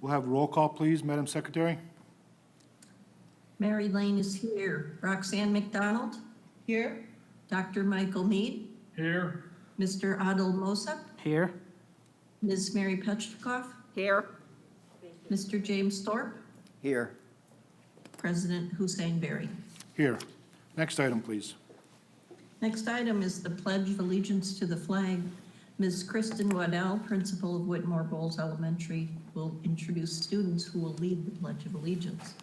We'll have roll call, please, Madam Secretary. Mary Lane is here. Roxanne McDonald? Here. Dr. Michael Mead? Here. Mr. Adil Mosop? Here. Ms. Mary Petchikoff? Here. Mr. James Thorpe? Here. President Hussein Berry. Here. Next item, please. Next item is the Pledge of Allegiance to the flag. Ms. Kristen Waddell, principal of Whitmore Bowles Elementary, will introduce students who will lead the Pledge of Allegiance.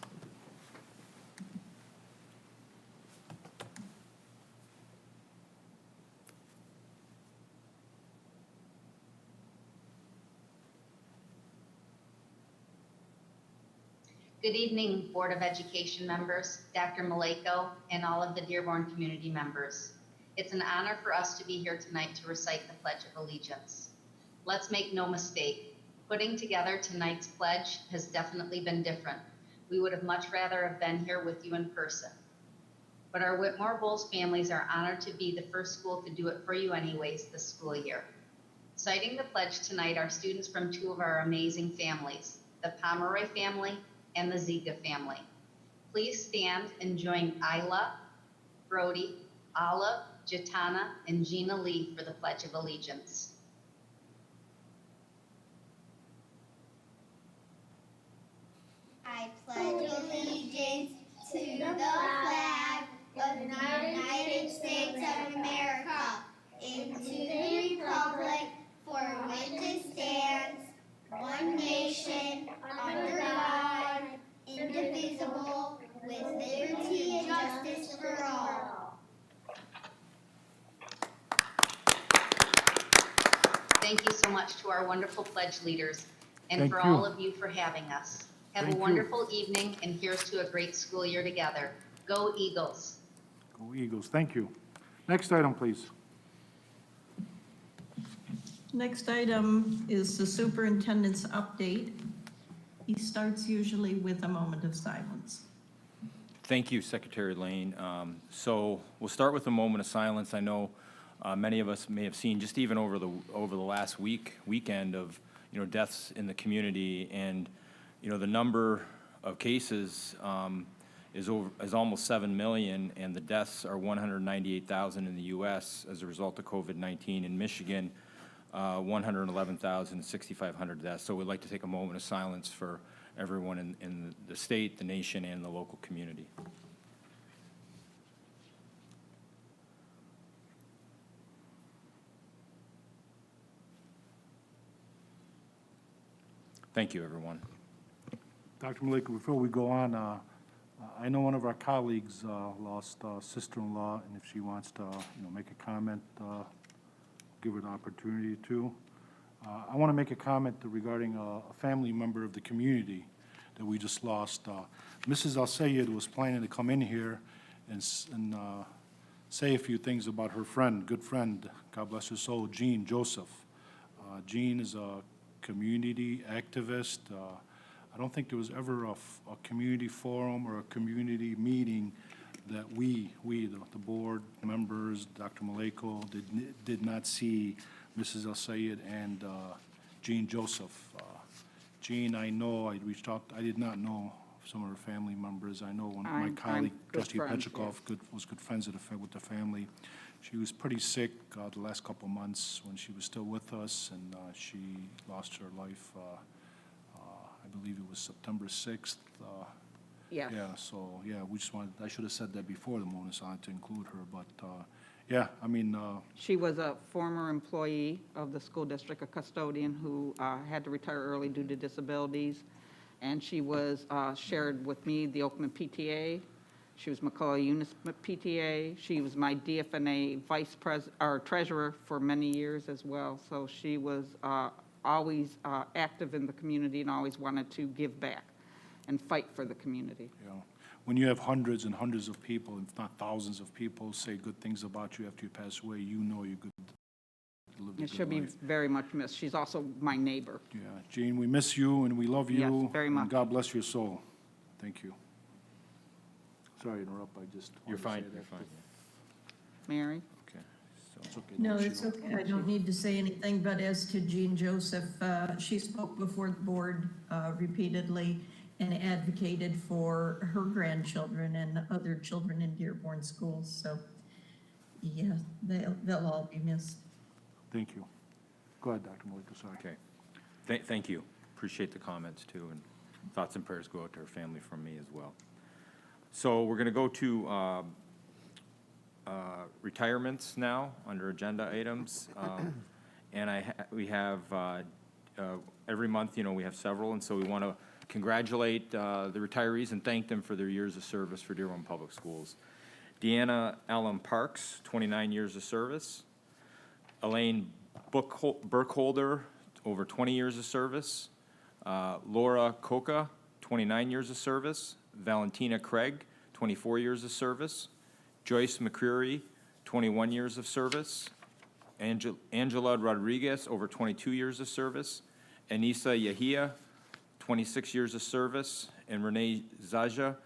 Good evening, Board of Education members, Dr. Maleko, and all of the Dearborn community members. It's an honor for us to be here tonight to recite the Pledge of Allegiance. Let's make no mistake, putting together tonight's pledge has definitely been different. We would have much rather have been here with you in person. But our Whitmore Bowles families are honored to be the first school to do it for you anyways this school year. Citing the pledge tonight are students from two of our amazing families, the Pomeroy family and the Ziga family. Please stand and join Isla, Brody, Olive, Jatana, and Gina Lee for the Pledge of Allegiance. I pledge allegiance to the flag of the United States of America and to the republic for which it stands, one nation, under God, indivisible, with liberty and justice for all. Thank you so much to our wonderful pledge leaders and Thank for you. all of you for having us. Have Thank a you. wonderful evening, and here's to a great school year together. Go Eagles. Go Eagles. Thank you. Next item, please. Next item is the superintendent's update. He starts usually with a moment of silence. Thank you, Secretary Lane. So we'll start with a moment of silence. I know many of us may have seen just even over the last weekend of deaths in the community, and the number of cases is almost 7 million, and the deaths are 198,000 in the U.S. as a result of COVID-19. In Michigan, 111,000 and 6,500 deaths. So we'd like to take a moment of silence for everyone in the state, the nation, and the local community. Thank you, everyone. Dr. Maleko, before we go on, I know one of our colleagues lost a sister-in-law, and if she wants to, make a comment, give her the opportunity to. I want to make a comment regarding a family member of the community that we just lost. Mrs. Al-Sayed was planning to come in here and say a few things about her friend, good friend, God bless her soul, Jean Joseph. Jean is a community activist. I don't think there was ever a community forum or a community meeting that we the board members, Dr. Maleko, did not see Mrs. Al-Sayed and Jean Joseph. Jean, I know, I reached out, I did not know some of her family members. I know one of my colleague, Trustee Petchikoff, was good friends with the family. She was pretty sick the last couple of months when she was still with us, and she lost her life, I believe it was September 6th. Yeah. Yeah, so, yeah, we just wanted, I should have said that before the moment, so I had to include her, but, yeah, I mean, She was a former employee of the school district, a custodian who had to retire early due to disabilities. And she was shared with me the Oakland PTA. She was McCullough Eunice PTA. She was my DFNA vice president or treasurer for many years as well. So she was always active in the community and always wanted to give back and fight for the community. when you have hundreds and hundreds of people, if not thousands of people, say good things about you after you pass away, you know you're good. And she'll be very much missed. She's also my neighbor. Yeah, Jean, we miss you and we love you. Yes, very and much. God bless your soul. Thank you. Sorry to interrupt, I just. You're wanted to fine, say you're that. fine. Mary? Okay, so It's okay. No, she it's don't- okay. I don't need to say anything, but as to Jean Joseph, she spoke before the board repeatedly and advocated for her grandchildren and other children in Dearborn schools. So, yeah, they'll all be missed. Thank you. Go ahead, Dr. Malika, sorry. Okay. Thank you. Appreciate the comments, too, and thoughts and prayers go out to her family from me as well. So we're going to go to retirements now, under agenda items. And we have, every month, we have several, and so we want to congratulate the retirees and thank them for their years of service for Dearborn Public Schools. Deanna Allen Parks, 29 years of service. Elaine Burkholder, over 20 years of service. Laura Coca, 29 years of service. Valentina Craig, 24 years of service. Joyce McCreary, 21 years of service. Angela Rodriguez, over 22 years of service. Anissa Yahia, 26 years of service. And Renee Zaja,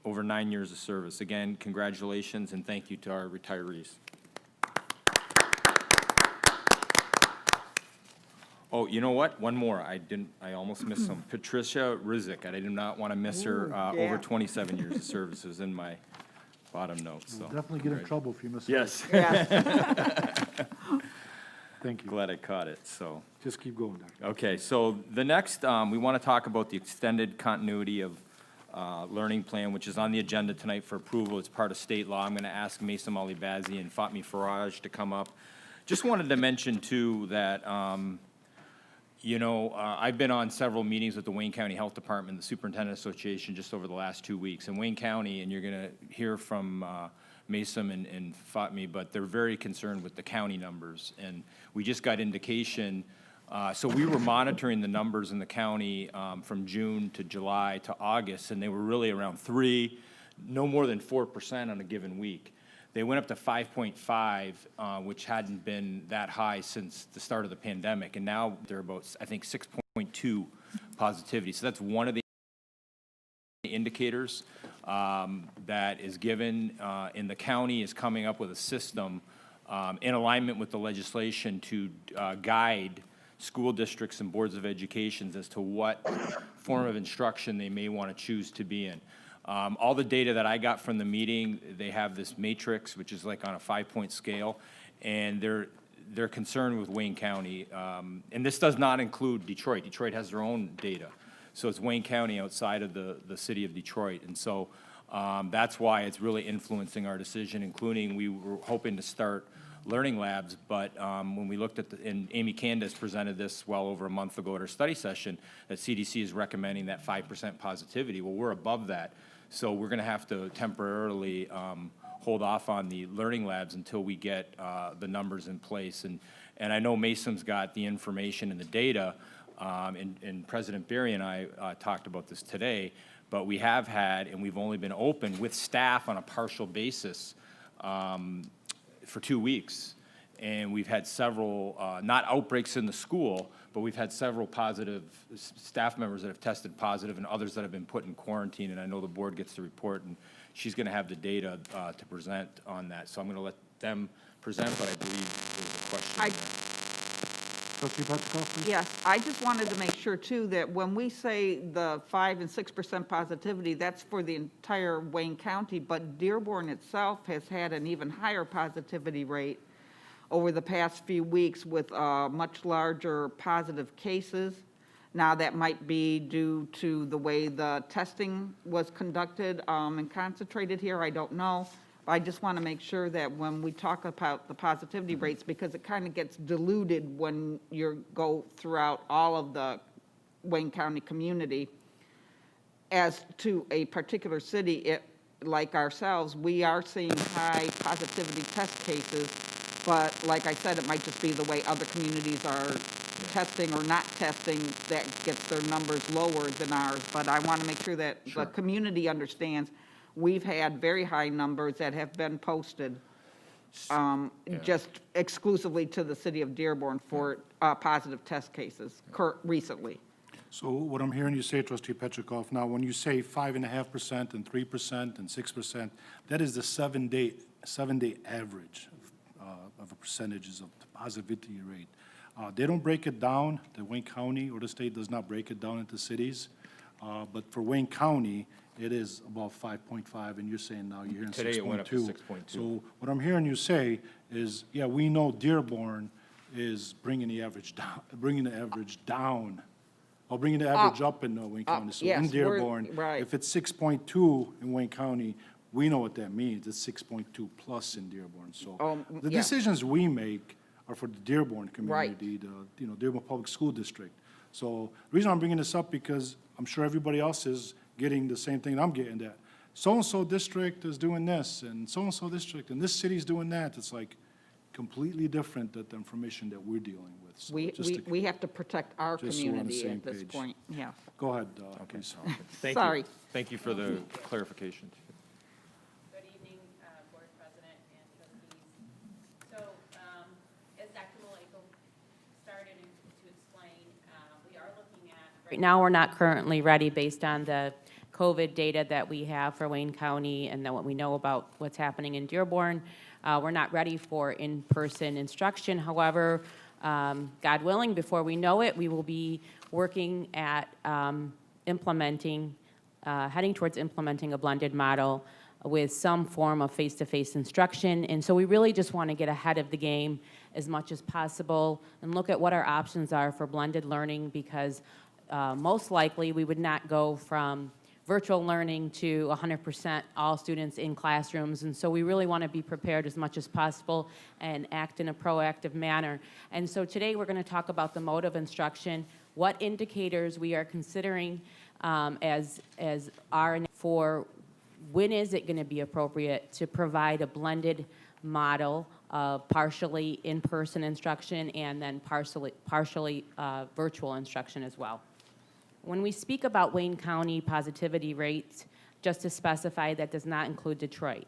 over 9 years of service. Again, congratulations and thank you to our retirees. Oh, you know what? One more. I almost missed some. Patricia Rizik. I did not want to miss her. Over 27 years of service is in my bottom notes, so. You'll definitely get in trouble if you miss it. Yes. Thank you. Glad I caught it, so. Just keep going, Doctor. Okay, so the next, we want to talk about the extended continuity of learning plan, which is on the agenda tonight for approval. It's part of state law. I'm going to ask Mason Malibazi and Fatmi Faraj to come up. Just wanted to mention, too, that, I've been on several meetings with the Wayne County Health Department, the Superintendent Association, just over the last 2 weeks. And Wayne County, and you're going to hear from Mason and Fatmi, but they're very concerned with the county numbers. And we just got indication. So we were monitoring the numbers in the county from June to July to August, and they were really around 3, no more than 4% on a given week. They went up to 5.5, which hadn't been that high since the start of the pandemic, and now they're about, I think, 6.2 positivity. So that's one of the indicators that is given, and the county is coming up with a system in alignment with the legislation to guide school districts and boards of education as to what form of instruction they may want to choose to be in. All the data that I got from the meeting, they have this matrix, which is like on a 5-point scale, and they're concerned with Wayne County. And this does not include Detroit. Detroit has their own data. So it's Wayne County outside of the city of Detroit. And so that's why it's really influencing our decision, including we were hoping to start learning labs, but when we looked at and Amy Candace presented this well over a month ago at her study session, that CDC is recommending that 5% positivity. Well, we're above that. So we're going to have to temporarily hold off on the learning labs until we get the numbers in place. And I know Mason's got the information and the data, and President Berry and I talked about this today, but we have had, and we've only been open with staff on a partial basis for 2 weeks. And we've had several, not outbreaks in the school, but we've had several positive staff members that have tested positive and others that have been put in quarantine. And I know the board gets the report, and she's going to have the data to present on that. So I'm going to let them present, but I believe there's a question there. Trustee Petrikov, please. Yes, I just wanted to make sure, too, that when we say the 5 and 6% positivity, that's for the entire Wayne County, but Dearborn itself has had an even higher positivity rate over the past few weeks with much larger positive cases. Now, that might be due to the way the testing was conducted and concentrated here, I don't know. I just want to make sure that when we talk about the positivity rates, because it kind of gets diluted when you go throughout all of the Wayne County community. As to a particular city, like ourselves, we are seeing high positivity test cases, but like I said, it might just be the way other communities are testing or not testing that gets their numbers lower than ours. But I want to make sure that the community understands we've had very high numbers that have been posted just exclusively to the city of Dearborn for positive test cases recently. So what I'm hearing you say, Trustee Petrikov, now when you say 5.5% and 3% and 6%, that is the seven-day average of a percentages of the positivity rate. They don't break it down, the Wayne County or the state does not break it down into cities, but for Wayne County, it is about 5.5, and you're saying now you're hearing 6.2. Today it went up to 6.2. So what I'm hearing you say is, yeah, we know Dearborn is bringing the average down, or bringing the average up in Wayne County. So in yes, we're- Dearborn, right. if it's 6.2 in Wayne County, we know what that means. It's 6.2 plus in Dearborn. So the yeah. decisions we make are for the Dearborn Right. community, Dearborn Public School District. So the reason I'm bringing this up, because I'm sure everybody else is getting the same thing I'm getting, that so-and-so district is doing this, and so-and-so district, and this city's doing that. It's like completely different than the information that we're dealing with. So just to- We have to protect our just so we're on the community same at this page. point, yeah. Go ahead, please. Thank you. Sorry. Thank you for the clarification. Good evening, Board President and trustees. So, as Dr. Maleko started to explain, we are looking at. Right now, we're not currently ready based on the COVID data that we have for Wayne County and then what we know about what's happening in Dearborn. We're not ready for in-person instruction. However, God willing, before we know it, we will be working at heading towards implementing a blended model with some form of face-to-face instruction. And so we really just want to get ahead of the game as much as possible and look at what our options are for blended learning, because most likely we would not go from virtual learning to 100% all students in classrooms. And so we really want to be prepared as much as possible and act in a proactive manner. And so today we're going to talk about the mode of instruction, what indicators we are considering as our for when is it going to be appropriate to provide a blended model of partially in-person instruction and then partially virtual instruction as well. When we speak about Wayne County positivity rates, just to specify, that does not include Detroit.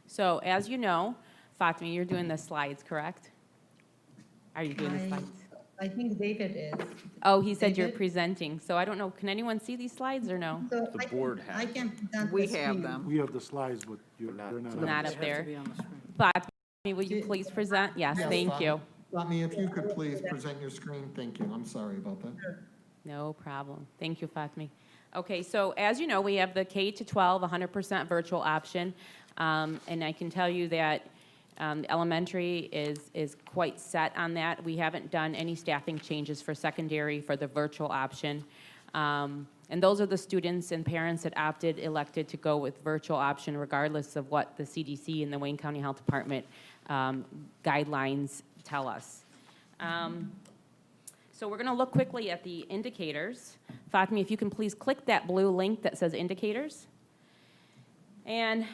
So as you know, Fatima, you're doing the slides, correct? Are you doing the slides? I think David is. Oh, he said you're David? presenting, so I don't know, can anyone see these slides or no? So The board has I can present We this to have you. them. We have the slides, but they're not. Not up there. Fatima, will you please present? Yes, Yes, thank you. Fatmi, if you could please present your screen, thank you. I'm sorry about that. No problem. Thank you, Fatmi. Okay, so as you know, we have the K-12 100% virtual option, and I can tell you that elementary is quite set on that. We haven't done any staffing changes for secondary for the virtual option. And those are the students and parents that elected to go with virtual option regardless of what the CDC and the Wayne County Health Department guidelines tell us. So we're going to look quickly at the indicators. Fatmi, if you can please click that blue link that says indicators. And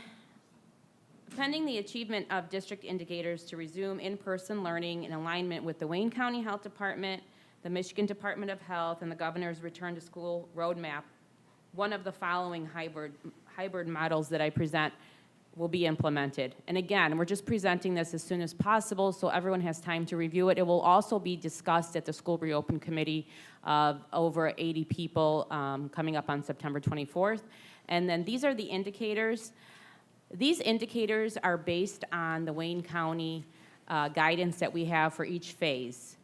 pending the achievement of district indicators to resume in-person learning in alignment with the Wayne County Health Department, the Michigan Department of Health, and the Governor's Return to School Roadmap, one of the following hybrid models that I present will be implemented. And again, we're just presenting this as soon as possible so everyone has time to review it. It will also be discussed at the School Reopen Committee of over 80 people coming up on September 24th. And then these are the indicators. These indicators are based on the Wayne County guidance that we have for each phase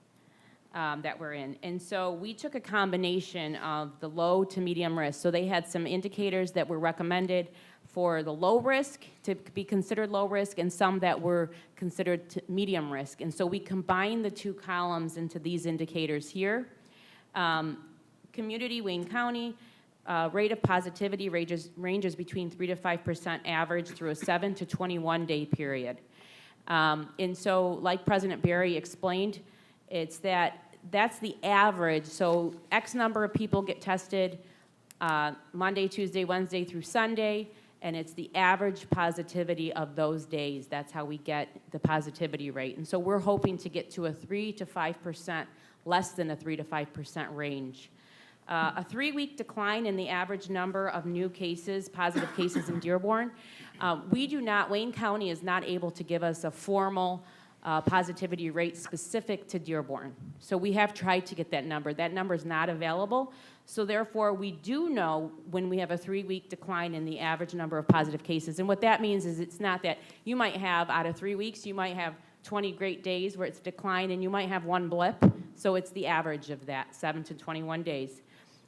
that we're in. And so we took a combination of the low to medium risk. So they had some indicators that were recommended for the low risk to be considered low risk and some that were considered medium risk. And so we combined the two columns into these indicators here. Community Wayne County, rate of positivity ranges between 3 to 5% average through a 7 to 21 day period. And so like President Barry explained, that's the average. So X number of people get tested Monday, Tuesday, Wednesday through Sunday, and it's the average positivity of those days. That's how we get the positivity rate. And so we're hoping to get to a 3 to 5%, less than a 3 to 5% range. A 3-week decline in the average number of new cases, positive cases in Dearborn. Wayne County is not able to give us a formal positivity rate specific to Dearborn. So we have tried to get that number. That number is not available. So therefore, we do know when we have a 3-week decline in the average number of positive cases. And what that means is it's not that you might have, out of 3 weeks, you might have 20 great days where it's declined, and you might have one blip. So it's the average of that, 7 to 21 days.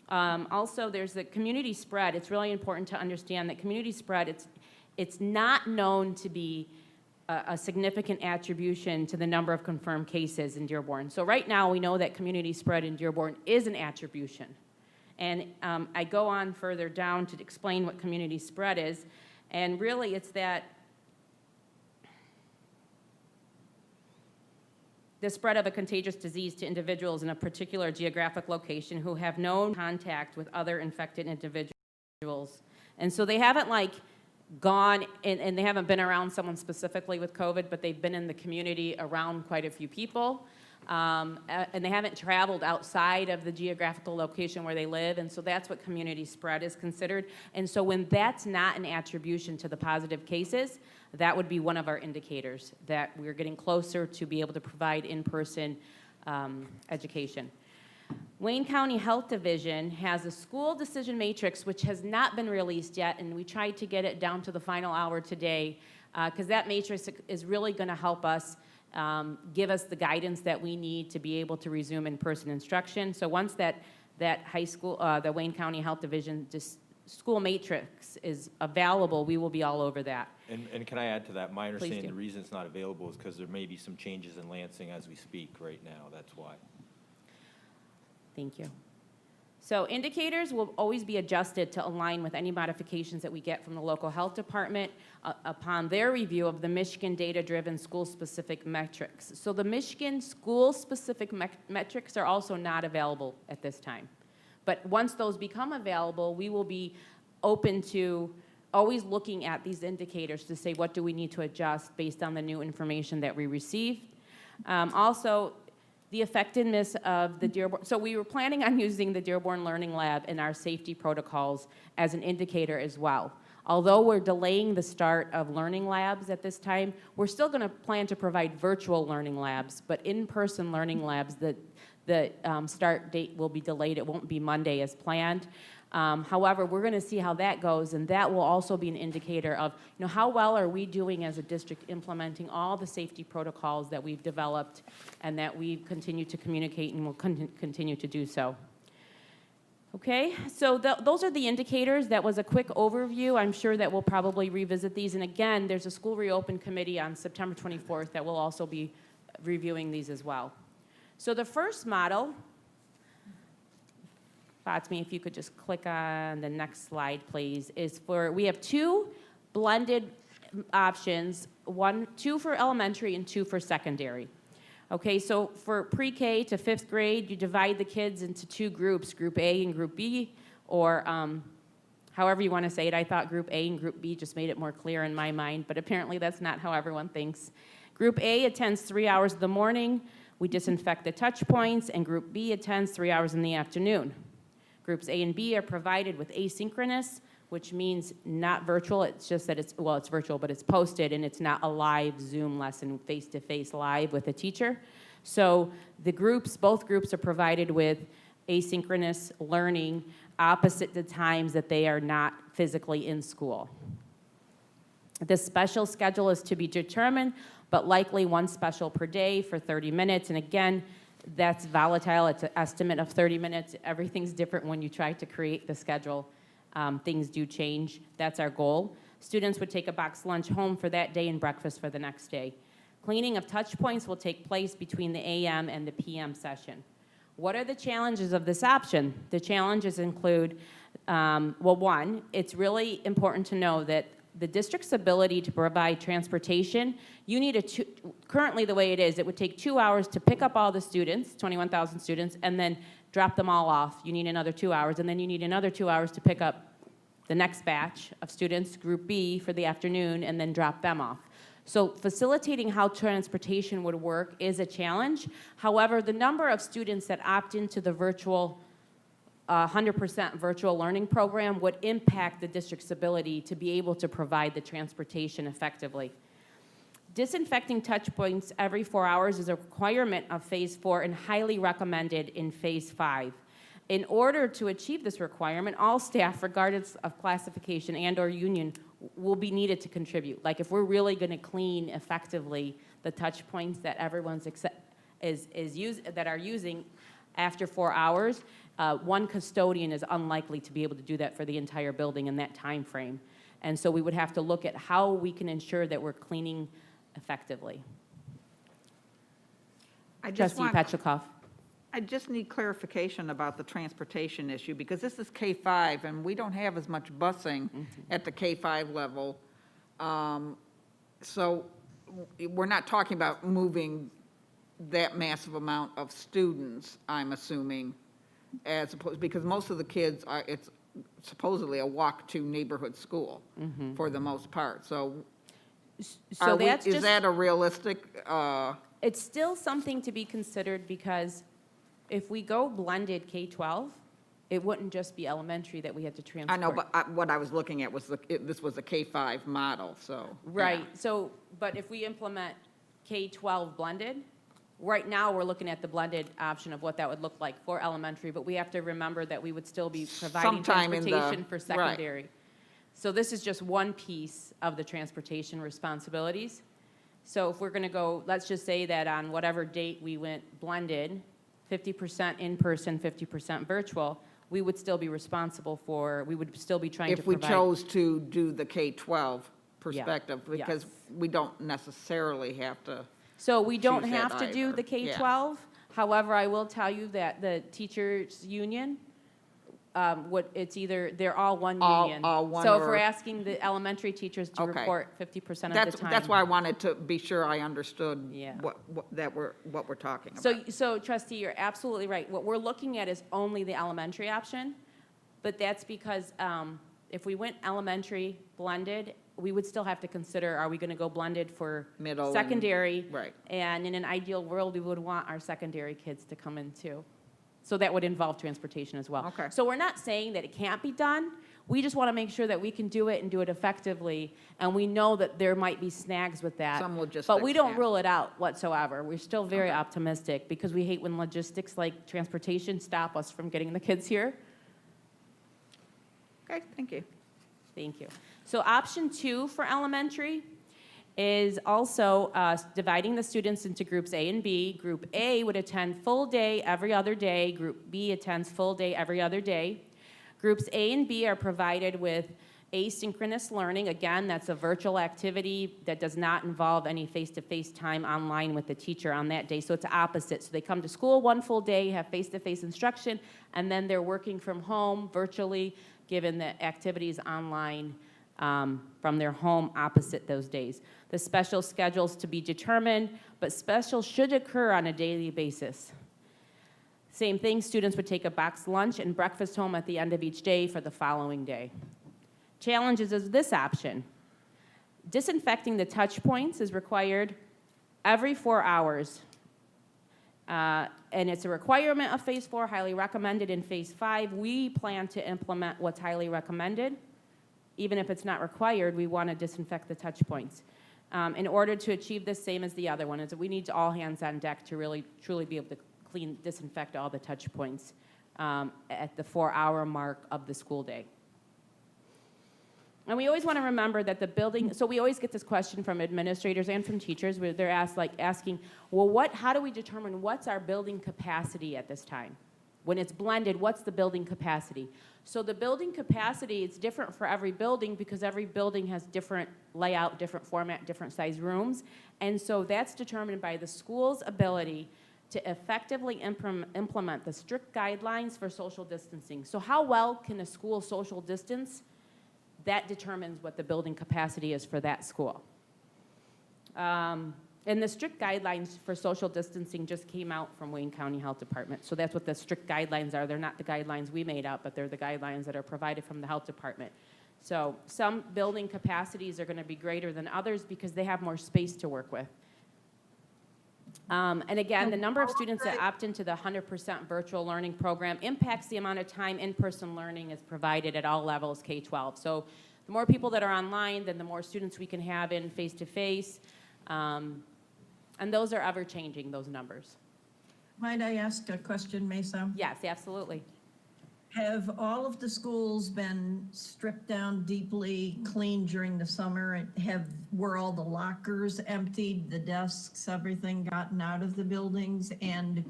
Also, there's the community spread. It's really important to understand that community spread, it's not known to be a significant attribution to the number of confirmed cases in Dearborn. So right now, we know that community spread in Dearborn is an attribution. And I go on further down to explain what community spread is. And really, it's that the spread of a contagious disease to individuals in a particular geographic location who have no contact with other infected individuals. And so they haven't gone and they haven't been around someone specifically with COVID, but they've been in the community around quite a few people. And they haven't traveled outside of the geographical location where they live, and so that's what community spread is considered. And so when that's not an attribution to the positive cases, that would be one of our indicators that we're getting closer to be able to provide in-person education. Wayne County Health Division has a school decision matrix which has not been released yet, and we tried to get it down to the final hour today because that matrix is really going to help us give us the guidance that we need to be able to resume in-person instruction. So once that high school, the Wayne County Health Division school matrix is available, we will be all over that. And can I add to that? My understanding, do. the reason it's not available is because there may be some changes in Lansing as we speak right now. That's why. Thank you. So indicators will always be adjusted to align with any modifications that we get from the local health department upon their review of the Michigan data-driven school-specific metrics. So the Michigan school-specific metrics are also not available at this time. But once those become available, we will be open to always looking at these indicators to say what do we need to adjust based on the new information that we receive. Also, the effectiveness of the Dearborn, so we were planning on using the Dearborn Learning Lab in our safety protocols as an indicator as well. Although we're delaying the start of learning labs at this time, we're still going to plan to provide virtual learning labs, but in-person learning labs, the start date will be delayed. It won't be Monday as planned. However, we're going to see how that goes, and that will also be an indicator of, how well are we doing as a district implementing all the safety protocols that we've developed and that we've continued to communicate and will continue to do so. Okay, so those are the indicators. That was a quick overview. I'm sure that we'll probably revisit these. And again, there's a school reopen committee on September 24th that will also be reviewing these as well. So the first model, Fatmi, if you could just click on the next slide, please, is we have 2 blended options, 2 for elementary and 2 for secondary. Okay, so for pre-K to 5th grade, you divide the kids into 2 groups, Group A and Group B, or however you want to say it. I thought Group A and Group B just made it more clear in my mind, but apparently that's not how everyone thinks. Group A attends 3 hours in the morning. We disinfect the touch points, and Group B attends 3 hours in the afternoon. Groups A and B are provided with asynchronous, which means not virtual. It's just that it's virtual, but it's posted, and it's not a live Zoom lesson, face-to-face live with a teacher. So both groups are provided with asynchronous learning opposite the times that they are not physically in school. The special schedule is to be determined, but likely 1 special per day for 30 minutes. And again, that's volatile. It's an estimate of 30 minutes. Everything's different when you try to create the schedule. Things do change. That's our goal. Students would take a box lunch home for that day and breakfast for the next day. Cleaning of touch points will take place between the AM and the PM session. What are the challenges of this option? The challenges include, one, it's really important to know that the district's ability to provide transportation, you need currently the way it is, it would take 2 hours to pick up all the students, 21,000 students, and then drop them all off. You need another 2 hours, and then you need another 2 hours to pick up the next batch of students, Group B, for the afternoon, and then drop them off. So facilitating how transportation would work is a challenge. However, the number of students that opt into the 100% virtual learning program would impact the district's ability to be able to provide the transportation effectively. Disinfecting touch points every 4 hours is a requirement of Phase 4 and highly recommended in Phase 5. In order to achieve this requirement, all staff, regardless of classification and/or union, will be needed to contribute. Like if we're really going to clean effectively the touch points that everyone's that are using after 4 hours, one custodian is unlikely to be able to do that for the entire building in that time frame. And so we would have to look at how we can ensure that we're cleaning effectively. Trustee Petrikov. I just need clarification about the transportation issue, because this is K-5, and we don't have as much busing at the K-5 level. So we're not talking about moving that massive amount of students, I'm assuming, as opposed, because most of the kids are, it's supposedly a walk to neighborhood school for the most part. So So that's is just, that a realistic, it's still something to be considered, because if we go blended K-12, it wouldn't just be elementary that we had to transport. I know, but what I was looking at was, this was a K-5 model, so. Right, yeah. so, but if we implement K-12 blended, right now, we're looking at the blended option of what that would look like for elementary, but we have to remember that we would still be providing Sometime in the- transportation for right. secondary. So this is just one piece of the transportation responsibilities. So if we're gonna go, let's just say that on whatever date we went blended, 50% in-person, 50% virtual, we would still be responsible for, we would still be trying to If we provide. chose to do the K-12 perspective, yes. because we don't necessarily have to. So we don't choose that have to do either. the K-12. However, I will tell you that the teachers' union, it's either, they're all one All- union. all one So if or- we're asking the elementary teachers to Okay. report 50% of the That's, time. that's why I wanted to be sure I understood Yeah. what we're talking about. So trustee, you're absolutely right. What we're looking at is only the elementary option, but that's because if we went elementary blended, we would still have to consider, are we going to go blended for Middle and- secondary? right. And in an ideal world, we would want our secondary kids to come in too. So that would involve transportation as well. Okay. So we're not saying that it can't be done. We just want to make sure that we can do it and do it effectively. And we know that there might be snags with that. Some logistics, But we don't yeah. rule it out whatsoever. We're still very Okay. optimistic, because we hate when logistics like transportation stop us from getting the kids here. Okay, thank you. Thank you. So option 2 for elementary is also dividing the students into groups A and B. Group A would attend full day every other day. Group B attends full day every other day. Groups A and B are provided with asynchronous learning. Again, that's a virtual activity that does not involve any face-to-face time online with the teacher on that day. So it's opposite. So they come to school one full day, have face-to-face instruction, and then they're working from home virtually, given the activities online from their home opposite those days. The special schedules to be determined, but special should occur on a daily basis. Same thing, students would take a boxed lunch and breakfast home at the end of each day for the following day. Challenges is this option. Disinfecting the touch points is required every 4 hours. And it's a requirement of Phase 4, highly recommended in Phase 5. We plan to implement what's highly recommended. Even if it's not required, we want to disinfect the touch points. In order to achieve this, same as the other one, is that we need all hands on deck to really, truly be able to disinfect all the touch points at the 4-hour mark of the school day. And we always want to remember that the building, so we always get this question from administrators and from teachers, where they're asking, well, how do we determine what's our building capacity at this time? When it's blended, what's the building capacity? So the building capacity is different for every building, because every building has different layout, different format, different size rooms. And so that's determined by the school's ability to effectively implement the strict guidelines for social distancing. So how well can a school social distance? That determines what the building capacity is for that school. And the strict guidelines for social distancing just came out from Wayne County Health Department. So that's what the strict guidelines are. They're not the guidelines we made up, but they're the guidelines that are provided from the health department. So some building capacities are going to be greater than others because they have more space to work with. And again, the number of students that opt into the 100% virtual learning program impacts the amount of time in-person learning is provided at all levels K-12. So the more people that are online, then the more students we can have in face-to-face. And those are ever-changing, those numbers. Might I ask a question, Mesa? Yes, absolutely. Have all of the schools been stripped down, deeply cleaned during the summer? Were all the lockers emptied, the desks, everything gotten out of the buildings? And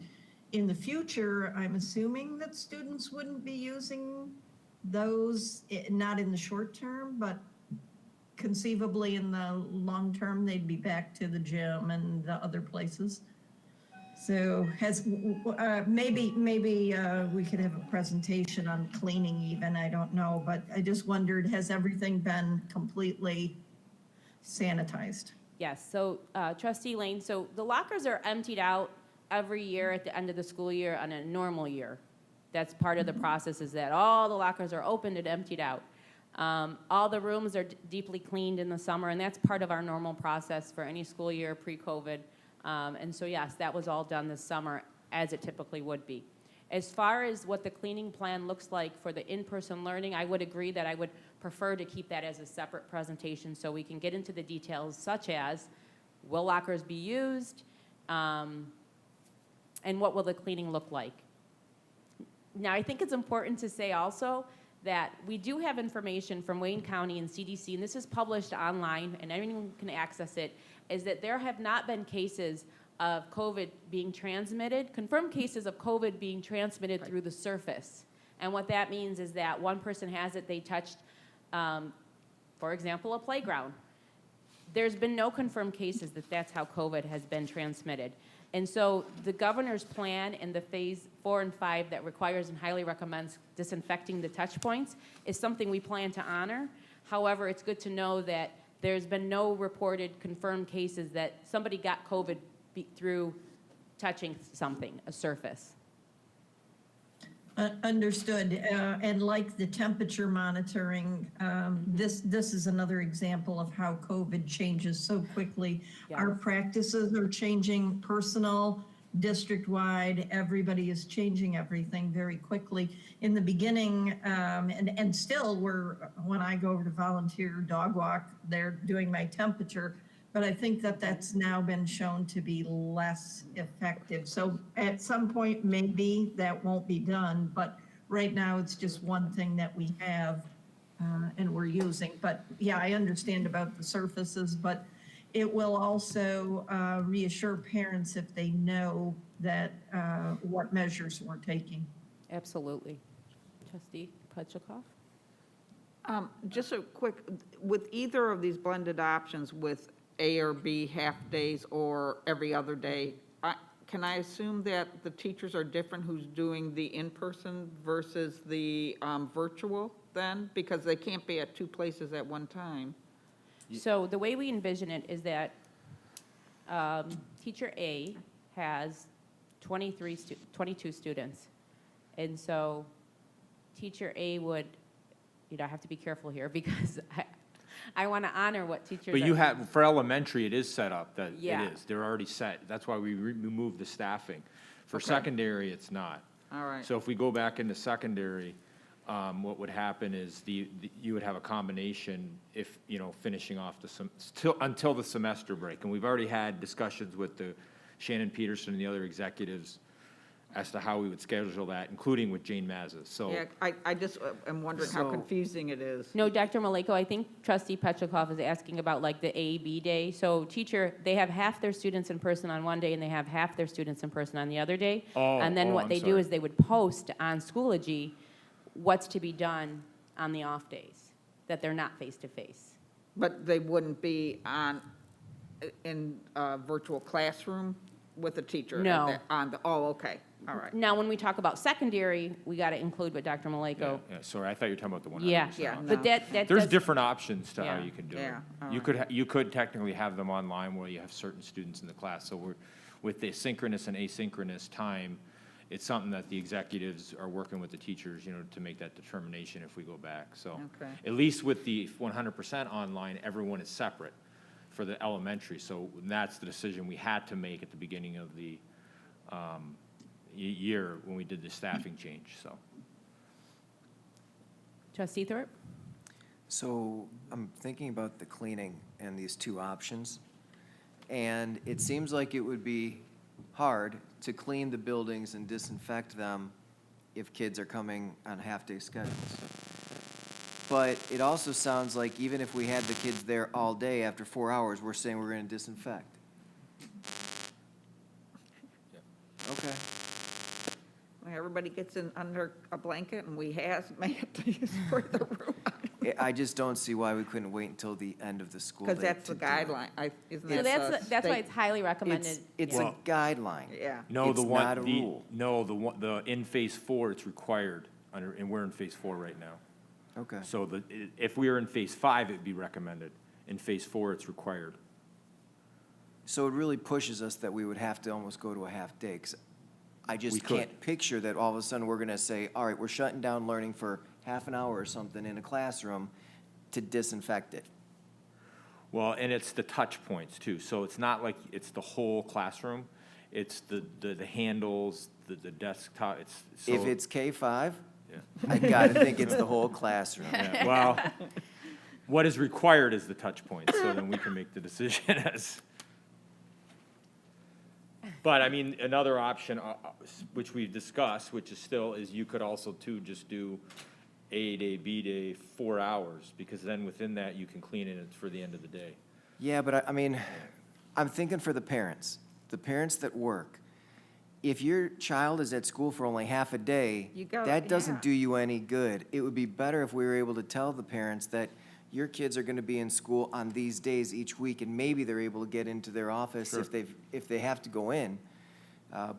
in the future, I'm assuming that students wouldn't be using those, not in the short term, but conceivably in the long term, they'd be back to the gym and the other places. So maybe we could have a presentation on cleaning even, I don't know, but I just wondered, has everything been completely sanitized? Yes, so trustee Lane, so the lockers are emptied out every year at the end of the school year on a normal year. That's part of the process, is that all the lockers are opened and emptied out. All the rooms are deeply cleaned in the summer, and that's part of our normal process for any school year pre-COVID. And so yes, that was all done this summer, as it typically would be. As far as what the cleaning plan looks like for the in-person learning, I would agree that I would prefer to keep that as a separate presentation so we can get into the details, such as, will lockers be used, and what will the cleaning look like? Now, I think it's important to say also that we do have information from Wayne County and CDC, and this is published online and anyone can access it, is that there have not been cases of COVID being transmitted, confirmed cases of COVID being transmitted through the surface. And what that means is that one person has it, they touched, for example, a playground. There's been no confirmed cases that that's how COVID has been transmitted. And so the governor's plan in the phase 4 and 5 that requires and highly recommends disinfecting the touch points is something we plan to honor. However, it's good to know that there's been no reported confirmed cases that somebody got COVID through touching something, a surface. Understood. And like the temperature monitoring, this is another example of how COVID changes so quickly. Yes. Our practices are changing, personal, district-wide, everybody is changing everything very quickly. In the beginning, and still when I go over to volunteer dog walk, they're doing my temperature, but I think that that's now been shown to be less effective. So at some point, maybe that won't be done, but right now it's just one thing that we have and we're using. But yeah, I understand about the surfaces, but it will also reassure parents if they know that what measures we're taking. Absolutely. Trustee Petchikoff? Just a quick, with either of these blended options with A or B half-days or every other day, can I assume that the teachers are different who's doing the in-person versus the virtual then? Because they can't be at two places at one time. So the way we envision it is that teacher A has 22 students. And so teacher A would, I have to be careful here because I want to honor what teachers But you are- have, for elementary, it is set up that Yeah. it is. They're already set. That's why we removed the staffing. For Okay. secondary, it's not. All right. So if we go back into secondary, what would happen is you would have a combination if, finishing off until the semester break. And we've already had discussions with the Shannon Peterson and the other executives as to how we would schedule that, including with Jane Mazza. So Yeah, I just am wondering how confusing it is. No, Dr. Maleko, I think trustee Petchikoff is asking about like the A, B day. So teacher, they have half their students in person on one day and they have half their students in person on the other day. And then what I'm they do sorry. is they would post on Schoology what's to be done on the off days, that they're not face-to-face. But they wouldn't be in a virtual classroom with a teacher? No. Okay, all right. Now, when we talk about secondary, we got to include what Dr. Maleko. Yeah, sorry, I thought you were talking about the 100%. Yeah, Yeah, but no. that There's does- different options to how Yeah. you can do it. Yeah, all You could technically have them online where you have certain students in the class. So with the synchronous and asynchronous time, it's something that the executives are working with the teachers, to make that determination if we go back. So Okay. at least with the 100% online, everyone is separate for the elementary. So that's the decision we had to make at the beginning of the year when we did the staffing change, so. Trustee Thorpe? So I'm thinking about the cleaning and these two options. and it seems like it would be hard to clean the buildings and disinfect them if kids are coming on half-day schedules. But it also sounds like even if we had the kids there all day, after 4 hours, we're saying we're gonna disinfect. Okay. Everybody gets in under a blanket and we hazmat to use for the room. I just don't see why we couldn't wait until the end of the school day. Because that's the to do it. guideline. Isn't So that the that's why state- it's highly recommended. It's yeah. a guideline. Yeah. No, It's the one, not a the, rule. no, the one, the, in phase 4, it's required under, and we're in phase 4 right now. Okay. So if we were in phase 5, it'd be recommended. In phase 4, it's required. So it really pushes us that we would have to almost go to a half day, 'cause I We just could. can't picture that all of a sudden we're gonna say, all right, we're shutting down learning for half an hour or something in a classroom to disinfect it. Well, and it's the touch points too. So it's not like it's the whole classroom. It's the handles, the desktop, it's, so. If it's K-5, Yeah. I gotta think it's the whole classroom. Yeah, well, what is required is the touch points, so then we can make the decision as. But I mean, another option, which we've discussed, which is still, is you could also too just do A day, B day, 4 hours, because then within that you can clean it for the end of the day. Yeah, but I mean, I'm thinking for the parents that work. If your child is at school for only half a day, You go- that doesn't yeah. do you any good. It would be better if we were able to tell the parents that your kids are gonna be in school on these days each week, and maybe they're able to get into their office Sure. if they have to go in.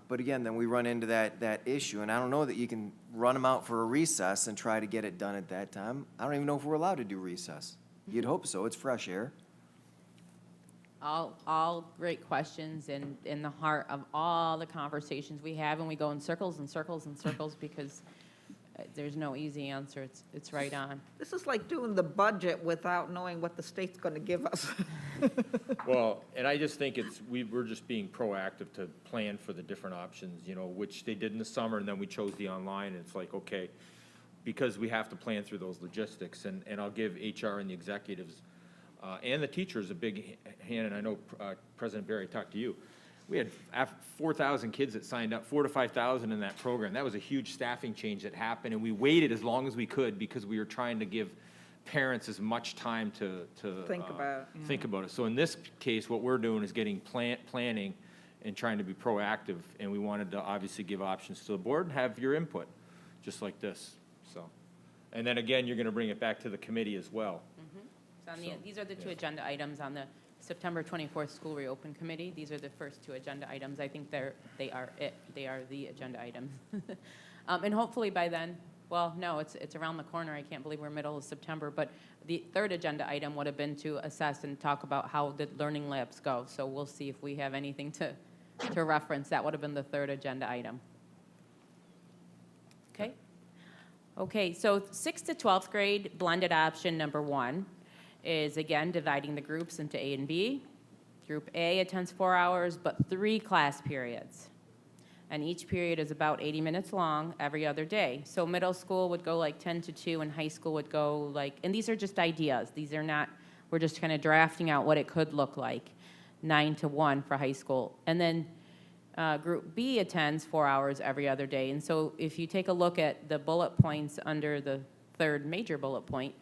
But again, then we run into that issue, and I don't know that you can run them out for a recess and try to get it done at that time. I don't even know if we're allowed to do recess. You'd hope so, it's fresh air. All great questions and in the heart of all the conversations we have, and we go in circles and circles and circles because there's no easy answer. It's right on. This is like doing the budget without knowing what the state's going to give us. Well, and I just think we're just being proactive to plan for the different options, you know, which they did in the summer, and then we chose the online, and it's like, okay, because we have to plan through those logistics, and I'll give HR and the executives, and the teachers a big hand, and I know President Barry talked to you. We had 4,000 kids that signed up, 4,000 to 5,000 in that program. That was a huge staffing change that happened, and we waited as long as we could because we were trying to give parents as much time to Think about it, yeah. think about it. So in this case, what we're doing is getting planning and trying to be proactive, and we wanted to obviously give options to the board and have your input, just like this, so. And then again, you're gonna bring it back to the committee as well. These are the two agenda items on the September 24th School Reopen Committee. These are the first two agenda items. I think they are the agenda items. And hopefully by then, well, no, it's around the corner. I can't believe we're middle of September, but the third agenda item would have been to assess and talk about how the learning labs go. So we'll see if we have anything to reference. That would have been the third agenda item. Okay? Okay, so 6th to 12th grade blended option number 1 is, again, dividing the groups into A and B. Group A attends 4 hours, but 3 class periods. And each period is about 80 minutes long every other day. So middle school would go like 10 to 2, and high school would go like, and these are just ideas. These are not, we're just kind of drafting out what it could look like, 9 to 1 for high school. And then Group B attends 4 hours every other day. And so if you take a look at the bullet points under the third major bullet point,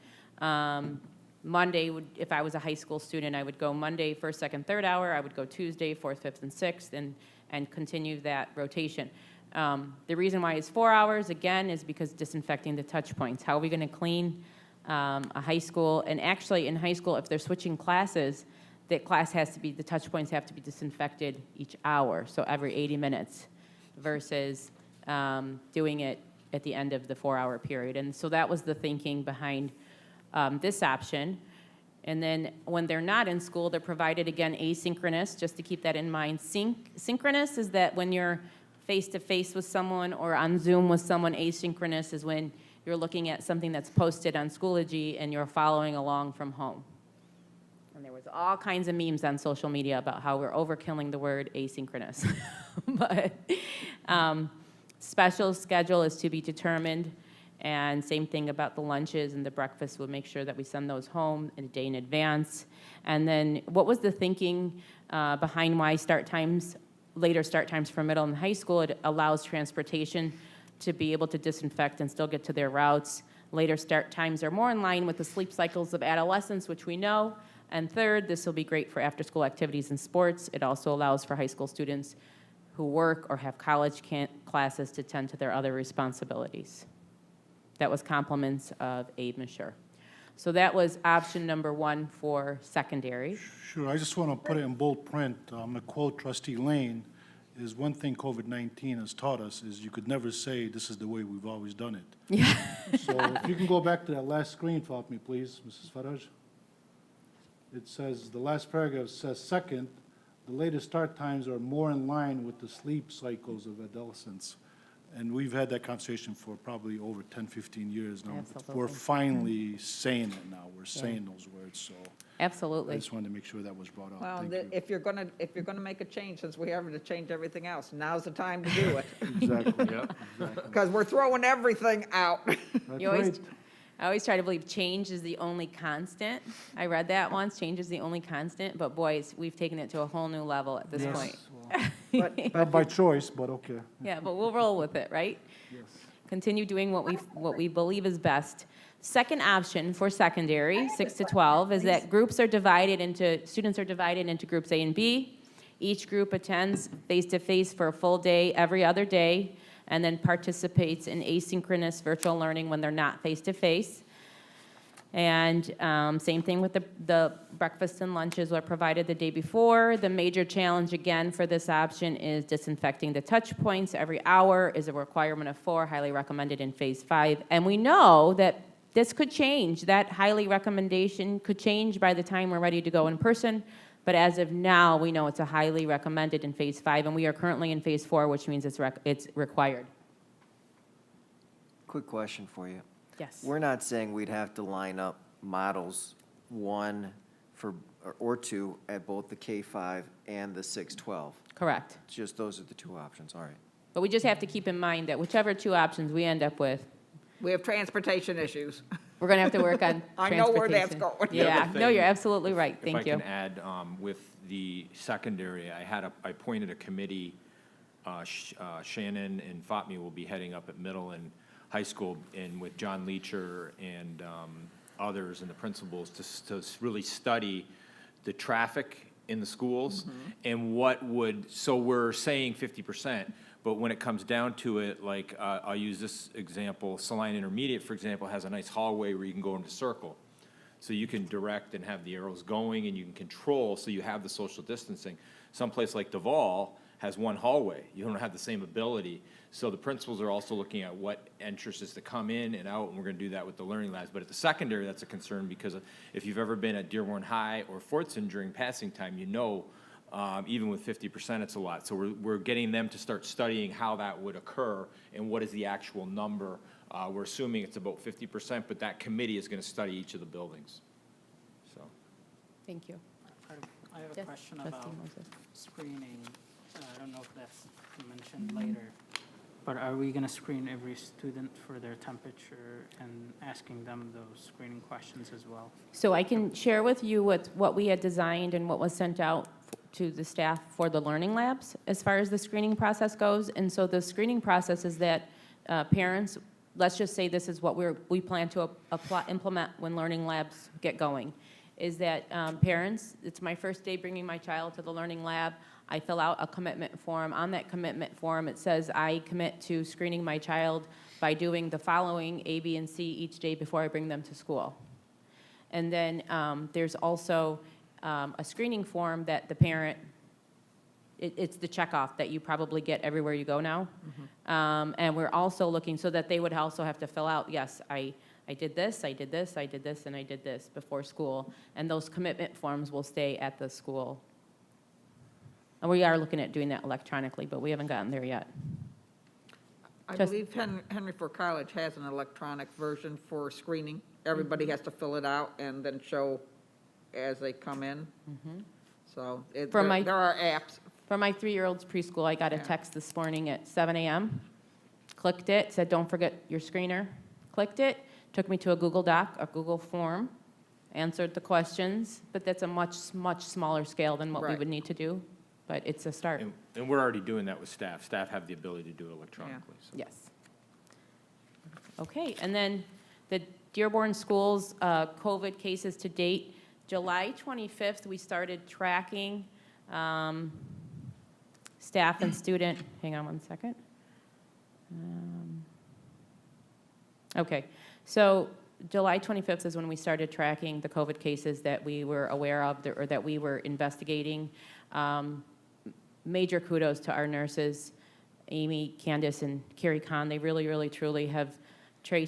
Monday would, if I was a high school student, I would go Monday, first, second, third hour. I would go Tuesday, fourth, fifth, and sixth, and continue that rotation. The reason why it's 4 hours, again, is because disinfecting the touch points. How are we going to clean a high school? And actually, in high school, if they're switching classes, that class has to be, the touch points have to be disinfected each hour, so every 80 minutes, versus doing it at the end of the 4-hour period. And so that was the thinking behind this option. And then when they're not in school, they're provided, again, asynchronous, just to keep that in mind. Synchronous is that when you're face-to-face with someone or on Zoom with someone. Asynchronous is when you're looking at something that's posted on Schoology and you're following along from home. And there was all kinds of memes on social media about how we're overkilling the word asynchronous. But special schedule is to be determined. And same thing about the lunches and the breakfast, we'll make sure that we send those home a day in advance. And then what was the thinking behind why later start times for middle and high school? It allows transportation to be able to disinfect and still get to their routes. Later start times are more in line with the sleep cycles of adolescents, which we know. And third, this will be great for after-school activities and sports. It also allows for high school students who work or have college classes to tend to their other responsibilities. That was compliments of Abe Mashur. So that was option number 1 for secondary. Sure, I just want to put it in bold print. I'm going to quote Trustee Lane, is one thing COVID-19 has taught us is you could never say this is the way we've always done it. Yeah. So if you can go back to that last screen for me, please, Mrs. Faraj. It says, the last paragraph says, second, the latest start times are more in line with the sleep cycles of adolescents. And we've had that conversation for probably over 10, 15 years now. Absolutely. We're finally saying it now. We're saying those words, so I Absolutely. just wanted to make sure that was brought up. Well, Thank you. if you're gonna make a change, since we haven't to change everything else, now's the time to do it. Exactly. Exactly. Because we're throwing everything out. That's You always, right. I always try to believe change is the only constant. I read that once, change is the only constant, but boys, we've taken it to a whole new level at this Yes, point. well, But not by choice, but okay. Yeah, but we'll roll with it, right? Yes. Continue doing what we believe is best. Second option for secondary, 6 to 12, is that students are divided into groups A and B. Each group attends face-to-face for a full day every other day, and then participates in asynchronous virtual learning when they're not face-to-face. And same thing with the breakfast and lunches are provided the day before. The major challenge, again, for this option is disinfecting the touch points every hour is a requirement of 4, highly recommended in phase 5. And we know that this could change. That highly recommendation could change by the time we're ready to go in person. But as of now, we know it's a highly recommended in phase 5, and we are currently in phase 4, which means it's required. Quick question for you. Yes. We're not saying we'd have to line up models 1 or 2 at both the K-5 and the 6-12. Correct. It's just those are the 2 options, all right. But we just have to keep in mind that whichever 2 options we end up with, we have transportation issues. we're going to have to work on I know where that's transportation. going. Yeah, other no, thing, you're absolutely right. If I Thank you. can add, with the secondary, I appointed a committee, Shannon and Fatmi will be heading up at middle and high school, and with John Leacher and others and the principals to really study the traffic in the schools and so we're saying 50%, but when it comes down to it, like, I'll use this example, Saline Intermediate, for example, has a nice hallway where you can go into circle. So you can direct and have the arrows going, and you can control, so you have the social distancing. Someplace like Duval has one hallway. You don't have the same ability. So the principals are also looking at what entrances to come in and out, and we're going to do that with the learning labs. But at the secondary, that's a concern, because if you've ever been at Dearborn High or Fortson during passing time, you know, even with 50%, it's a lot. So we're getting them to start studying how that would occur and what is the actual number. We're assuming it's about 50%, but that committee is going to study each of the buildings. So. Thank you. I have a Yes, question Trustee about Moses. screening. I don't know if that's mentioned later, but are we going to screen every student for their temperature and asking them those screening questions as well? So I can share with you what we had designed and what was sent out to the staff for the learning labs as far as the screening process goes. And so the screening process is that parents, let's just say this is what we plan to implement when learning labs get going, is that parents, it's my first day bringing my child to the learning lab. I fill out a commitment form. On that commitment form, it says I commit to screening my child by doing the following A, B, and C each day before I bring them to school. And then there's also a screening form that the parent, it's the checkoff that you probably get everywhere you go now. And we're also looking so that they would also have to fill out, yes, I did this, I did this, I did this, and I did this before school. And those commitment forms will stay at the school. And we are looking at doing that electronically, but we haven't gotten there yet. I Just- believe Henry Ford College has an electronic version for screening. Everybody has to fill it out and then show as they come in. So For my- there are apps. For my 3-year-old's preschool, I got a Yeah. text this morning at 7 a.m. Clicked it, said, don't forget your screener. clicked it, took me to a Google Doc, a Google form, answered the questions, but that's a much, much smaller scale than what we Right. would need to do, but it's a start. And we're already doing that with staff. Staff have the ability to do it electronically. So. Yes. Okay, and then the Dearborn Schools COVID cases to date, July 25th, we started tracking staff and student, hang on one second. Okay, so July 25th is when we started tracking the COVID cases that we were aware of or that we were investigating. Major kudos to our nurses, Amy, Candace, and Carrie Kahn. They really, really, truly have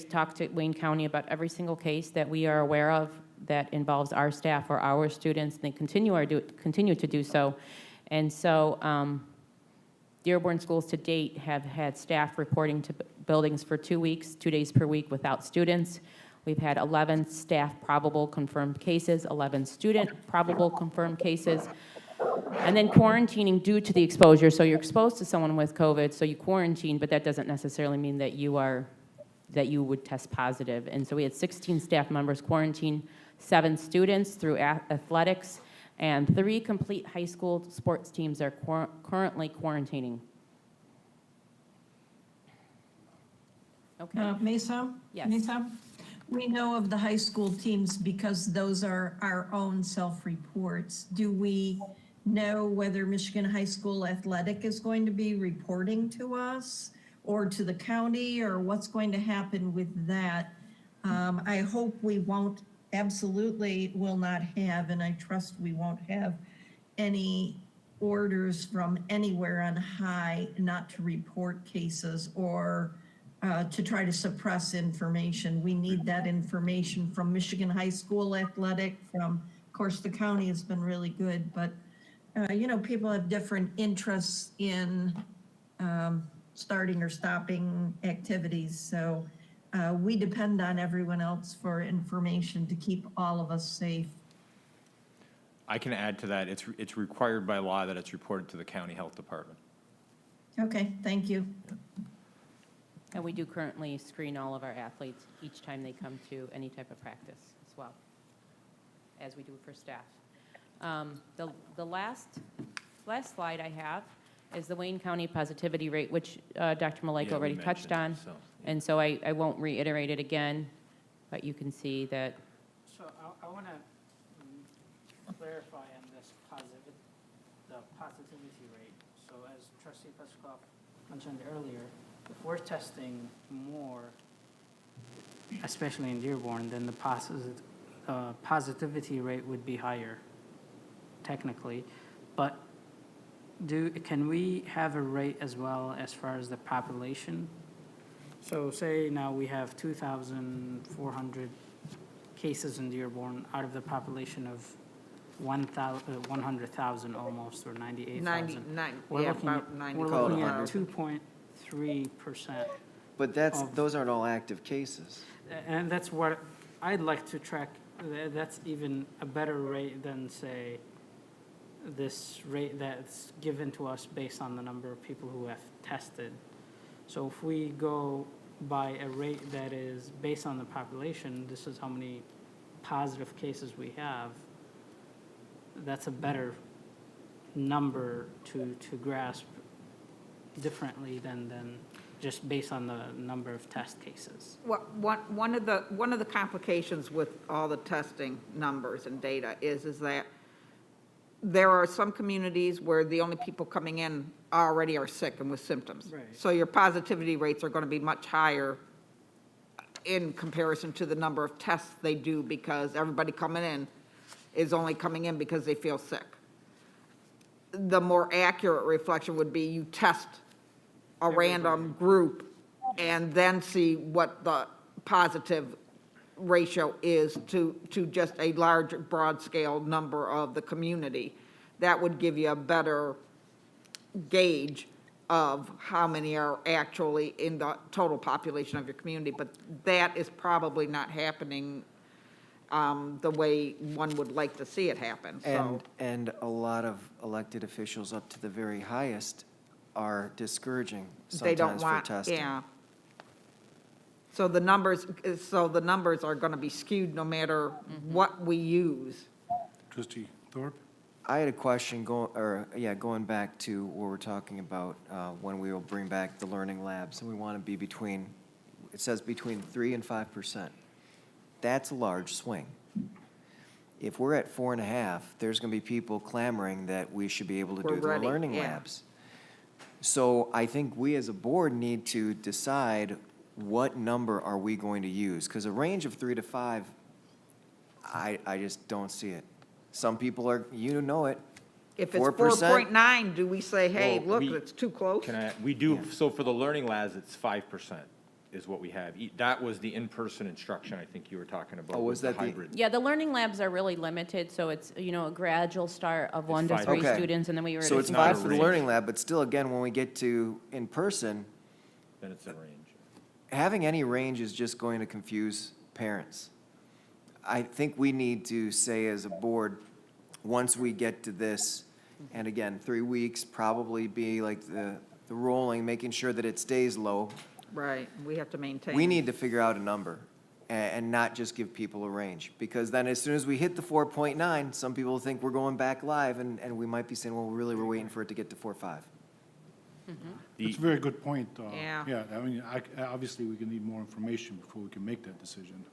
talked to Wayne County about every single case that we are aware of that involves our staff or our students. They continue to do so. And so Dearborn schools to date have had staff reporting to buildings for 2 weeks, 2 days per week without students. We've had 11 staff probable confirmed cases, 11 student probable confirmed cases, and then quarantining due to the exposure. So you're exposed to someone with COVID, so you quarantine, but that doesn't necessarily mean that you would test positive. And so we had 16 staff members quarantine, 7 students through athletics, and 3 complete high school sports teams are currently quarantining. Okay. Mesa? Yes. Mesa? We know of the high school teams because those are our own self-reports. Do we know whether Michigan High School Athletic is going to be reporting to us or to the county, or what's going to happen with that? I hope we won't, absolutely will not have, and I trust we won't have any orders from anywhere on high not to report cases or to try to suppress information. We need that information from Michigan High School Athletic, from, of course, the county has been really good, but, people have different interests in starting or stopping activities. So we depend on everyone else for information to keep all of us safe. I can add to that. It's required by law that it's reported to the county health department. Okay, thank you. And we do currently screen all of our athletes each time they come to any type of practice as well, as we do for staff. The last slide I have is the Wayne County positivity rate, which Dr. Malek Yeah, we already touched on. mentioned, so, yeah. And so I won't reiterate it again, but you can see that, So I want to clarify on this the positivity rate. So as Trustee Peskov mentioned earlier, if we're testing more, especially in Dearborn, then the positivity rate would be higher, technically. But can we have a rate as well as far as the population? So say now we have 2,400 cases in Dearborn out of the population of 100,000 almost, or 98,000. We're looking at 2.3%. But those aren't all active cases. And that's what I'd like to track. That's even a better rate than, say, this rate that's given to us based on the number of people who have tested. So if we go by a rate that is based on the population, this is how many positive cases we have, that's a better number to grasp differently than just based on the number of test cases. One of the complications with all the testing numbers and data is that there are some communities where the only people coming in already are sick and with symptoms. Right. So your positivity rates are going to be much higher in comparison to the number of tests they do, because everybody coming in is only coming in because they feel sick. The more accurate reflection would be you test a random group and then see what the positive ratio is to just a large, broad-scale number of the community. That would give you a better gauge of how many are actually in the total population of your community, but that is probably not happening the way one would like to see it happen, so. And a lot of elected officials up to the very highest are discouraging They don't sometimes for want, testing. yeah. So the numbers are going to be skewed no matter what we use. Trustee Thorpe? I had a question going back to what we're talking about, when we will bring back the learning labs, and we want to be between, it says between 3% and 5%. That's a large swing. If we're at 4.5, there's going to be people clamoring that we should be able to We're do the ready, learning yeah. labs. So I think we as a board need to decide what number are we going to use? Because a range of 3 to 5, I just don't see it. Some people are, you know it, If it's 4%. 4.9, do we say, hey, Well, look, it's too close? We do, so for the learning labs, it's 5% is what we have. That was the in-person instruction I think you were talking about. Oh, was with that the- hybrid. Yeah, the learning labs are really limited, so it's, you know, a gradual start of 1 to five. 3 Okay. students, and then we were. So it's not a 5 for the range. learning lab, but still, again, when we get to in person, Then it's a range. having any range is just going to confuse parents. I think we need to say as a board, once we get to this, and again, 3 weeks, probably be like the rolling, making sure that it stays low. Right, we have to maintain. We need to figure out a number and not just give people a range. Because then as soon as we hit the 4.9, some people think we're going back live, and we might be saying, well, really, we're waiting for it to get to 4.5. That's a very good point. Yeah. Yeah, I mean, obviously, we can need more information before we can make that decision.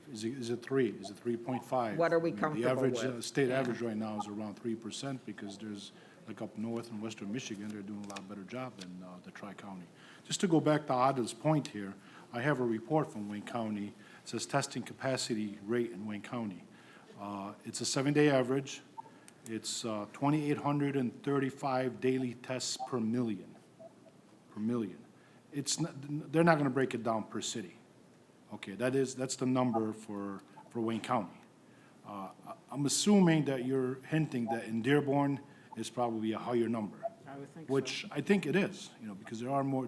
Is it 3? Is it 3.5? What are we I mean, comfortable The average, with? state Yeah. average right now is around 3%, because there's, like up north in western Michigan, they're doing a lot better job than the Tri-County. Just to go back to Adil's point here, I have a report from Wayne County. It says testing capacity rate in Wayne County. It's a 7-day average. It's 2,835 daily tests per million. It's not, they're not gonna break it down per city. Okay, that's the number for Wayne County. I'm assuming that you're hinting that in Dearborn is probably a higher number, I would think so. which I think it is, you know, because there are more,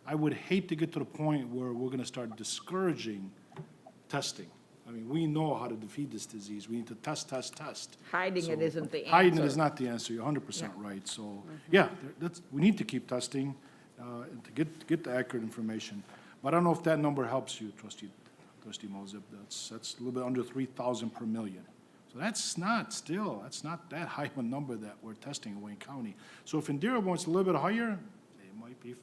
I would hate to get to the point where we're gonna start discouraging testing. I mean, we know how to defeat this disease. We need to test. Hiding it So, isn't the answer. Hiding it is not the answer. You're 100% right. So, yeah, we need to keep testing to get the accurate information. But I don't know if that number helps you, Trustee Mosip. That's a little bit under 3,000 per million. So that's not that high of a number that we're testing in Wayne County. So if in Dearborn it's a little bit higher, it might be,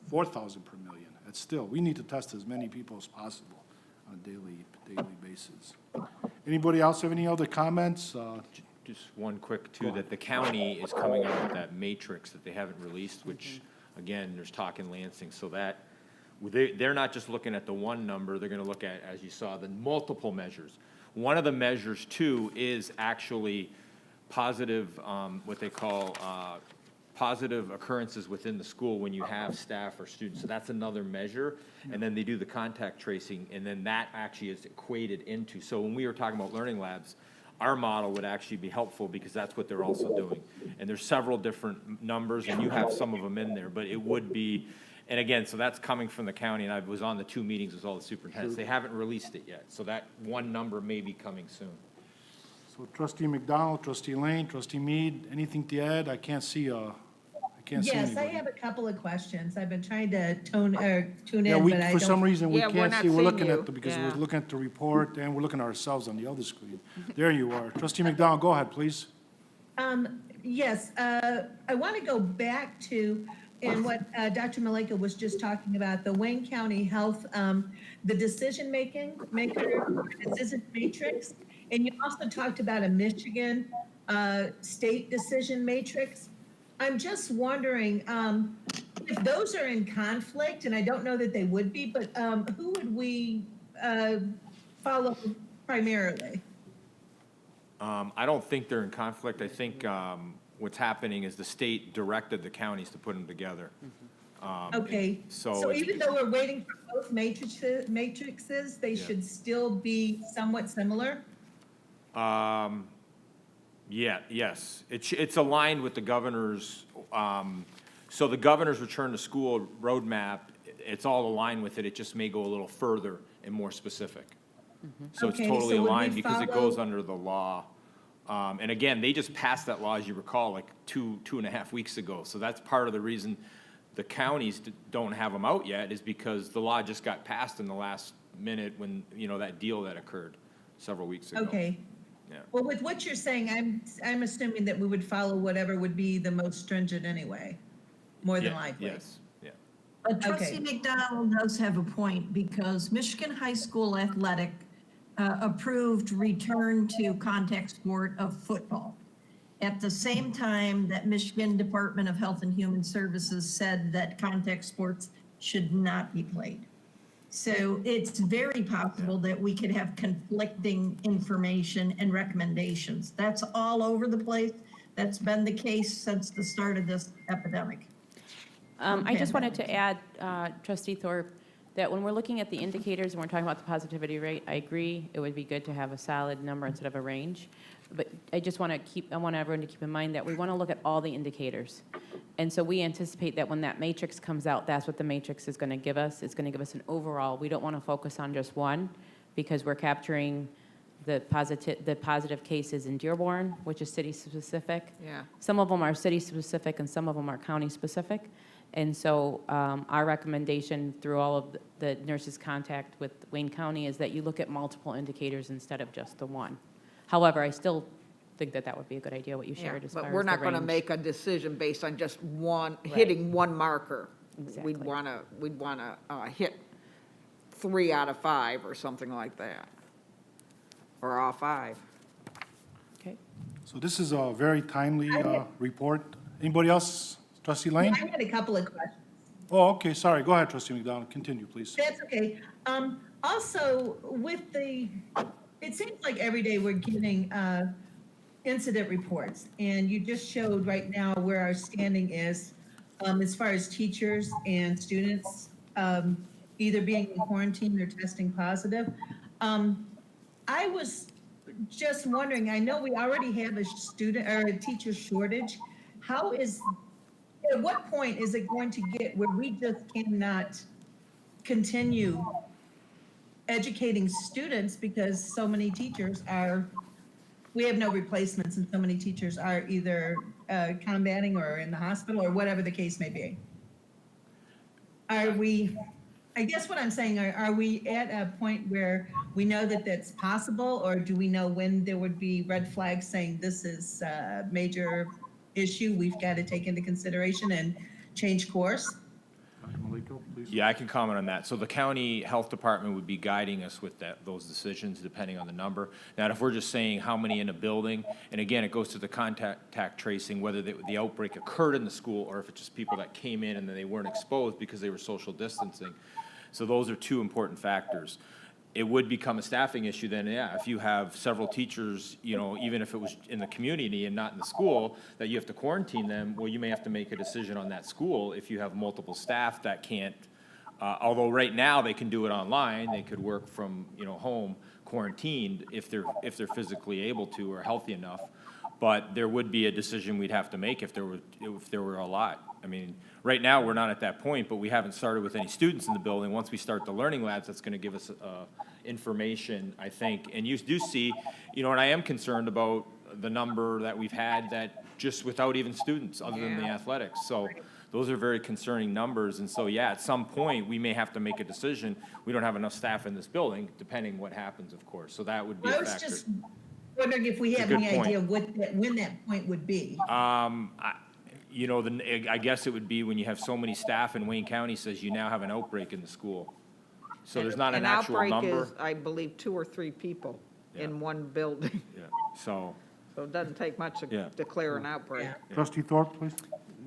4,000 per million. That's still, we need to test as many people as possible on a daily basis. Anybody else have any other comments? Just one quick, too, that the county is coming up with that matrix that they haven't released, which, again, there's talk in Lansing, so that, they're not just looking at the one number, they're gonna look at, as you saw, the multiple measures. One of the measures, too, is actually positive, what they call, positive occurrences within the school when you have staff or students. So that's another measure. And then they do the contact tracing, and then that actually is equated into. So when we were talking about learning labs, our model would actually be helpful because that's what they're also doing. And there's several different numbers, and you have some of them in there, but it would be, and again, so that's coming from the county, and I was on the 2 meetings with all the superintendents. They haven't released it yet, so that one number may be coming soon. So Trustee McDonald, Trustee Lane, Trustee Mead, anything to add? I can't see Yes, I anybody. have a couple of questions. I've been trying to tune Yeah, in, but I for some don't. reason, we Yeah, we're can't not see. We're seeing looking you. at because we're Yeah. looking at the report, and we're looking at ourselves on the other screen. There you are. Trustee McDonald, go ahead, please. Yes, I want to go back to, and what Dr. Maleka was just talking about, the Wayne County Health, the decision matrix. And you also talked about a Michigan state decision matrix. I'm just wondering if those are in conflict, and I don't know that they would be, but who would we follow primarily? I don't think they're in conflict. I think what's happening is the state directed the counties to put them together. Okay, So so it's- even though we're waiting for both matrices, they Yeah. should still be somewhat similar? Yeah, yes. It's aligned with the governor's, so the governor's return to school roadmap, it's all aligned with it. It just may go a little further and more specific. So it's Okay, totally so would we aligned because it goes follow- under the law. And again, they just passed that law, as you recall, like two and a half weeks ago. So that's part of the reason the counties don't have them out yet is because the law just got passed in the last minute when, you know, that deal that occurred several weeks ago. Okay. Yeah. Well, with what you're saying, I'm assuming that we would follow whatever would be the most stringent anyway, more than Yeah, likely. yes, yeah. But trustee Okay. McDonald does have a point, because Michigan High School Athletic approved return to contact sport of football. At the same time that Michigan Department of Health and Human Services said that contact sports should not be played. So it's very possible that we could have conflicting information and recommendations. That's all over the place. That's been the case since the start of this epidemic. I just wanted to add, trustee Thorpe, that when we're looking at the indicators and we're talking about the positivity rate, I agree, it would be good to have a solid number instead of a range. But I just want I want everyone to keep in mind that we want to look at all the indicators. And so we anticipate that when that matrix comes out, that's what the matrix is going to give us. It's going to give us an overall. We don't want to focus on just one, because we're capturing the positive cases in Dearborn, which is city-specific. Yeah. Some of them are city-specific and some of them are county-specific. And so our recommendation through all of the nurses' contact with Wayne County is that you look at multiple indicators instead of just the one. However, I still think that that would be a good idea, what you Yeah, shared as far as but the we're not going to range. make a decision based on just one, Right. hitting one marker. Exactly. We'd want to hit 3 out of 5 or something like that, or all 5. Okay. So this is a very timely report. Anybody else? Trustee Lane? I had a couple of questions. Oh, okay, sorry. Go ahead, trustee McDonald. Continue, please. That's okay. Also, with it seems like every day we're getting incident reports, and you just showed right now where our standing is as far as teachers and students either being in quarantine or testing positive. I was just wondering, I know we already have a student or a teacher shortage. At what point is it going to get where we just cannot continue educating students because so many teachers we have no replacements, and so many teachers are either combating or in the hospital or whatever the case may be? I guess what I'm saying, are we at a point where we know that that's possible, or do we know when there would be red flags saying this is a major issue we've got to take into consideration and change course? Dr. Maliko, please. Yeah, I can comment on that. So the county health department would be guiding us with those decisions depending on the number. Now, if we're just saying how many in a building, and again, it goes to the contact tracing, whether the outbreak occurred in the school or if it's just people that came in and then they weren't exposed because they were social distancing. So those are two important factors. It would become a staffing issue then, yeah, if you have several teachers, you know, even if it was in the community and not in the school, that you have to quarantine them, well, you may have to make a decision on that school if you have multiple staff that can't, although right now they can do it online, they could work from, you know, home quarantined if they're physically able to or healthy enough. But there would be a decision we'd have to make if there were a lot. I mean, right now, we're not at that point, but we haven't started with any students in the building. Once we start the learning labs, that's going to give us information, I think. And you do see, you know, and I am concerned about the number that we've had that just without even students, other than the athletics. So those are very concerning numbers. And so, yeah, at some point, we may have to make a decision. We don't have enough staff in this building, depending what happens, of course. So that would be a I was factor. just wondering if we have It's a any good idea when that point would be. You know, I guess it would be when you have so many staff in Wayne County says you now have an outbreak in the school. So there's not an actual outbreak number. is, I believe, 2 or 3 people Yeah. in one building. Yeah, so, So it doesn't take much to Yeah. declare an outbreak. Yeah. Trustee Thorpe, please.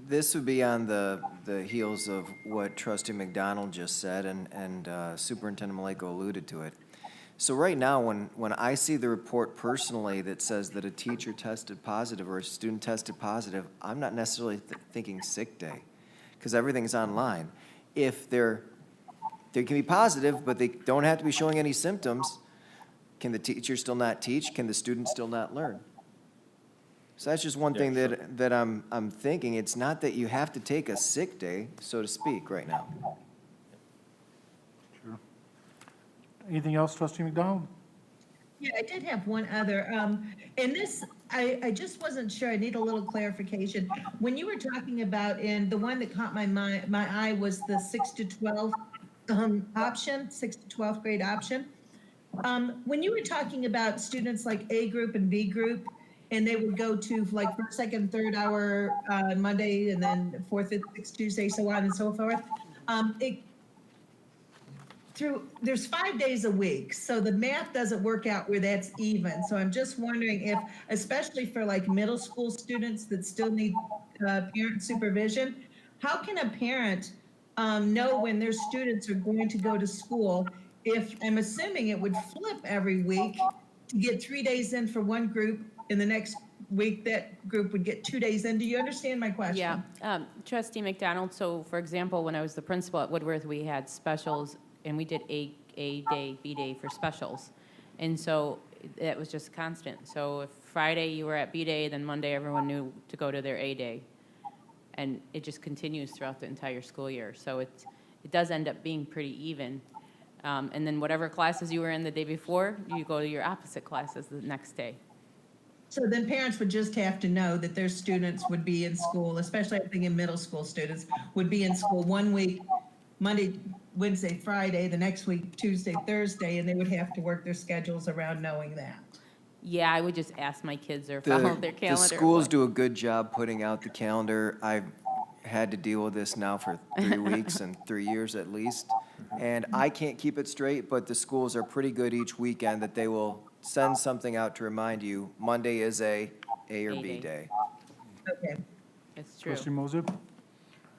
This would be on the heels of what Trustee McDonald just said, and Superintendent Maliko alluded to it. So right now, when I see the report personally that says that a teacher tested positive or a student tested positive, I'm not necessarily thinking sick day, because everything's online. If they can be positive, but they don't have to be showing any symptoms, can the teacher still not teach? Can the student still not learn? So that's just one thing sure. that I'm thinking. It's not that you have to take a sick day, so to speak, right now. Sure. Anything else, trustee McDonald? Yeah, I did have one other. In this I just wasn't sure. I need a little clarification. When you were talking about, and the one that caught my eye was the 6 to 12 option, 6 to 12th grade option. When you were talking about students like A group and B group, and they would go to like first, second, third hour Monday, and then fourth, fifth, sixth Tuesday, so on and so forth. There's 5 days a week, so the math doesn't work out where that's even. So I'm just wondering if, especially for like middle school students that still need parent supervision, how can a parent know when their students are going to go to school if, I'm assuming it would flip every week to get 3 days in for one group, and the next week that group would get 2 days in? Do you understand my question? Yeah, Trustee McDonald, so for example, when I was the principal at Woodworth, we had specials, and we did A day, B day for specials. And so that was just constant. So if Friday you were at B day, then Monday everyone knew to go to their A day. And it just continues throughout the entire school year. So it does end up being pretty even. And then whatever classes you were in the day before, you go to your opposite classes the next day. So then parents would just have to know that their students would be in school, especially I think in middle school students, would be in school 1 week, Monday, Wednesday, Friday, the next week, Tuesday, Thursday, and they would have to work their schedules around knowing that. Yeah, I would just ask my kids or follow their The calendar. schools do a good job putting out the calendar. I've had to deal with this now for 3 weeks and 3 years at least. And I can't keep it straight, but the schools are pretty good each weekend that they will send something out to remind you, Monday is A or A B day. day. Okay. It's true. Trustee Moser?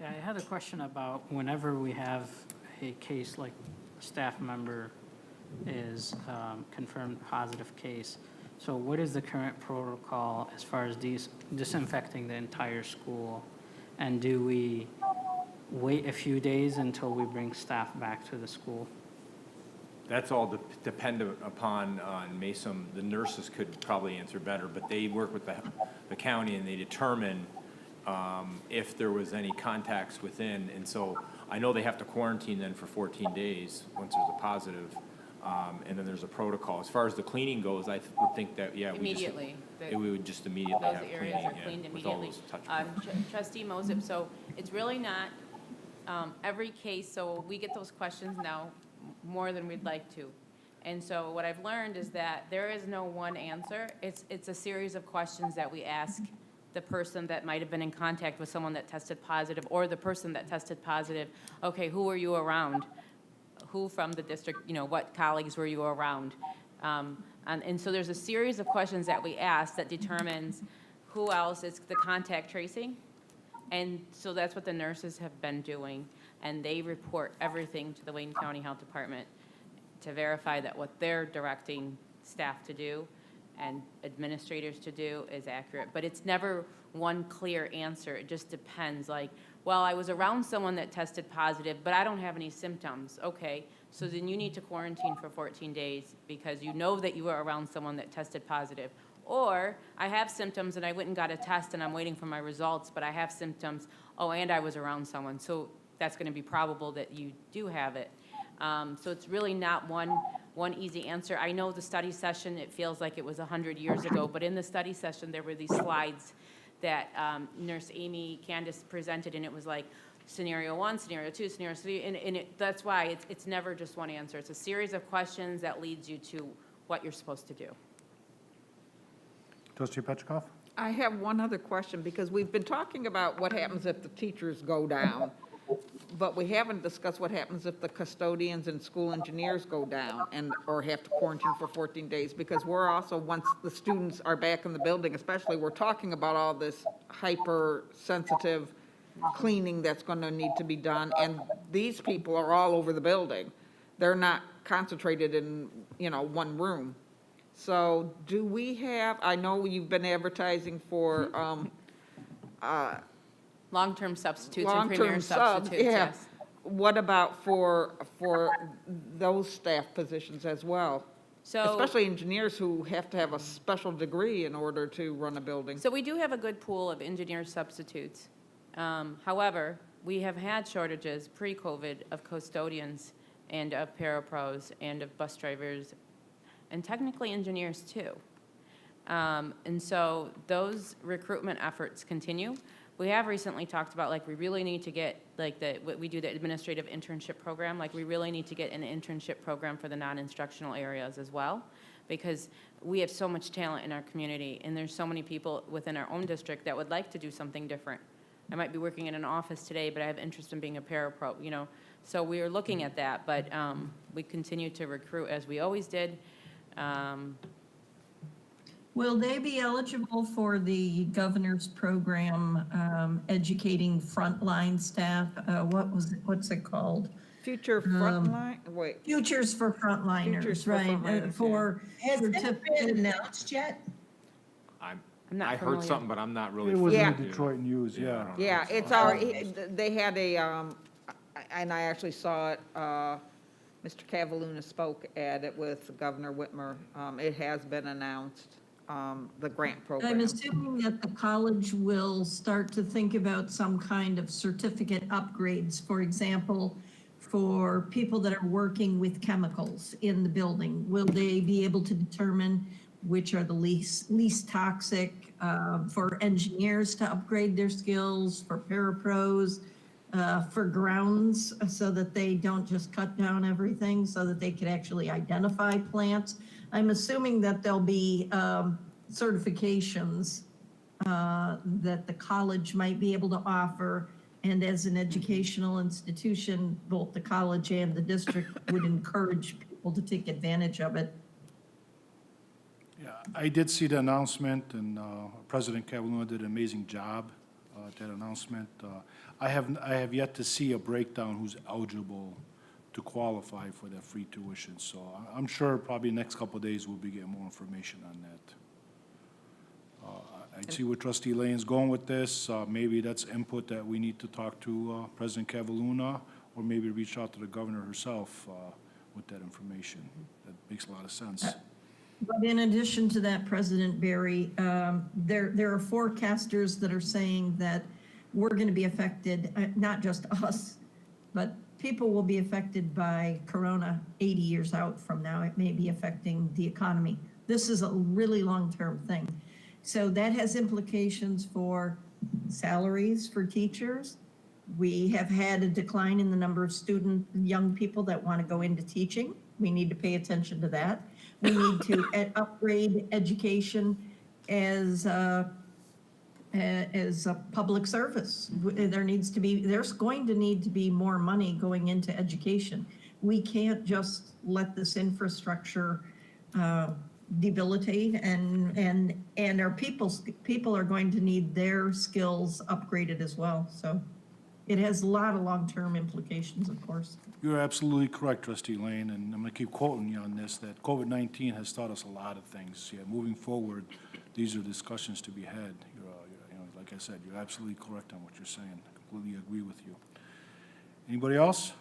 Yeah, I had a question about whenever we have a case like a staff member is confirmed positive case. So what is the current protocol as far as disinfecting the entire school? And do we wait a few days until we bring staff back to the school? That's all dependent upon Mason. The nurses could probably answer better, but they work with the county and they determine if there was any contacts within. And so I know they have to quarantine then for 14 days once there's a positive, and then there's a protocol. As far as the cleaning goes, I would think that, yeah, Immediately. we would just immediately Those have areas cleaning, are yeah, cleaned with all immediately. those touch points. Trustee Mosip, so it's really not every case, so we get those questions now more than we'd like to. And so what I've learned is that there is no one answer. It's a series of questions that we ask the person that might have been in contact with someone that tested positive, or the person that tested positive. Okay, who were you around? Who from the district, what colleagues were you around? And so there's a series of questions that we ask that determines who else is the contact tracing. And so that's what the nurses have been doing. And they report everything to the Wayne County Health Department to verify that what they're directing staff to do and administrators to do is accurate. But it's never one clear answer. It just depends. Like, well, I was around someone that tested positive, but I don't have any symptoms. Okay, so then you need to quarantine for 14 days because you know that you were around someone that tested positive. Or I have symptoms and I went and got a test and I'm waiting for my results, but I have symptoms. Oh, and I was around someone. So that's going to be probable that you do have it. So it's really not one easy answer. I know the study session, it feels like it was 100 years ago, but in the study session, there were these slides that Nurse Amy Candace presented, and it was like scenario 1, scenario 2, scenario 3, and that's why it's never just one answer. It's a series of questions that leads you to what you're supposed to do. Trustee Petrikov? I have one other question, because we've been talking about what happens if the teachers go down, but we haven't discussed what happens if the custodians and school engineers go down or have to quarantine for 14 days, because we're also, once the students are back in the building especially, we're talking about all this hypersensitive cleaning that's going to need to be done, and these people are all over the building. They're not concentrated in, one room. So do we have, I know you've been advertising for Long-term substitutes and premier long-term subs, substitutes, yeah. yes. What about for those staff positions as well? So, Especially engineers who have to have a special degree in order to run a building. so we do have a good pool of engineer substitutes. However, we have had shortages pre-COVID of custodians and of parapros and of bus drivers and technically engineers too. And so those recruitment efforts continue. We have recently talked about, like, we really need to get, like, we do the administrative internship program, like, we really need to get an internship program for the non-instructional areas as well, because we have so much talent in our community, and there's so many people within our own district that would like to do something different. I might be working in an office today, but I have interest in being a parapro, you know, so we are looking at that, but we continue to recruit as we always did. Will they be eligible for the governor's program, educating frontline staff? What's it called? Future frontline, wait, Futures for Futures frontliners, for right? frontliners, yeah. For Has that certificate. been announced yet? I'm not I heard familiar. something, but I'm not really. It was in Yeah. the Detroit News, Yeah, I yeah. don't know. yeah, it's already, they had a, and I actually saw it, Mr. Cavaluna spoke at it with Governor Whitmer. It has been announced, the grant I'm program. assuming that the college will start to think about some kind of certificate upgrades, for example, for people that are working with chemicals in the building. Will they be able to determine which are the least toxic, for engineers to upgrade their skills, for parapros, for grounds, so that they don't just cut down everything, so that they can actually identify plants? I'm assuming that there'll be certifications that the college might be able to offer, and as an educational institution, both the college and the district would encourage people to take advantage of it. Yeah, I did see the announcement, and President Cavaluna did an amazing job at that announcement. I have yet to see a breakdown who's eligible to qualify for that free tuition, so I'm sure probably next couple of days we'll be getting more information on that. I see where Trustee Lane's going with this. Maybe that's input that we need to talk to President Cavaluna, or maybe reach out to the governor herself with that information. That makes a lot of sense. But in addition to that, President Barry, there are forecasters that are saying that we're going to be affected, not just us, but people will be affected by Corona 80 years out from now. It may be affecting the economy. This is a really long-term thing. So that has implications for salaries for teachers. We have had a decline in the number of young people that want to go into teaching. We need to pay attention to that. We need to upgrade education as a public service. There's going to need to be more money going into education. We can't just let this infrastructure debilitate, and our people are going to need their skills upgraded as well. So it has a lot of long-term implications, of course. You're absolutely correct, Trustee Lane, and I'm going to keep quoting you on this, that COVID-19 has taught us a lot of things. Yeah, moving forward, these are discussions to be had. Like I said, you're absolutely correct on what you're saying. I completely agree with you. Anybody else?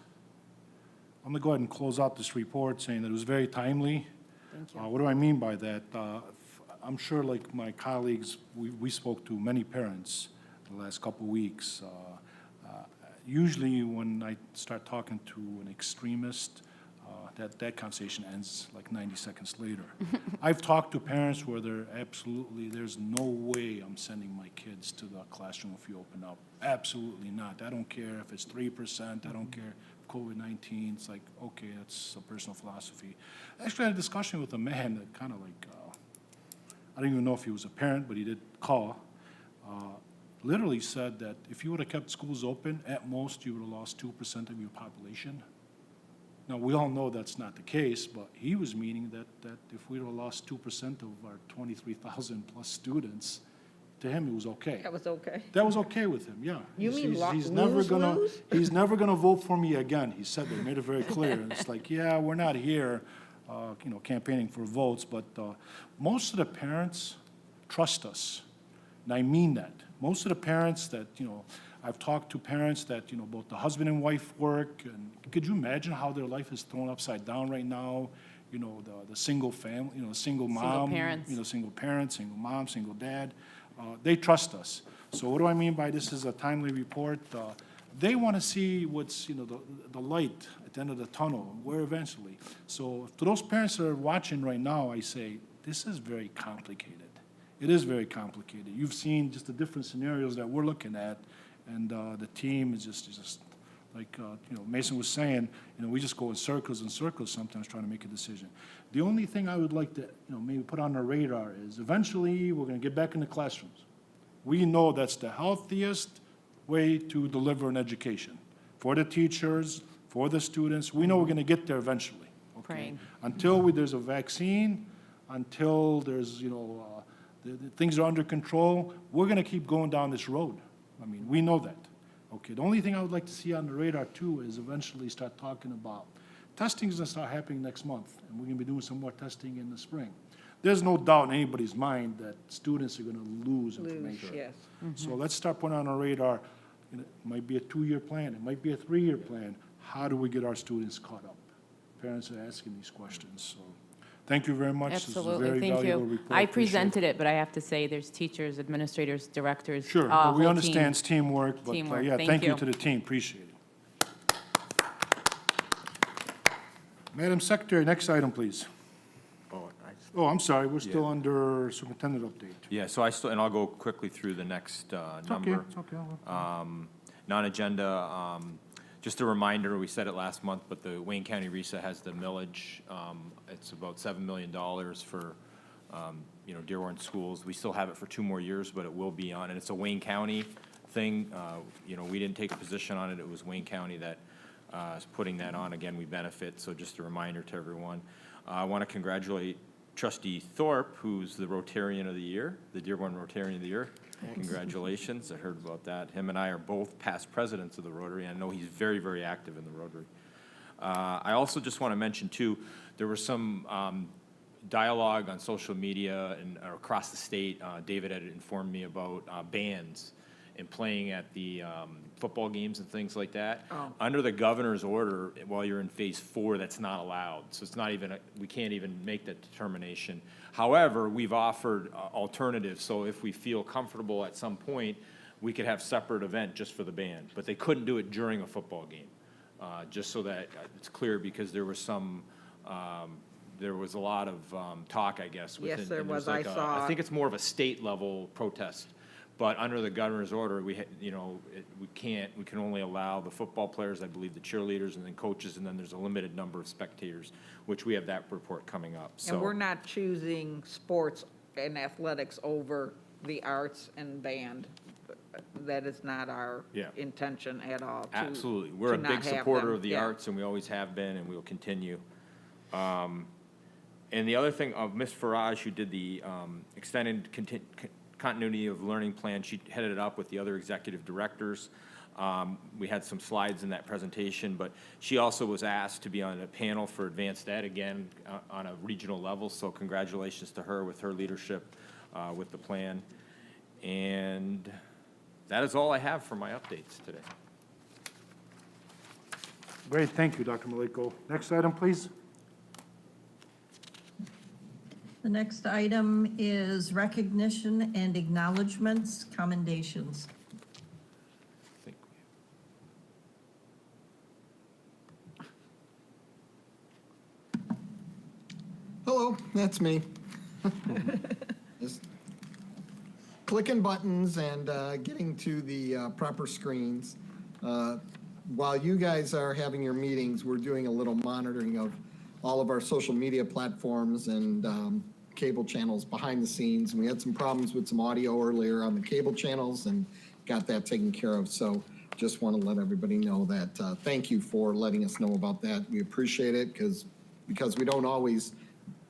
I'm going to go ahead and close out this report saying that it was very timely. Thank you. What do I mean by that? I'm sure, like my colleagues, we spoke to many parents in the last couple of weeks. Usually when I start talking to an extremist, that conversation ends like 90 seconds later. I've talked to parents where there's no way I'm sending my kids to the classroom if you open up. Absolutely not. I don't care if it's 3%, I don't care if COVID-19, it's like, okay, that's a personal philosophy. I actually had a discussion with a man that kind of like, I don't even know if he was a parent, but he did call. Literally said that if you would have kept schools open, at most you would have lost 2% of your population. Now, we all know that's not the case, but he was meaning that if we would have lost 2% of our 23,000 plus students, to him it was okay. That was okay. That was okay with him, yeah. You mean he's never gonna lose? he's never gonna vote for me again. He said that, made it very clear. And it's like, yeah, we're not here, campaigning for votes, but most of the parents trust us, and I mean that. Most of the parents that I've talked to parents that both the husband and wife work, and could you imagine how their life is thrown upside down right now? The single family, single mom, parents. Single parents, single mom, single dad. They trust us. So what do I mean by this is a timely report? They want to see what's, the light at the end of the tunnel, where eventually. So to those parents that are watching right now, I say, this is very complicated. It is very complicated. You've seen just the different scenarios that we're looking at, and the team is just like, Mason was saying, we just go in circles and circles sometimes trying to make a decision. The only thing I would like to, maybe put on our radar is eventually we're going to get back in the classrooms. We know that's the healthiest way to deliver an education for the teachers, for the students. We know we're going to get there eventually. Okay? Praying. Until there's a vaccine, until there's, things are under control, we're going to keep going down this road. I mean, we know that. Okay, the only thing I would like to see on the radar too is eventually start talking about testing is going to start happening next month, and we're going to be doing some more testing in the spring. There's no doubt in anybody's mind that students are going to lose information. Yes. So let's start putting on our radar, it might be a 2-year plan, it might be a 3-year plan. How do we get our students caught up? Parents are asking these questions, so thank you very much. Absolutely, This is a very thank valuable you. report. I Appreciate presented it, but I have to say, there's teachers, administrators, directors, Sure, whole well, we team. understand it's teamwork, but Teamwork, yeah, thank thank you you. to the team, appreciate it. Madam Secretary, next item, please. Oh, I'm sorry, we're still under superintendent update. Yeah, so and I'll go quickly through the next It's okay, number. it's okay. Non-agenda, just a reminder, we said it last month, but the Wayne County RESA has the millage. It's about $7 million for, Dearborn schools. We still have it for 2 more years, but it will be on, and it's a Wayne County thing. We didn't take a position on it. It was Wayne County that is putting that on. Again, we benefit, so just a reminder to everyone. I want to congratulate Trustee Thorpe, who's the Rotarian of the Year, the Dearborn Rotarian of the Year. Congratulations, I heard about that. Him and I are both past presidents of the Rotary, and I know he's very, very active in the Rotary. I also just want to mention, too, there was some dialogue on social media and across the state. David had informed me about bands and playing at the football games and things like that. Oh. Under the governor's order, while you're in phase 4, that's not allowed. So it's not even, we can't even make that determination. However, we've offered alternatives, so if we feel comfortable at some point, we could have separate event just for the band. But they couldn't do it during a football game, just so that it's clear, because there was some, there was a lot of talk, I guess. Yes, within- there and was. like I saw I it. think it's more of a state-level protest. But under the governor's order, we can only allow the football players, I believe, the cheerleaders, and then coaches, and then there's a limited number of spectators, which we have that report coming up, so. And we're not choosing sports and athletics over the arts and band. That is not our Yeah. intention at all. to- Absolutely. We're a to not big have supporter them. of the Yeah. arts, and we always have been, and we will continue. And the other thing, Ms. Farage, who did the extended continuity of learning plan, she headed it up with the other executive directors. We had some slides in that presentation, but she also was asked to be on a panel for advanced ed, again, on a regional level, so congratulations to her with her leadership with the plan. And that is all I have for my updates today. Great, thank you, Dr. Maliko. Next item, please. The next item is recognition and acknowledgements, commendations. I think Hello, that's me. Just clicking buttons and getting to the proper screens. While you guys are having your meetings, we're doing a little monitoring of all of our social media platforms and cable channels behind the scenes. And we had some problems with some audio earlier on the cable channels and got that taken care of. So just want to let everybody know that thank you for letting us know about that. We appreciate it because we don't always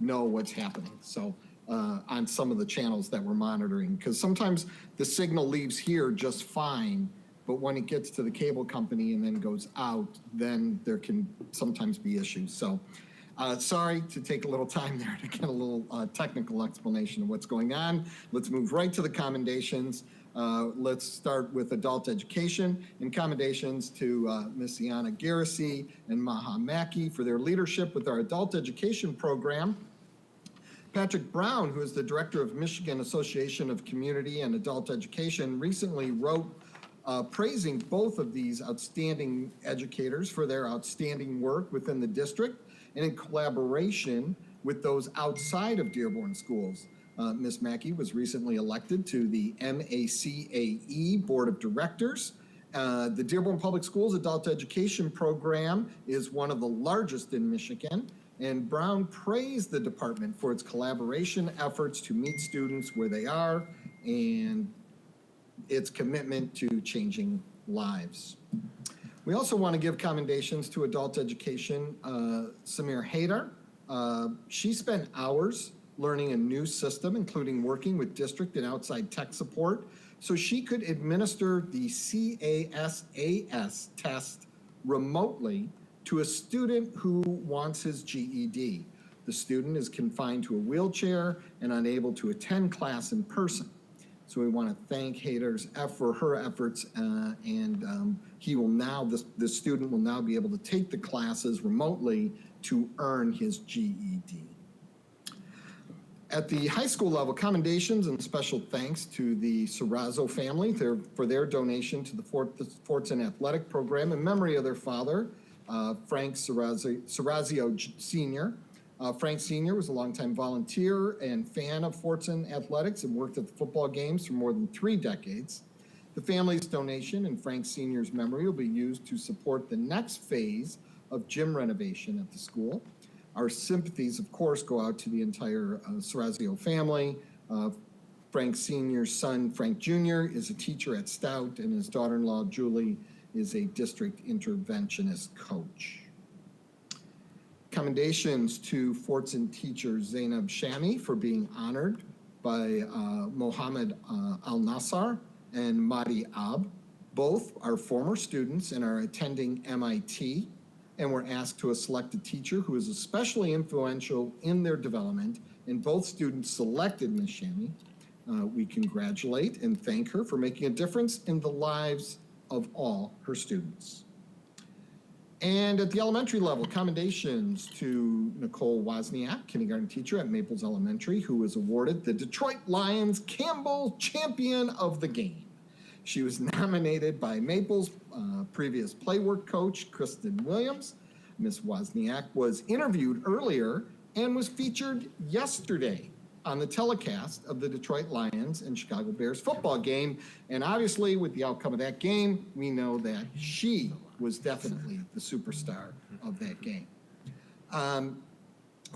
know what's happening. So on some of the channels that we're monitoring, because sometimes the signal leaves here just fine, but when it gets to the cable company and then goes out, then there can sometimes be issues. So sorry to take a little time there to get a little technical explanation of what's going on. Let's move right to the commendations. Let's start with adult education, and commendations to Ms. Iana Garrissey and Maha Mackey for their leadership with our adult education program. Patrick Brown, who is the director of Michigan Association of Community and Adult Education, recently wrote praising both of these outstanding educators for their outstanding work within the district and in collaboration with those outside of Dearborn schools. Ms. Mackey was recently elected to the MACAE Board of Directors. The Dearborn Public Schools Adult Education Program is one of the largest in Michigan, and Brown praised the department for its collaboration efforts to meet students where they are and its commitment to changing lives. We also want to give commendations to adult education. Samir Haidar, she spent hours learning a new system, including working with district and outside tech support, so she could administer the CASAS test remotely to a student who wants his GED. The student is confined to a wheelchair and unable to attend class in person. So we want to thank Hader's for her efforts, and he will now, the student will now be able to take the classes remotely to earn his GED. At the high school level, commendations and special thanks to the Serrazzo family for their donation to the Fortson Athletic Program in memory of their father, Frank Serrazio Sr. Frank Sr. was a longtime volunteer and fan of Fortson Athletics and worked at the football games for more than 3 decades. The family's donation in Frank Sr.'s memory will be used to support the next phase of gym renovation at the school. Our sympathies, of course, go out to the entire Serrazio family. Frank Sr.'s son, Frank Jr., is a teacher at Stout, and his daughter-in-law, Julie, is a district interventionist coach. Commendations to Fortson teacher Zainab Shami for being honored by Mohammed Al-Nassar and Mahdi Ab. Both are former students and are attending MIT, and were asked to select a teacher who is especially influential in their development, and both students selected Ms. Shami. We congratulate and thank her for making a difference in the lives of all her students. And at the elementary level, commendations to Nicole Wozniak, kindergarten teacher at Maples Elementary, who was awarded the Detroit Lions Campbell Champion of the Game. She was nominated by Maples' previous playwork coach, Kristen Williams. Ms. Wozniak was interviewed earlier and was featured yesterday on the telecast of the Detroit Lions and Chicago Bears football game. And obviously, with the outcome of that game, we know that she was definitely the superstar of that game.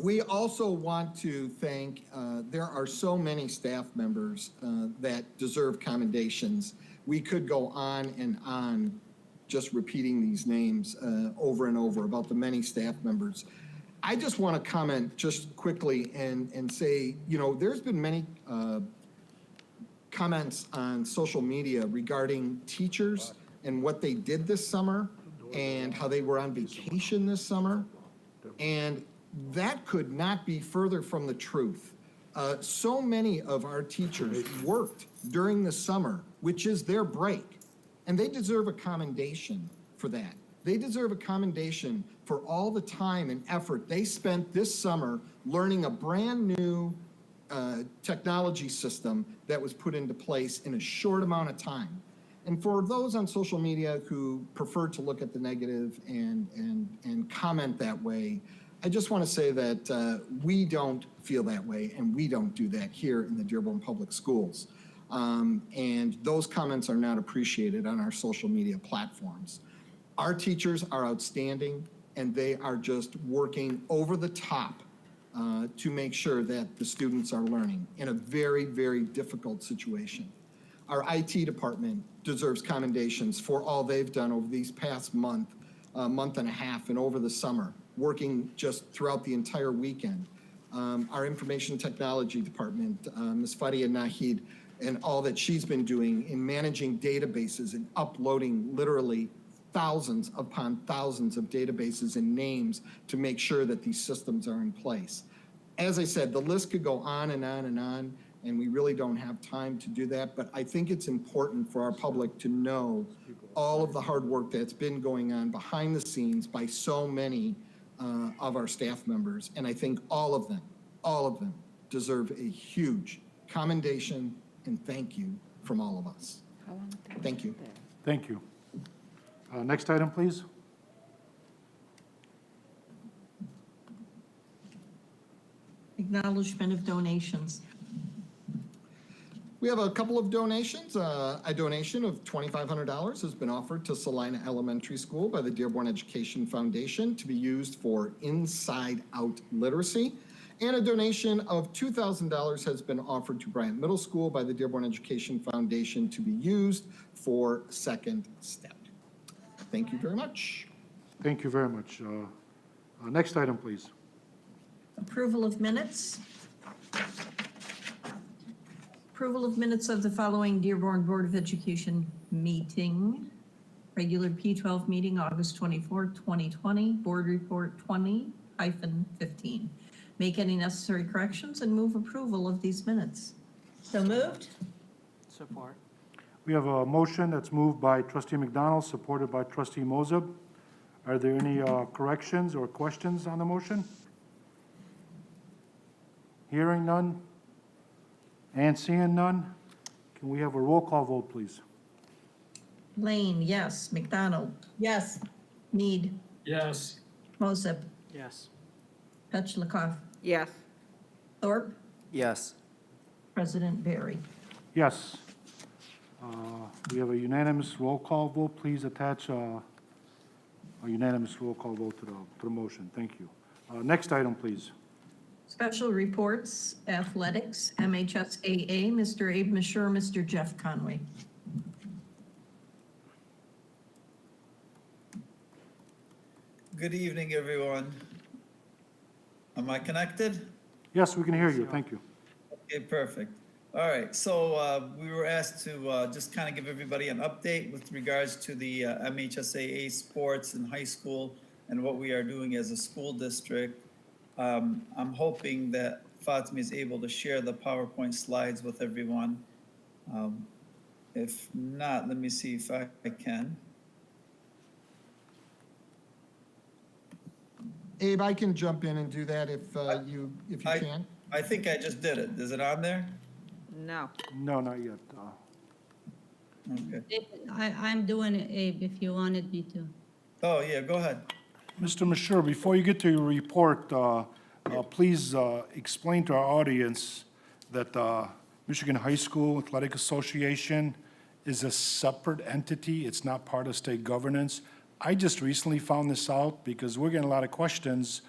We also want to thank, there are so many staff members that deserve commendations. We could go on and on just repeating these names over and over about the many staff members. I just want to comment just quickly and say, you know, there's been many comments on social media regarding teachers and what they did this summer and how they were on vacation this summer. And that could not be further from the truth. So many of our teachers worked during the summer, which is their break, and they deserve a commendation for that. They deserve a commendation for all the time and effort they spent this summer learning a brand new technology system that was put into place in a short amount of time. And for those on social media who prefer to look at the negative and comment that way, I just want to say that we don't feel that way, and we don't do that here in the Dearborn Public Schools. And those comments are not appreciated on our social media platforms. Our teachers are outstanding, and they are just working over the top to make sure that the students are learning in a very, very difficult situation. Our IT department deserves commendations for all they've done over these past month and a half, and over the summer, working just throughout the entire weekend. Our information technology department, Ms. Fadia Nahid, and all that she's been doing in managing databases and uploading literally thousands upon thousands of databases and names to make sure that these systems are in place. As I said, the list could go on and on and on, and we really don't have time to do that, but I think it's important for our public to know all of the hard work that's been going on behind the scenes by so many of our staff members, and I think all of them deserve a huge commendation and thank you from all of us. Thank you. Thank you. Next item, please. Acknowledgement of donations. We have a couple of donations. A donation of $2,500 has been offered to Salina Elementary School by the Dearborn Education Foundation to be used for Inside Out Literacy. And a donation of $2,000 has been offered to Bryant Middle School by the Dearborn Education Foundation to be used for Second Step. Thank you very much. Thank you very much. Next item, please. Approval of minutes. Approval of minutes of the following Dearborn Board of Education meeting. Regular P12 meeting, August 24, 2020, Board Report 20-15. Make any necessary corrections and move approval of these minutes. So moved? Support. We have a motion that's moved by trustee McDonald, supported by trustee Moses. Are there any corrections or questions on the motion? Hearing none and seeing none, can we have a roll call vote, please? Lane, yes. McDonald, Yes. Mead, Yes. Moses, Yes. Petchlokoff, Yes. Thorpe, Yes. President Barry. Yes. We have a unanimous roll call vote. Please attach a unanimous roll call vote to the motion. Thank you. Next item, please. Special reports, athletics, MHSAA, Mr. Abe Mashur, Mr. Jeff Conway. Good evening, everyone. Am I connected? Yes, we can hear you. Thank you. Okay, perfect. All right, so we were asked to just kind of give everybody an update with regards to the MHSAA sports in high school and what we are doing as a school district. I'm hoping that Fatima is able to share the PowerPoint slides with everyone. If not, let me see if I can. Abe, I can jump in and do that if you can. I think I just did it. Is it on there? No. No, not yet. Okay. I'm doing it, Abe, if you wanted me to. Oh, yeah, go ahead. Mr. Mashur, before you get to your report, please explain to our audience that Michigan High School Athletic Association is a separate entity. It's not part of state governance. I just recently found this out because we're getting a lot of questions.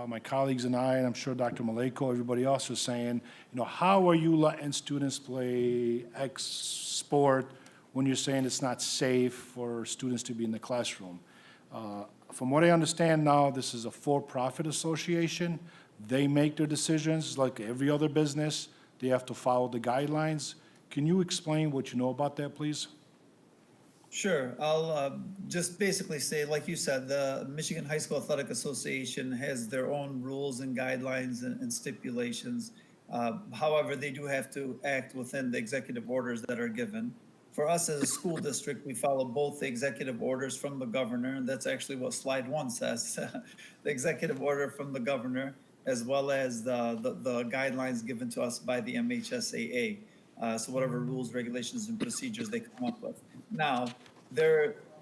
My colleagues and I, and I'm sure Dr. Maleko, everybody else is saying, how are you letting students play X sport when you're saying it's not safe for students to be in the classroom? From what I understand now, this is a for-profit association. They make their decisions like every other business. They have to follow the guidelines. Can you explain what you know about that, please? Sure. I'll just basically say, like you said, the Michigan High School Athletic Association has their own rules and guidelines and stipulations. However, they do have to act within the executive orders that are given. For us as a school district, we follow both the executive orders from the governor, and that's actually what slide 1 says, the executive order from the governor, as well as the guidelines given to us by the MHSAA. So whatever rules, regulations, and procedures they come up with. Now,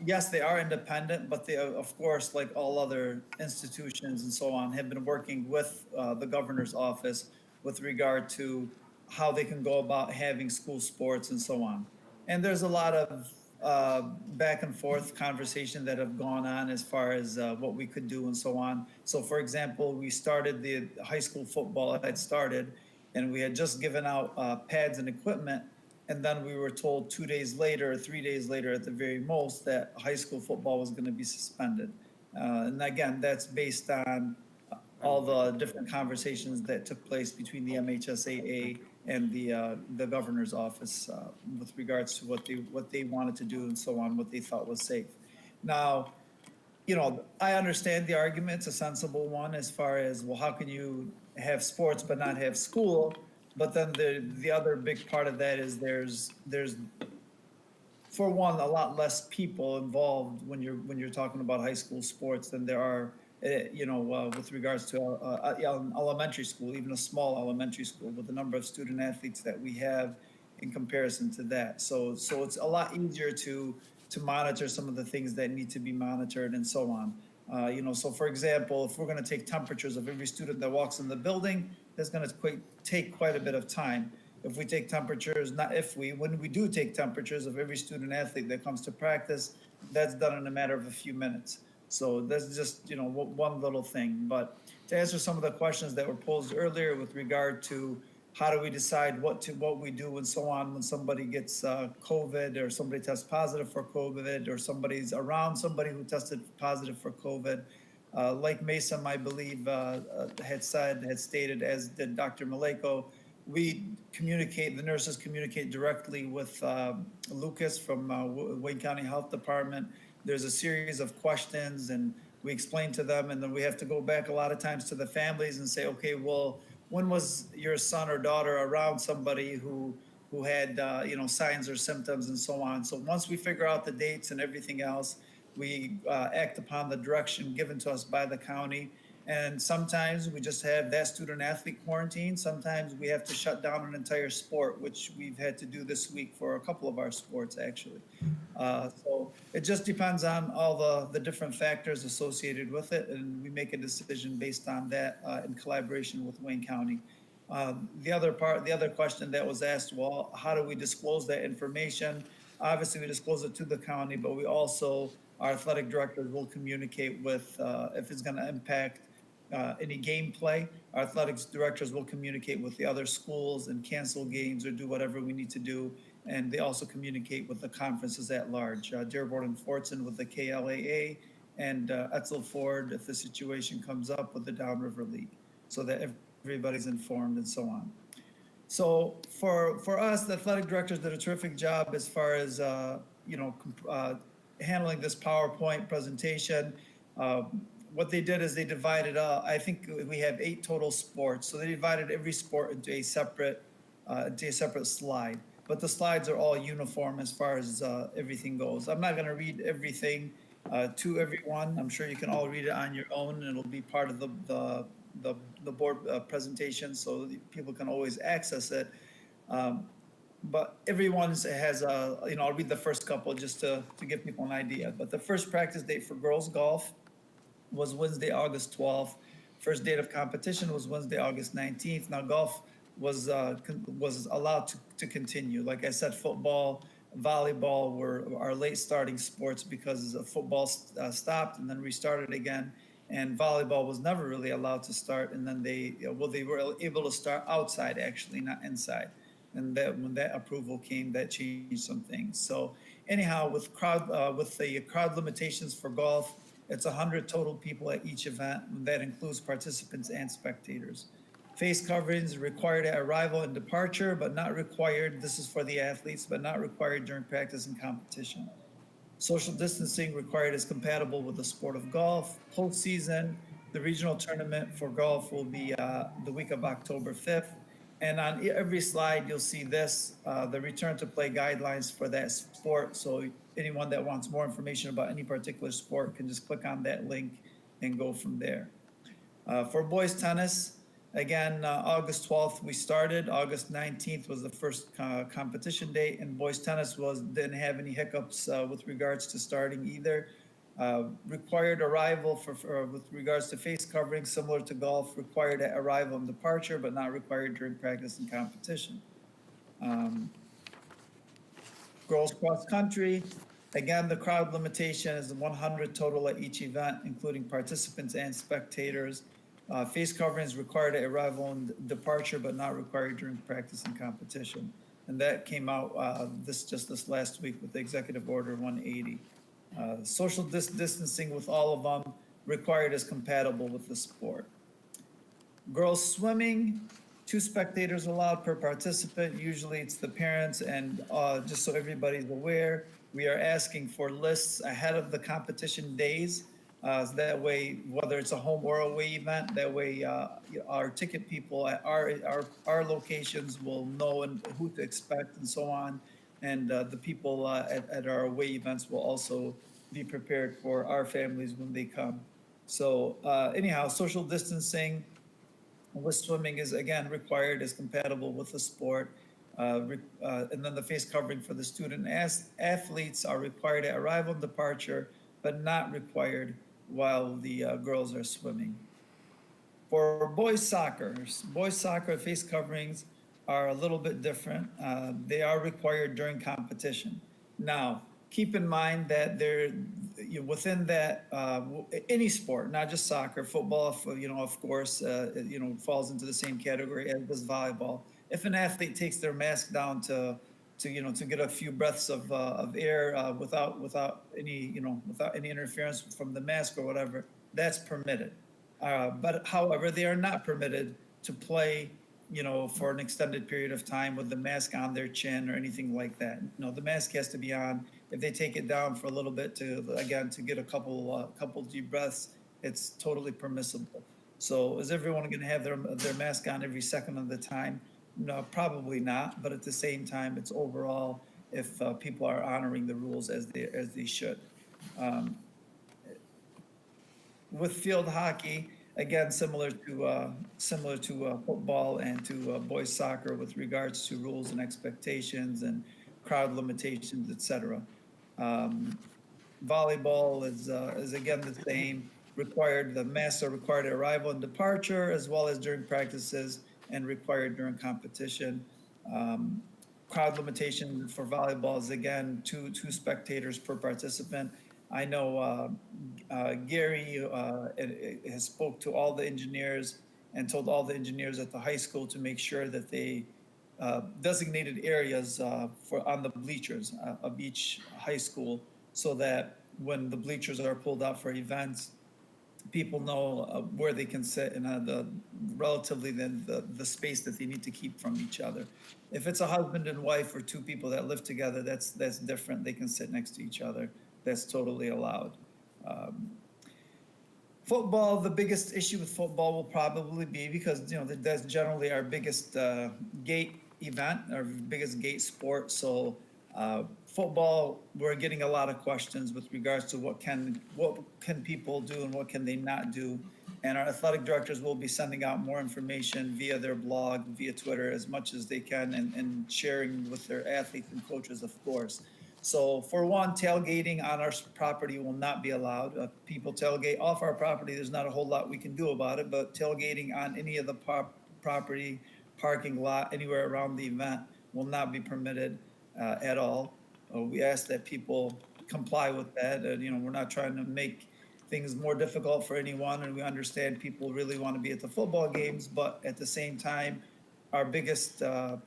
yes, they are independent, but they, of course, like all other institutions and so on, have been working with the governor's office with regard to how they can go about having school sports and so on. And there's a lot of back and forth conversation that have gone on as far as what we could do and so on. So, for example, we started the high school football had started, and we had just given out pads and equipment. And then we were told 2 days later, 3 days later at the very most, that high school football was going to be suspended. And again, that's based on all the different conversations that took place between the MHSAA and the governor's office with regards to what they wanted to do and so on, what they thought was safe. Now, I understand the argument. It's a sensible one as far as, well, how can you have sports but not have school? But then the other big part of that is there's for one, a lot less people involved when you're talking about high school sports than there are with regards to elementary school, even a small elementary school, with the number of student athletes that we have in comparison to that. So it's a lot easier to monitor some of the things that need to be monitored and so on. So for example, if we're going to take temperatures of every student that walks in the building, that's going to take quite a bit of time. if we take temperatures, not if we, when we do take temperatures of every student athlete that comes to practice, that's done in a matter of a few minutes. So that's just, one little thing. But to answer some of the questions that were posed earlier with regard to how do we decide what we do and so on when somebody gets COVID or somebody tests positive for COVID or somebody's around somebody who tested positive for COVID. Like Mason, I believe, had stated, as did Dr. Maleko, the nurses communicate directly with Lucas from Wayne County Health Department. There's a series of questions and we explain to them, and then we have to go back a lot of times to the families and say, okay, well, when was your son or daughter around somebody who had signs or symptoms and so on. So once we figure out the dates and everything else, we act upon the direction given to us by the county. And sometimes we just have that student athlete quarantine. Sometimes we have to shut down an entire sport, which we've had to do this week for a couple of our sports, actually. So it just depends on all the different factors associated with it, and we make a decision based on that in collaboration with Wayne County. The other question that was asked, well, how do we disclose that information? Obviously, we disclose it to the county, but we also, our athletic directors will communicate with, if it's going to impact any gameplay, our athletics directors will communicate with the other schools and cancel games or do whatever we need to do. And they also communicate with the conferences at large, Dearborn and Fortson with the KLAA, and Etzel Ford if the situation comes up with the Downriver League, so that everybody's informed and so on. So for us, the athletic directors did a terrific job as far as handling this PowerPoint presentation. What they did is they divided up. I think we have 8 total sports, so they divided every sport into a separate slide. But the slides are all uniform as far as everything goes. I'm not going to read everything to everyone. I'm sure you can all read it on your own, and it'll be part of the board presentation, so people can always access it. But everyone has I'll read the first couple just to give people an idea. But the first practice date for girls golf was Wednesday, August 12th. First date of competition was Wednesday, August 19th. Now golf was allowed to continue. Like I said, football, volleyball were our late starting sports because football stopped and then restarted again. And volleyball was never really allowed to start. And then they were able to start outside, actually, not inside. And when that approval came, that changed some things. So anyhow, with the crowd limitations for golf, it's 100 total people at each event. And that includes participants and spectators. Face coverings required at arrival and departure, but not required. This is for the athletes, but not required during practice and competition. Social distancing required is compatible with the sport of golf. Postseason, the regional tournament for golf will be the week of October 5th. And on every slide, you'll see this, the return to play guidelines for that sport. So anyone that wants more information about any particular sport can just click on that link and go from there. For boys tennis, again, August 12th we started. August 19th was the first competition date, and boys tennis didn't have any hiccups with regards to starting either. Required arrival with regards to face covering, similar to golf, required at arrival and departure, but not required during practice and competition. Girls cross country, again, the crowd limitation is 100 total at each event, including participants and spectators. Face covering is required at arrival and departure, but not required during practice and competition. And that came out this last week with the Executive Order 180. Social distancing with all of them required as compatible with the sport. Girls swimming, 2 spectators allowed per participant. Usually it's the parents, and just so everybody's aware, we are asking for lists ahead of the competition days. So that way, whether it's a home or away event, that way our ticket people at our locations will know who to expect and so on. And the people at our away events will also be prepared for our families when they come. So anyhow, social distancing with swimming is again required as compatible with the sport. And then the face covering for the student athletes are required at arrival and departure, but not required while the girls are swimming. For boys soccer face coverings are a little bit different. They are required during competition. Now, keep in mind that within that, any sport, not just soccer, football, of course, falls into the same category as does volleyball. If an athlete takes their mask down to get a few breaths of air without any interference from the mask or whatever, that's permitted. But however, they are not permitted to play, for an extended period of time with the mask on their chin or anything like that. No, the mask has to be on. If they take it down for a little bit to get a couple deep breaths, it's totally permissible. So is everyone going to have their mask on every second of the time? No, probably not. But at the same time, it's overall if people are honoring the rules as they should. With field hockey, again, similar to football and to boys soccer with regards to rules and expectations and crowd limitations, et cetera. Volleyball is again the same. The masks are required at arrival and departure, as well as during practices, and required during competition. Crowd limitation for volleyball is again two spectators per participant. I know Gary has spoke to all the engineers and told all the engineers at the high school to make sure that they designated areas on the bleachers of each high school, so that when the bleachers are pulled out for events, people know where they can sit and relatively the space that they need to keep from each other. If it's a husband and wife or two people that live together, that's different. They can sit next to each other. That's totally allowed. Football, the biggest issue with football will probably be because, that's generally our biggest gate event, our biggest gate sport. So football, we're getting a lot of questions with regards to what can people do and what can they not do. And our athletic directors will be sending out more information via their blog, via Twitter, as much as they can, and sharing with their athletes and coaches, of course. So for one, tailgating on our property will not be allowed. People tailgate off our property. There's not a whole lot we can do about it, but tailgating on any of the property, parking lot, anywhere around the event will not be permitted at all. We ask that people comply with that. We're not trying to make things more difficult for anyone, and we understand people really want to be at the football games, but at the same time, our biggest, our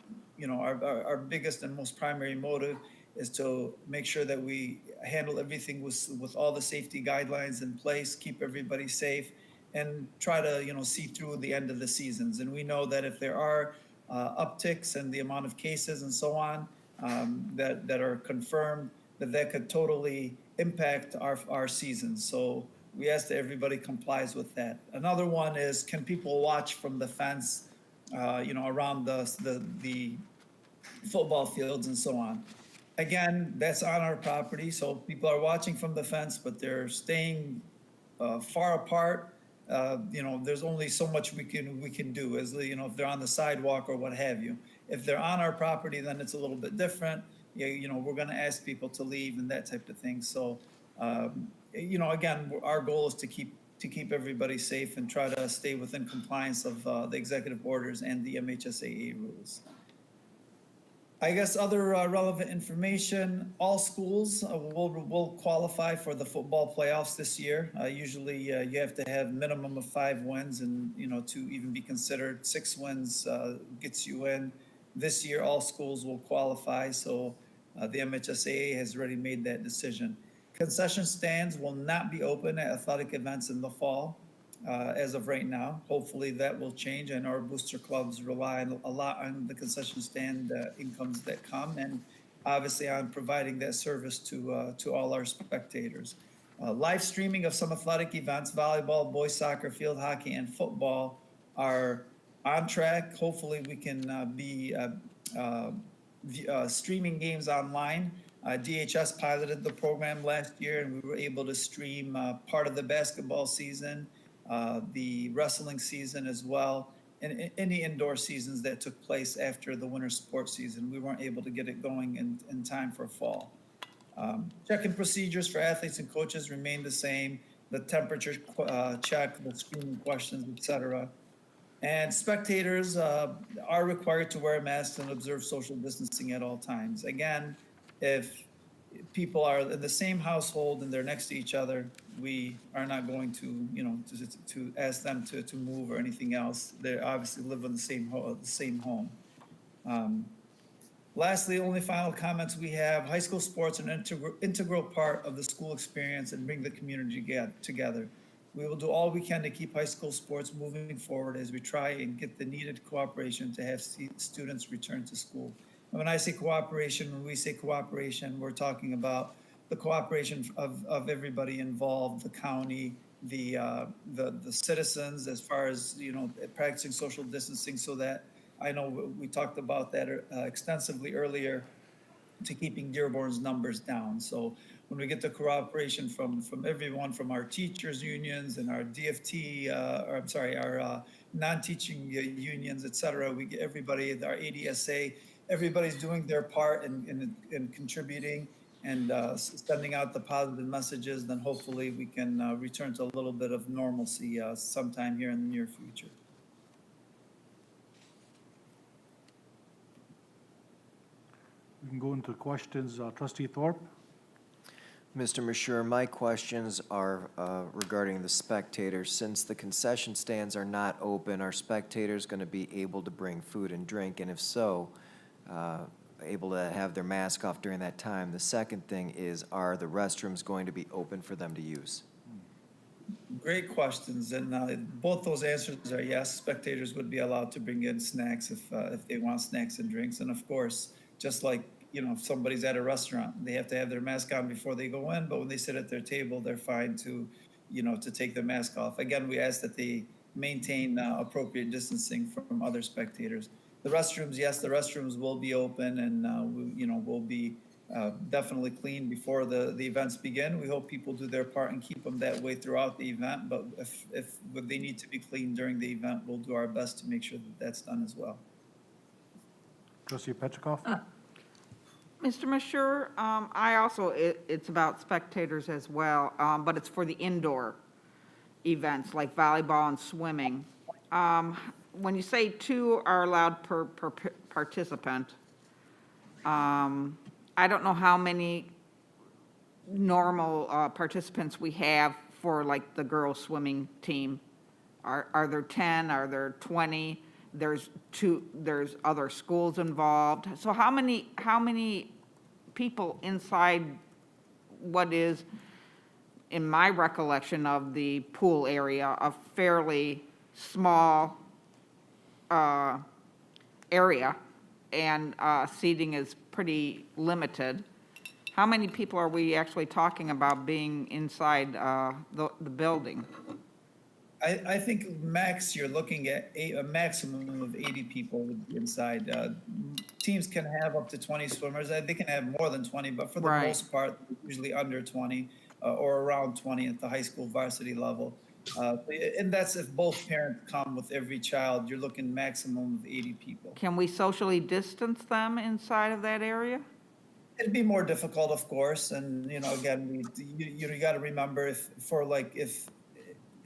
biggest and most primary motive is to make sure that we handle everything with all the safety guidelines in place, keep everybody safe, and try to, see through the end of the seasons. And we know that if there are upticks in the amount of cases and so on that are confirmed, that could totally impact our seasons. So we ask that everybody complies with that. Another one is, can people watch from the fence, around the football fields and so on? Again, that's on our property, so people are watching from the fence, but they're staying far apart. There's only so much we can do, as if they're on the sidewalk or what have you. If they're on our property, then it's a little bit different. We're going to ask people to leave and that type of thing. So, again, our goal is to keep everybody safe and try to stay within compliance of the executive orders and the MHSAA rules. I guess other relevant information, all schools will qualify for the football playoffs this year. Usually you have to have minimum of 5 wins and, to even be considered. 6 wins gets you in. This year, all schools will qualify, so the MHSAA has already made that decision. Concession stands will not be open at athletic events in the fall. As of right now. Hopefully that will change. I know our booster clubs rely a lot on the concession stand incomes that come, and obviously on providing that service to all our spectators. Live streaming of some athletic events, volleyball, boys soccer, field hockey, and football are on track. Hopefully we can be streaming games online. DHS piloted the program last year, and we were able to stream part of the basketball season, the wrestling season as well, and any indoor seasons that took place after the winter sports season. We weren't able to get it going in time for fall. Check-in procedures for athletes and coaches remain the same. The temperature check, the screening questions, et cetera. And spectators are required to wear masks and observe social distancing at all times. Again, if people are in the same household and they're next to each other, we are not going to, to ask them to move or anything else. They obviously live in the same home. Lastly, only final comments we have, high school sports are an integral part of the school experience and bring the community together. We will do all we can to keep high school sports moving forward as we try and get the needed cooperation to have students return to school. And when I say cooperation, when we say cooperation, we're talking about the cooperation of everybody involved, the county, the citizens, as far as, practicing social distancing, so that I know we talked about that extensively earlier, to keeping Dearborn's numbers down. So when we get the cooperation from everyone, from our teachers unions and our DFT, our non-teaching unions, et cetera, we get everybody, our ADSA, everybody's doing their part in contributing and sending out the positive messages, then hopefully we can return to a little bit of normalcy sometime here in the near future. We can go into questions. Trustee Thorpe? Mr. Mashur, my questions are regarding the spectators. Since the concession stands are not open, are spectators going to be able to bring food and drink? And if so, able to have their mask off during that time? The second thing is, are the restrooms going to be open for them to use? Great questions, and both those answers are yes. Spectators would be allowed to bring in snacks if they want snacks and drinks. And of course, just like, if somebody's at a restaurant, they have to have their mask on before they go in, but when they sit at their table, they're fine to, to take their mask off. Again, we ask that they maintain appropriate distancing from other spectators. The restrooms, yes, the restrooms will be open, and will be definitely clean before the events begin. We hope people do their part and keep them that way throughout the event, but if they need to be cleaned during the event, we'll do our best to make sure that that's done as well. Trustee Petrikov? Mr. Mashur, I also, it's about spectators as well, but it's for the indoor events like volleyball and swimming. When you say 2 are allowed per participant, I don't know how many normal participants we have for like the girls swimming team. Are there 10? Are there 20? There's other schools involved. So how many people inside what is, in my recollection of the pool area, a fairly small area, and seating is pretty limited? How many people are we actually talking about being inside the building? I think max, you're looking at a maximum of 80 people inside. Teams can have up to 20 swimmers. They can have more than 20, but for the Right. most part, usually under 20 or around 20 at the high school varsity level. And that's if both parents come with every child, you're looking maximum of 80 people. Can we socially distance them inside of that area? It'd be more difficult, of course, and again, you got to remember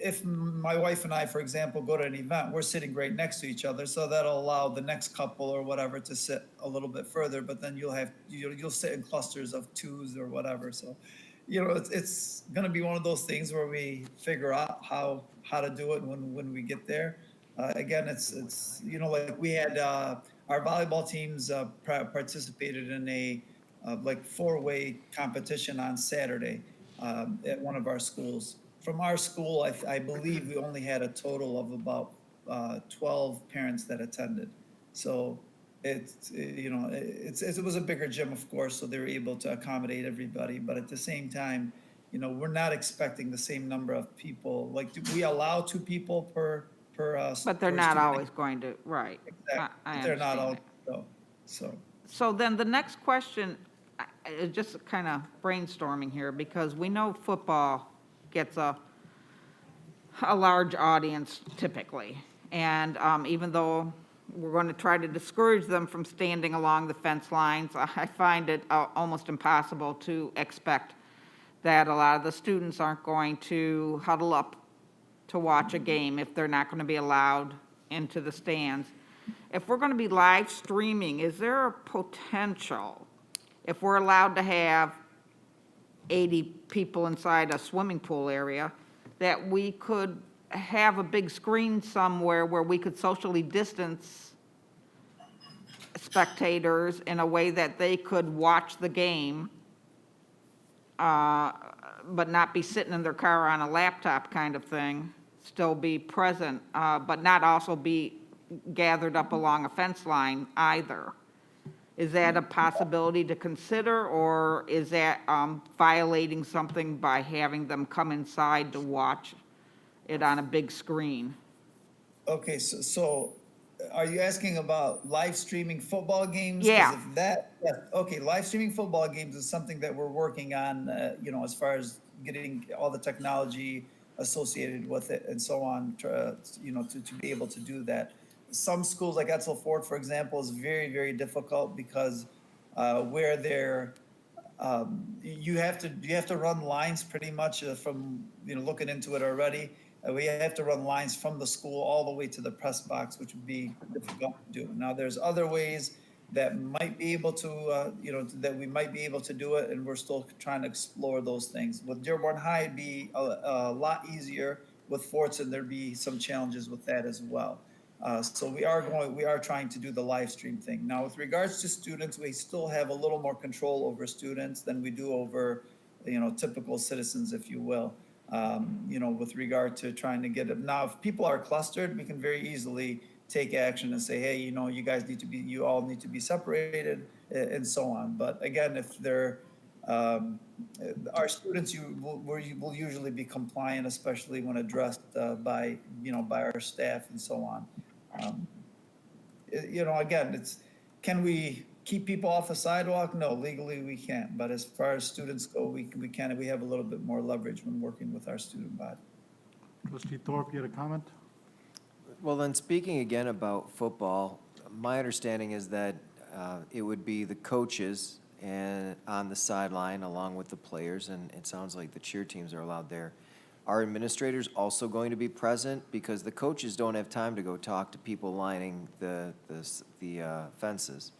if my wife and I, for example, go to an event, we're sitting right next to each other, so that'll allow the next couple or whatever to sit a little bit further. But then you'll sit in clusters of 2s or whatever. So, it's going to be one of those things where we figure out how to do it when we get there. Again, it's like we had our volleyball teams participated in a 4-way competition on Saturday at one of our schools. From our school, I believe we only had a total of about 12 parents that attended. So it was a bigger gym, of course, so they were able to accommodate everybody. But at the same time, we're not expecting the same number of people. Like, do we allow 2 people per But they're per not student? always going to, right. Exactly. I They're not all, understand so. So then the next question is just kind of brainstorming here, because we know football gets a large audience typically. And even though we're going to try to discourage them from standing along the fence lines, I find it almost impossible to expect that a lot of the students aren't going to huddle up to watch a game if they're not going to be allowed into the stands. If we're going to be live streaming, is there a potential, if we're allowed to have 80 people inside a swimming pool area, that we could have a big screen somewhere where we could socially distance spectators in a way that they could watch the game, but not be sitting in their car on a laptop kind of thing, still be present, but not also be gathered up along a fence line either? Is that a possibility to consider, or is that violating something by having them come inside to watch it on a big screen? Okay, so are you asking about live streaming football games? 'Cause Yeah. if that, yeah, okay, live streaming football games is something that we're working on, as far as getting all the technology associated with it and so on, to be able to do that. Some schools like Etzel Ford, for example, is very, very difficult because where they're, you have to run lines pretty much from, looking into it already. We have to run lines from the school all the way to the press box, which would be difficult to do. Now, there's other ways that might be able to, that we might be able to do it, and we're still trying to explore those things. With Dearborn High, it'd be a lot easier. With Fortson, there'd be some challenges with that as well. So we are trying to do the live stream thing. Now, with regards to students, we still have a little more control over students than we do over, typical citizens, if you will. With regard to trying to get them. Now, if people are clustered, we can very easily take action and say, hey, you all need to be separated, and so on. But again, if they're, our students will usually be compliant, especially when addressed by our staff and so on. Again, can we keep people off the sidewalk? No, legally we can't. But as far as students go, we can. We have a little bit more leverage when working with our student body. Trustee Thorpe, you had a comment? Well, then, speaking again about football, my understanding is that it would be the coaches and on the sideline along with the players, and it sounds like the cheer teams are allowed there. Are administrators also going to be present? Because the coaches don't have time to go talk to people lining the fences.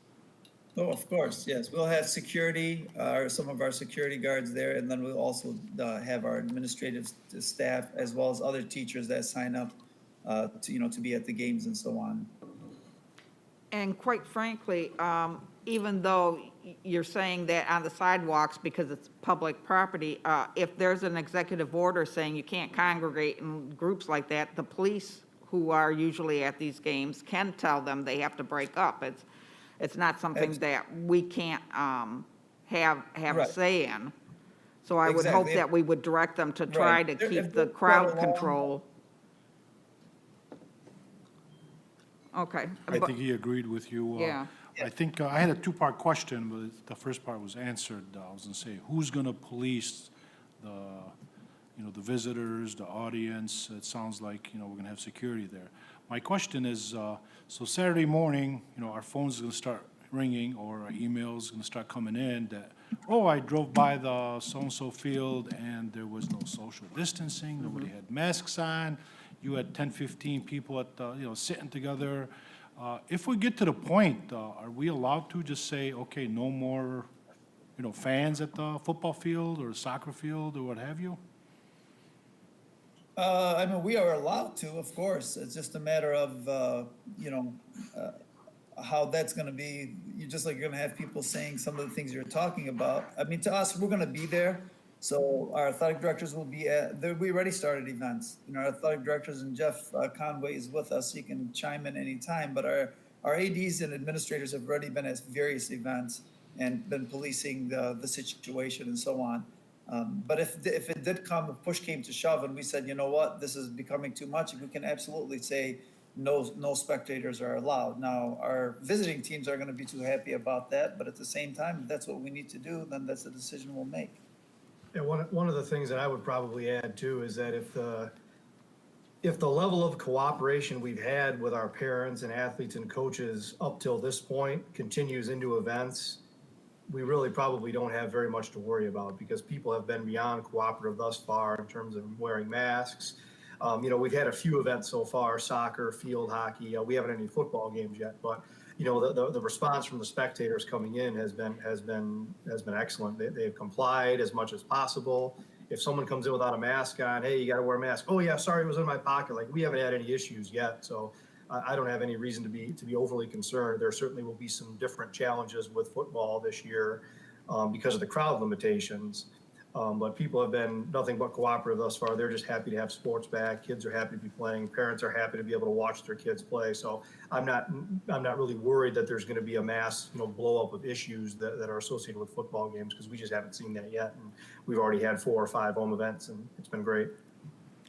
Oh, of course, yes. We'll have security, some of our security guards there, and then we'll also have our administrative staff as well as other teachers that sign up to be at the games and so on. And quite frankly, even though you're saying that on the sidewalks because it's public property, if there's an executive order saying you can't congregate in groups like that, the police who are usually at these games can tell them they have to break up. It's not something that we can't have a Right. say in. So I would hope Exactly. that we would direct them to try Right. to If keep they're the crowd along- control. Okay. I but- think he agreed with you. Yeah. I think I had a two-part question, but the first part was answered. I was gonna say, who's gonna police the visitors, the audience? It sounds like, we're gonna have security there. My question is, so Saturday morning, our phone's gonna start ringing, or our email's gonna start coming in that, oh, I drove by the so-and-so field and there was no social distancing, nobody had masks on, you had 10, 15 people at the, sitting together. If we get to the point, are we allowed to just say, okay, no more, fans at the football field or soccer field or what have you? We are allowed to, of course. It's just a matter of, how that's going to be. You're going to have people saying some of the things you're talking about. To us, we're going to be there. So our athletic directors will be we already started events. Our athletic directors, and Jeff Conway is with us. He can chime in anytime. But our ADs and administrators have already been at various events and been policing the situation and so on. But if it did come, if push came to shove, and we said, you know what, this is becoming too much, we can absolutely say no spectators are allowed. Now, our visiting teams are going to be too happy about that, but at the same time, if that's what we need to do, then that's the decision we'll make. Yeah, one of the things that I would probably add too is that if the level of cooperation we've had with our parents and athletes and coaches up till this point continues into events, we really probably don't have very much to worry about, because people have been beyond cooperative thus far in terms of wearing masks, We've had a few events so far, soccer, field hockey. We haven't had any football games yet, but the response from the spectators coming in has been excellent. They've complied as much as possible. If someone comes in without a mask on, hey, you got to wear a mask. Oh yeah, sorry, it was in my pocket. Like, we haven't had any issues yet, so I don't have any reason to be overly concerned. There certainly will be some different challenges with football this year because of the crowd limitations. But people have been nothing but cooperative thus far. They're just happy to have sports back. Kids are happy to be playing. Parents are happy to be able to watch their kids play. So I'm not really worried that there's going to be a mass, blow up of issues that are associated with football games, because we just haven't seen that yet. And we've already had 4 or 5 home events, and it's been great.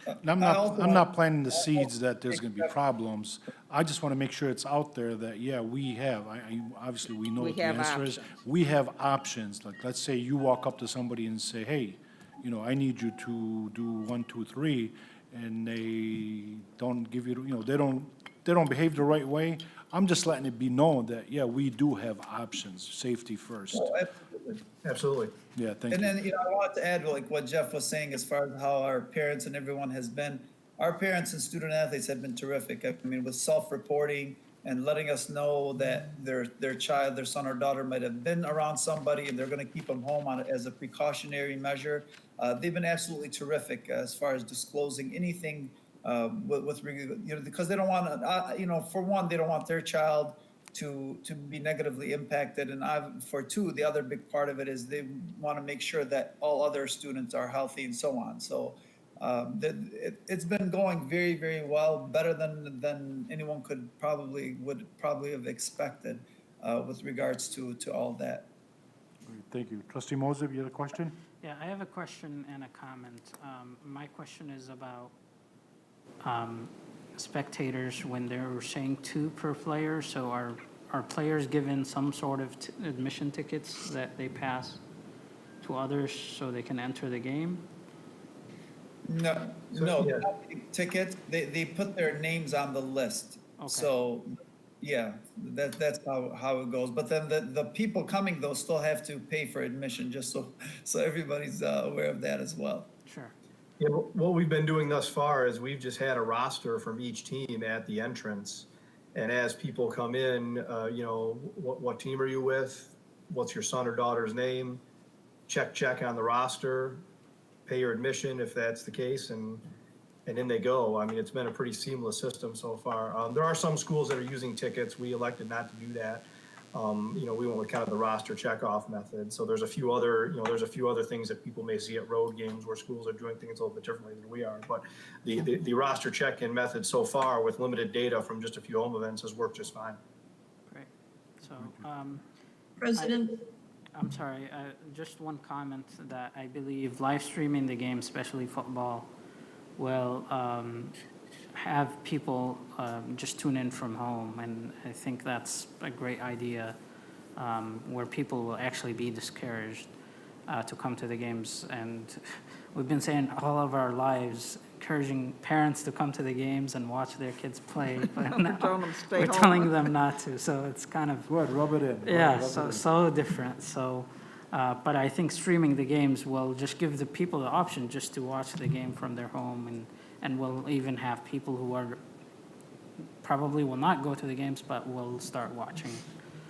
And I'm not planting the seeds that there's gonna be problems. I just wanna make sure it's out there that, yeah, we have, obviously, we know We what the have answer is. options. We have options, like, let's say you walk up to somebody and say, hey, I need you to do 1, 2, 3, and they don't give you, they don't behave the right way. I'm just letting it be known that, yeah, we do have options, safety first. Oh, absolutely. Absolutely. Yeah, thank And you. then, I wanted to add, like what Jeff was saying, as far as how our parents and everyone has been. Our parents and student athletes have been terrific. I mean, with self-reporting and letting us know that their child, their son or daughter might have been around somebody and they're going to keep them home as a precautionary measure. They've been absolutely terrific as far as disclosing anything because they don't want to, for one, they don't want their child to be negatively impacted. And for two, the other big part of it is they want to make sure that all other students are healthy and so on. So it's been going very, very well, better than anyone would probably have expected with regards to all that. Great, thank you. Trustee Moser, you had a question? Yeah, I have a question and a comment. My question is about spectators when they're saying 2 per player. So are players given some sort of admission tickets that they pass to others so they can enter the game? No, So, no, yeah. not the tickets. They put their names on the list. Okay. So, yeah, that's how it goes. But then the people coming, though, still have to pay for admission, just so everybody's aware of that as well. Sure. Yeah, what we've been doing thus far is we've just had a roster from each team at the entrance. And as people come in, what team are you with? What's your son or daughter's name? Check on the roster, pay your admission if that's the case, and in they go. I mean, it's been a pretty seamless system so far. There are some schools that are using tickets. We elected not to do that. We went with kind of the roster checkoff method. So there's a few other things that people may see at road games where schools are doing things a little bit differently than we are. But the roster check-in method so far, with limited data from just a few home events, has worked just fine. Great. So, President, I'm sorry, just one comment that I believe live streaming the game, especially football, will have people just tune in from home. And I think that's a great idea where people will actually be discouraged to come to the games. And we've been saying all of our lives, encouraging parents to come to the games and watch their kids play, but now telling them to stay we're home. telling them not to. So it's kind of, Go ahead, rub it in. yeah, Rub it in. so different. So, but I think streaming the games will just give the people the option just to watch the game from their home, and we'll even have people who are probably will not go to the games, but will start watching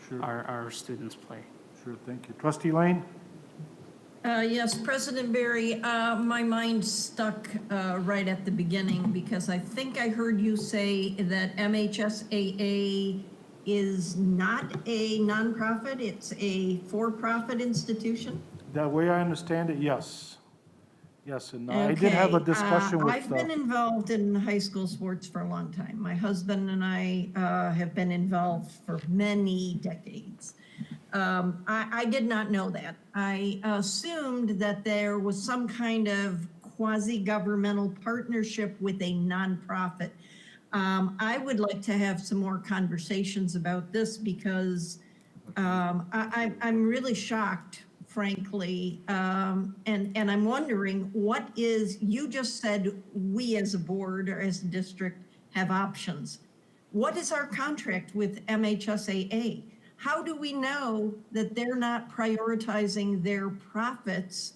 Sure. our students play. Sure, thank you. Trustee Lane? Yes, President Barry, my mind stuck right at the beginning because I think I heard you say that MHSAA is not a nonprofit, it's a for-profit institution? The way I understand it, yes. Yes, and I did have a Okay, discussion with. I've been involved in high school sports for a long time. My husband and I have been involved for many decades. I did not know that. I assumed that there was some kind of quasi-governmental partnership with a nonprofit. I would like to have some more conversations about this because I'm really shocked, frankly. And I'm wondering you just said we as a board or as a district have options. What is our contract with MHSAA? How do we know that they're not prioritizing their profits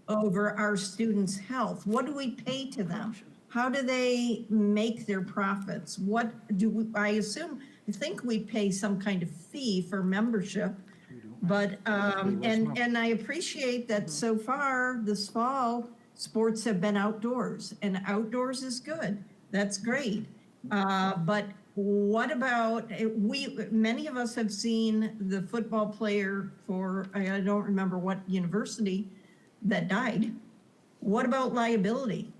over our students' health? What do we pay to them? How do they make their profits? What do we, I think we pay some kind of fee for membership. But, and I appreciate that so far this fall, sports have been outdoors, and outdoors is good. That's great. But what about, many of us have seen the football player for, I don't remember what university that died. What about liability?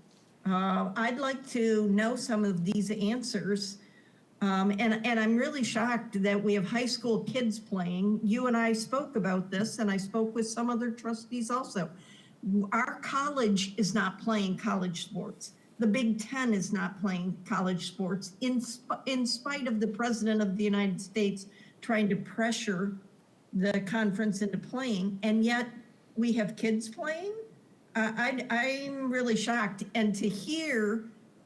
I'd like to know some of these answers. And I'm really shocked that we have high school kids playing. You and I spoke about this, and I spoke with some other trustees also. Our college is not playing college sports. The Big Ten is not playing college sports in spite of the President of the United States trying to pressure the conference into playing, and yet we have kids playing? I'm really shocked. And to hear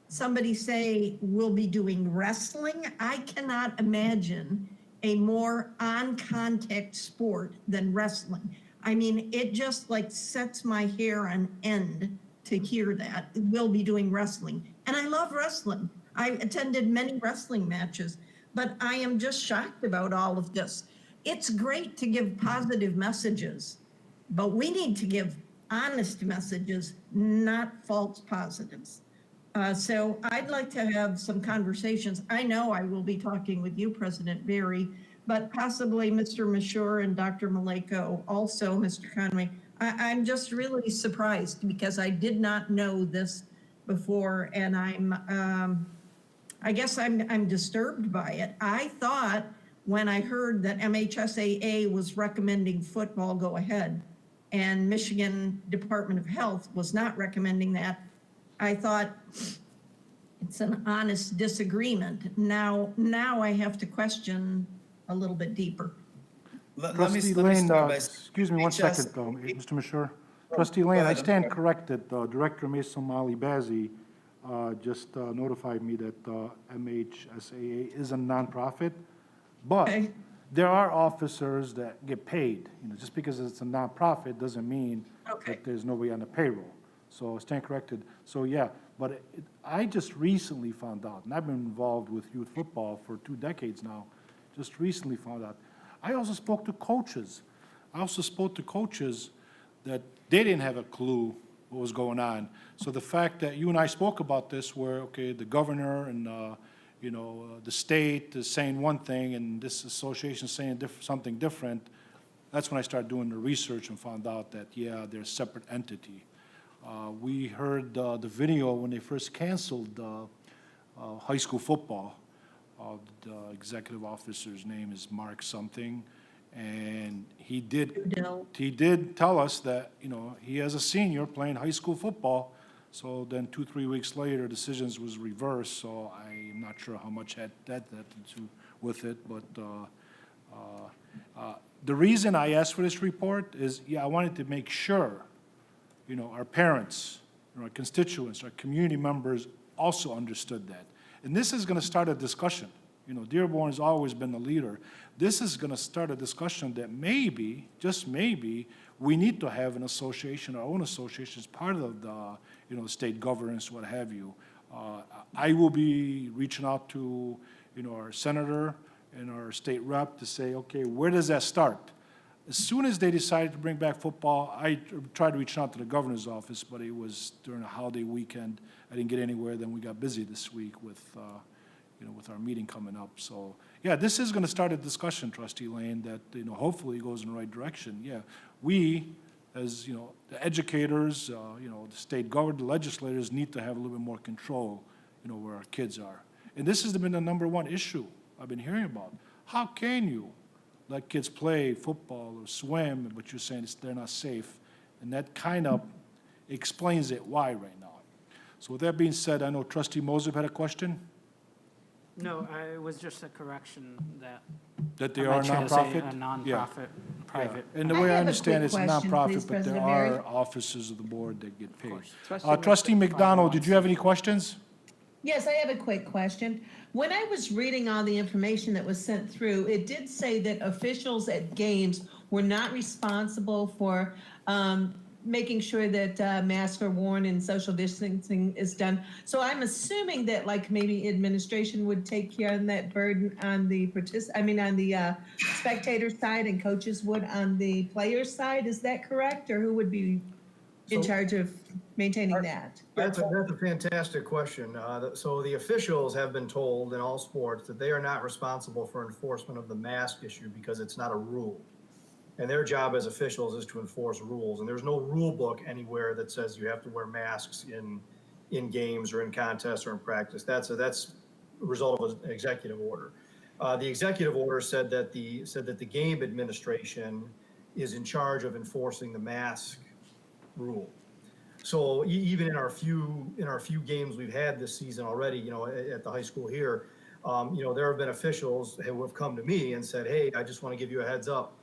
somebody say we'll be doing wrestling, I cannot imagine a more on-contact sport than wrestling. I mean, it just like sets my hair on end to hear that we'll be doing wrestling. And I love wrestling. I attended many wrestling matches, but I am just shocked about all of this. It's great to give positive messages, but we need to give honest messages, not false positives. So I'd like to have some conversations. I know I will be talking with you, President Berry, but possibly Mr. Mashur and Dr. Maleko, also Mr. Conway. I'm just really surprised because I did not know this before, and I guess I'm disturbed by it. I thought when I heard that MHSAA was recommending football go ahead and Michigan Department of Health was not recommending that, I thought it's an honest disagreement. Now I have to question a little bit deeper. Trustee Lane, excuse me one second, Mr. Mashur. Trustee Lane, I stand corrected. Director Mason Malibazi just notified me that MHSAA is a nonprofit, but Okay. there are officers that get paid. You know, just because it's a nonprofit doesn't mean that there's nobody on the payroll. So I stand corrected. So yeah, but I just recently found out, and I've been involved with youth football for 2 decades now, just recently found out. I also spoke to coaches. That they didn't have a clue what was going on. So the fact that you and I spoke about this, where, okay, the governor and, the state is saying one thing and this association is saying something different, that's when I started doing the research and found out that, yeah, they're a separate entity. We heard the video when they first canceled high school football. The executive officer's name is Mark something, and he did tell us that, he has a senior playing high school football. So then 2-3 weeks later, decisions was reversed, so I'm not sure how much had that to do with it, but the reason I asked for this report is, I wanted to make sure, our parents, our constituents, our community members also understood that. And this is going to start a discussion. Dearborn has always been the leader. This is going to start a discussion that maybe, just maybe, we need to have an association, our own association, as part of the, state governance, what have you. I will be reaching out to, our senator and our state rep to say, okay, where does that start? As soon as they decided to bring back football, I tried to reach out to the governor's office, but it was during a holiday weekend. I didn't get anywhere. Then we got busy this week with, with our meeting coming up. So, yeah, this is going to start a discussion, Trustee Lane, that, hopefully goes in the right direction. Yeah, we, as, the educators, the state government, the legislators need to have a little bit more control, where our kids are. And this has been the #1 issue I've been hearing about. How can you let kids play football or swim, but you're saying they're not safe? And that kind of explains it why right now. So with that being said, I know Trustee Moser had a question? No, it was just a correction that. That they are a MHSAA, nonprofit? A nonprofit, private. And the I way I have a understand it, quick it's a question, nonprofit, please, but there President Berry. are officers of the board that get paid. Trustee Trustee McDonald, did you have any questions? Yes, I have a quick question. When I was reading all the information that was sent through, it did say that officials at games were not responsible for making sure that masks are worn and social distancing is done. So I'm assuming that like maybe administration would take care of that burden on the on the spectator side and coaches would on the player side. Is that correct? Or who would be in So- charge of maintaining that? That's a fantastic question. So the officials have been told in all sports that they are not responsible for enforcement of the mask issue because it's not a rule. And their job as officials is to enforce rules. And there's no rule book anywhere that says you have to wear masks in games or in contests or in practice. That's a result of an executive order. The executive order said that the game administration is in charge of enforcing the mask rule. So even in our few games we've had this season already, at the high school here, there have been officials who have come to me and said, "Hey, I just want to give you a heads up.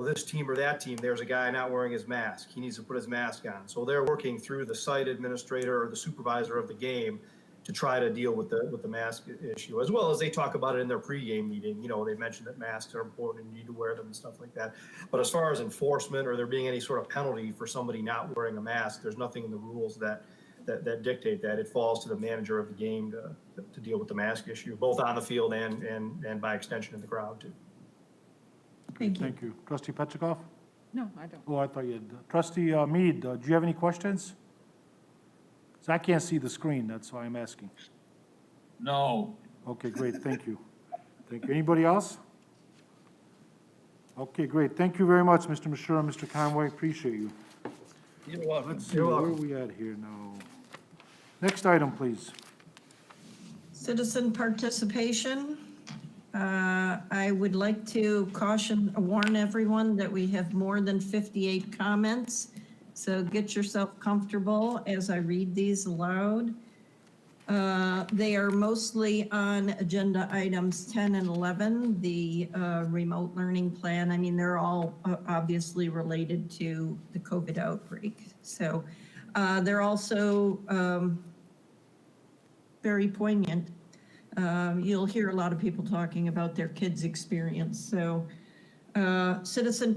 This team or that team, there's a guy not wearing his mask. He needs to put his mask on." So they're working through the site administrator or the supervisor of the game to try to deal with the mask issue, as well as they talk about it in their pregame meeting. They mentioned that masks are important and you need to wear them and stuff like that. But as far as enforcement or there being any sort of penalty for somebody not wearing a mask, there's nothing in the rules that dictate that. It falls to the manager of the game to deal with the mask issue, both on the field and by extension in the crowd too. Thank you. Thank you. Trustee Petrikov? No, I don't. Oh, I thought you had. Trustee Mead, do you have any questions? 'Cause I can't see the screen, that's why I'm asking. No. Okay, great, thank you. Thank you. Anybody else? Okay, great. Thank you very much, Mr. Mashura, Mr. Conway, appreciate you. You're welcome. Let's see, where are we at here now? Next item, please. Citizen participation. I would like to warn everyone that we have more than 58 comments. So get yourself comfortable as I read these aloud. They are mostly on agenda items 10 and 11, the remote learning plan. I mean, they're all obviously related to the COVID outbreak. So they're also very poignant. You'll hear a lot of people talking about their kids' experience. So citizen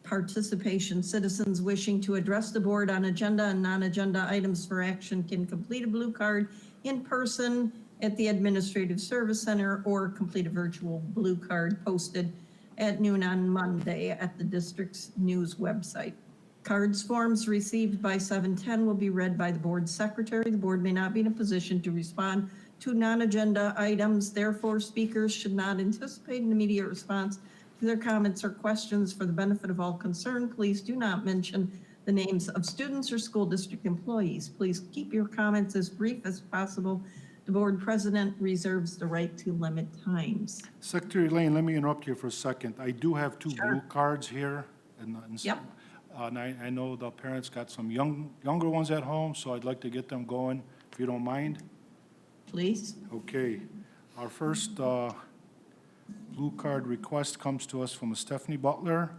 participation, citizens wishing to address the board on agenda and non-agenda items for action can complete a blue card in person at the Administrative Service Center or complete a virtual blue card posted at noon on Monday at the district's news website. Cards forms received by 7:10 will be read by the board secretary. The board may not be in a position to respond to non-agenda items. Therefore, speakers should not anticipate an immediate response to their comments or questions. For the benefit of all concerned, please do not mention the names of students or school district employees. Please keep your comments as brief as possible. The board president reserves the right to limit times. Secretary Lane, let me interrupt you for a second. I do have two blue cards here. Yep. And I know the parents got some younger ones at home, so I'd like to get them going, if you don't mind. Please. Okay. Our first blue card request comes to us from Stephanie Butler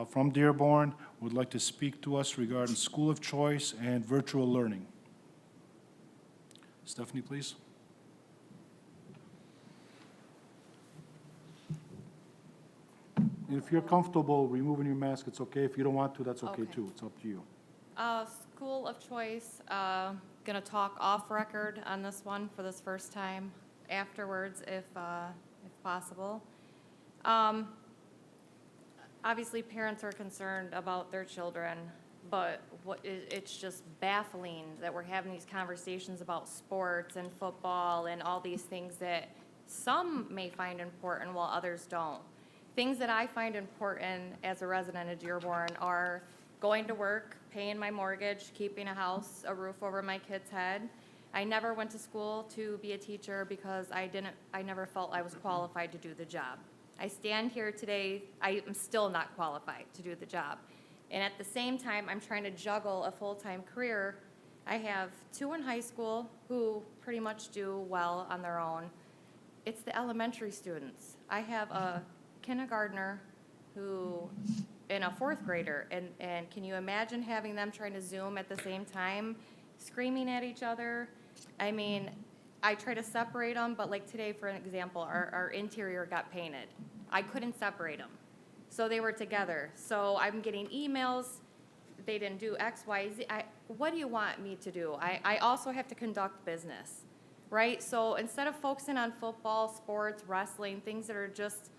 from Dearborn. Would like to speak to us regarding school of choice and virtual learning. Stephanie, please. If you're comfortable removing your mask, it's okay. If you don't want to, that's okay Okay. too. It's up to you. School of choice, gonna talk off record on this one for this first time afterwards if possible. Obviously, parents are concerned about their children, but it's just baffling that we're having these conversations about sports and football and all these things that some may find important while others don't. Things that I find important as a resident of Dearborn are going to work, paying my mortgage, keeping a house, a roof over my kid's head. I never went to school to be a teacher because I never felt I was qualified to do the job. I stand here today, I am still not qualified to do the job. And at the same time, I'm trying to juggle a full-time career. I have 2 in high school who pretty much do well on their own. It's the elementary students. I have a kindergartner who, and a 4th grader, and can you imagine having them trying to Zoom at the same time, screaming at each other? I mean, I try to separate them, but like today, for an example, our interior got painted. I couldn't separate them. So they were together. So I'm getting emails they didn't do X, Y, Z. What do you want me to do? I also have to conduct business, right? So instead of focusing on football, sports, wrestling, things that are just,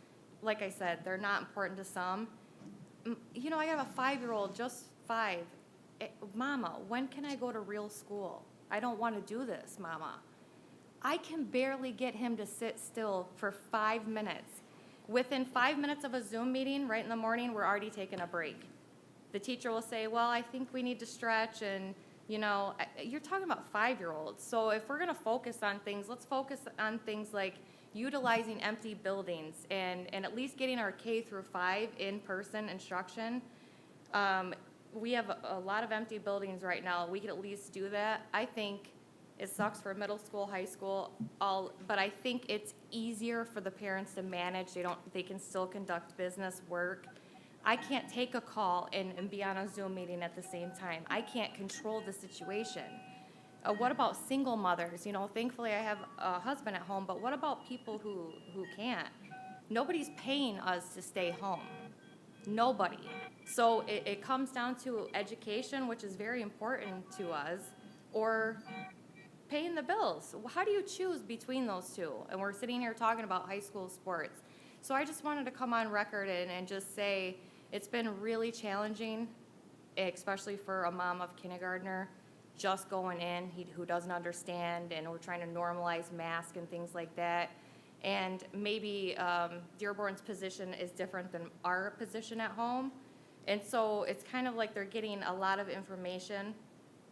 like I said, they're not important to some. You know, I have a 5-year-old, just 5. Mama, when can I go to real school? I don't want to do this, Mama. I can barely get him to sit still for 5 minutes. Within 5 minutes of a Zoom meeting, right in the morning, we're already taking a break. The teacher will say, well, I think we need to stretch, and, you know, you're talking about 5-year-olds. So if we're going to focus on things, let's focus on things like utilizing empty buildings and at least getting our K through 5 in-person instruction. We have a lot of empty buildings right now. We could at least do that. I think it sucks for middle school, high school, but I think it's easier for the parents to manage. They can still conduct business, work. I can't take a call and be on a Zoom meeting at the same time. I can't control the situation. What about single mothers? You know, thankfully I have a husband at home, but what about people who can't? Nobody's paying us to stay home. Nobody. So it comes down to education, which is very important to us, or paying the bills. How do you choose between those two? And we're sitting here talking about high school sports. So I just wanted to come on record and just say it's been really challenging, especially for a mom of kindergartner, just going in, who doesn't understand, and we're trying to normalize masks and things like that. And maybe Dearborn's position is different than our position at home. And so it's kind of like they're getting a lot of information,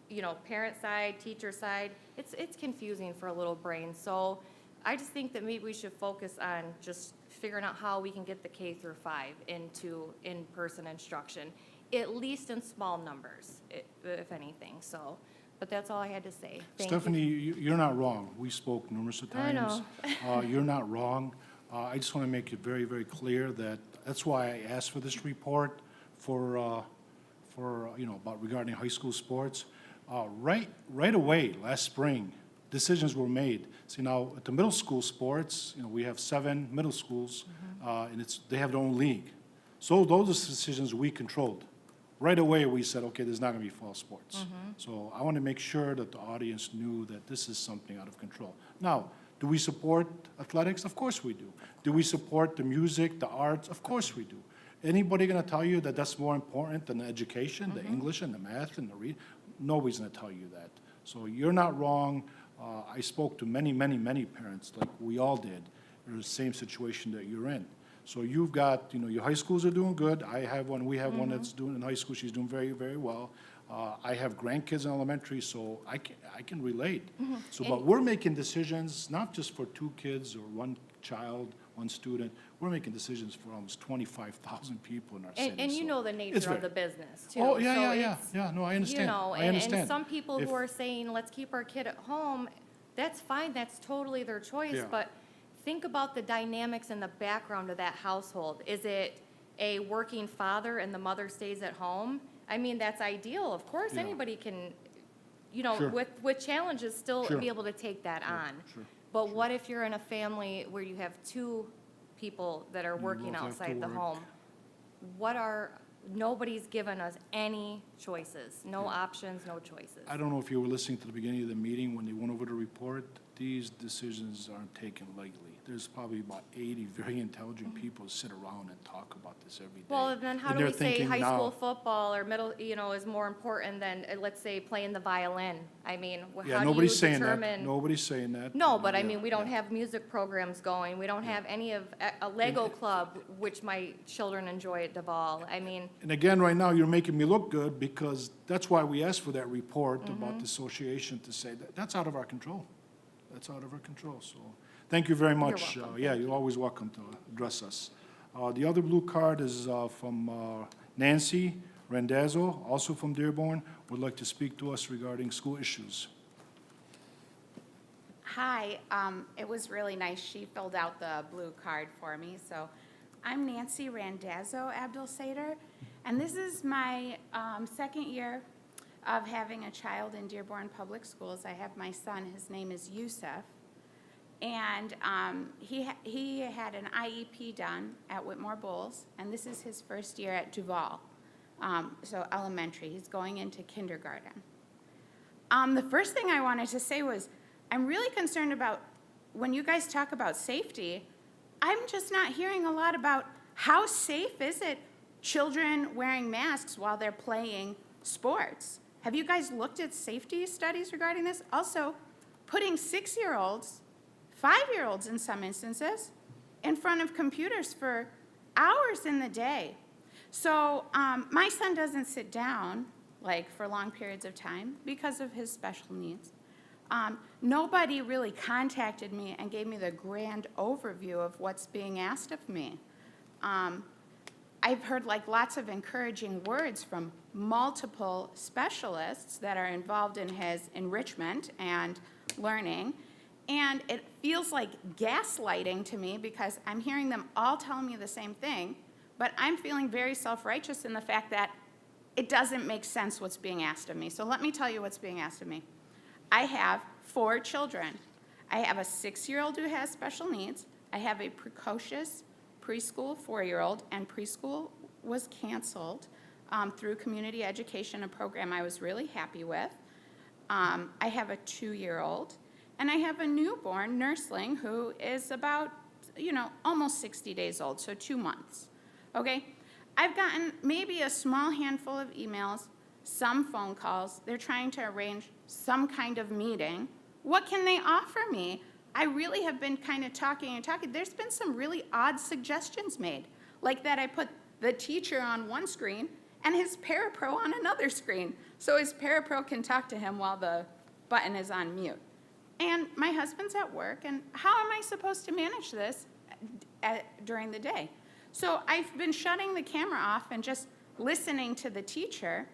you know, parent side, teacher side. It's confusing for a little brain. So I just think that maybe we should focus on just figuring out how we can get the K through 5 into in-person instruction, at least in small numbers, if anything. So, but that's all I had to say. Thank Stephanie, you. you're not wrong. We spoke numerous of I times. know. You're not wrong. I just want to make it very, very clear that that's why I asked for this report for you know, about regarding high school sports. Right away, last spring, decisions were made. See, now, at the middle school sports, you know, we have 7 middle schools, and they have their own league. So those are decisions we controlled. Right away, we said, okay, there's not going to be fall sports. So I want to make sure that the audience knew that this is something out of control. Now, do we support athletics? Of course we do. Do we support the music, the arts? Of course we do. Anybody going to tell you that that's more important than the education, the English and the math and the read? Nobody's going to tell you that. So you're not wrong. I spoke to many, many, many parents, like we all did, in the same situation that you're in. So you've got, you know, your high schools are doing good. I have one, we have one that's doing in high school. She's doing very, very well. I have grandkids in elementary, so I can relate. So, but we're making decisions, not just for 2 kids or 1 child, 1 student. We're making decisions for almost 25,000 people in our city. And you so know the it's nature of very- the business, too. Oh, So yeah. it's- Yeah, no, I understand. You know, I understand. and some people If- who are saying, let's keep our kid at home, that's fine, that's totally their choice, Yeah. but think about the dynamics in the background of that household. Is it a working father and the mother stays at home? I mean, that's ideal, of course, Yeah. anybody can, you know, Sure. with challenges, still Sure. be able to take that on. Sure. But what if you're in a family where you have 2 people that are working both have to outside the work. home? Nobody's given us any choices, no options, no choices. I don't know if you were listening to the beginning of the meeting when they went over the report. These decisions aren't taken lightly. There's probably about 80 very intelligent people who sit around and talk about this every day. Well, then how And do we they're say thinking high now- school football or middle, you know, is more important than, let's say, playing the violin? I mean, Yeah, how do you nobody's saying that. determine? Nobody's saying that. No, but I Yeah, mean, we don't yeah. have music programs going. We don't have any of, a Lego club, which my children enjoy at Duval. I mean, And again, right now, you're making me look good because that's why we asked for that report Mm-hmm. about the association to say that that's out of our control. That's out of our control, so thank you very much. welcome. Yeah, you're always welcome to address us. The other blue card is from Nancy Randazzo, also from Dearborn, would like to speak to us regarding school issues. Hi, it was really nice. She filled out the blue card for me. So I'm Nancy Randazzo Abdul Sader, and this is my 2nd year of having a child in Dearborn Public Schools. I have my son, his name is Yusuf, and he had an IEP done at Whitmore Bowles, and this is his first year at Duval. so elementary. He's going into kindergarten. The first thing I wanted to say was, I'm really concerned about when you guys talk about safety, I'm just not hearing a lot about how safe is it children wearing masks while they're playing sports. Have you guys looked at safety studies regarding this? Also, putting 6-year-olds, 5-year-olds in some instances, in front of computers for hours in the day. So my son doesn't sit down like for long periods of time because of his special needs. Nobody really contacted me and gave me the grand overview of what's being asked of me. I've heard like lots of encouraging words from multiple specialists that are involved in his enrichment and learning. And it feels like gaslighting to me because I'm hearing them all telling me the same thing, but I'm feeling very self-righteous in the fact that it doesn't make sense what's being asked of me. So let me tell you what's being asked of me. I have 4 children. I have a 6-year-old who has special needs. I have a precocious preschool 4-year-old, and preschool was canceled through community education, a program I was really happy with. I have a 2-year-old, and I have a newborn nursling who is about, almost 60 days old, so 2 months, okay? I've gotten maybe a small handful of emails, some phone calls. They're trying to arrange some kind of meeting. What can they offer me? I really have been kind of talking. There's been some really odd suggestions made, like that I put the teacher on one screen and his parapro on another screen, so his parapro can talk to him while the button is on mute. And my husband's at work, and how am I supposed to manage this during the day? So I've been shutting the camera off and just listening to the teacher,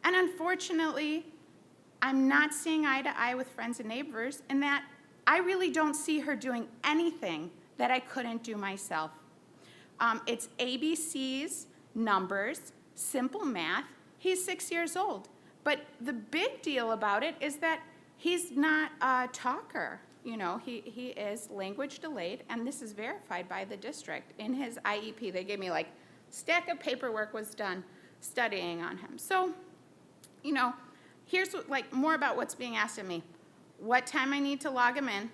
and unfortunately, I'm not seeing eye to eye with friends and neighbors in that I really don't see her doing anything that I couldn't do myself. It's ABCs, numbers, simple math. He's 6 years old. But the big deal about it is that he's not a talker. He is language delayed, and this is verified by the district. In his IEP, they gave me like stack of paperwork was done studying on him. So, here's more about what's being asked of me. What time I need to log him in,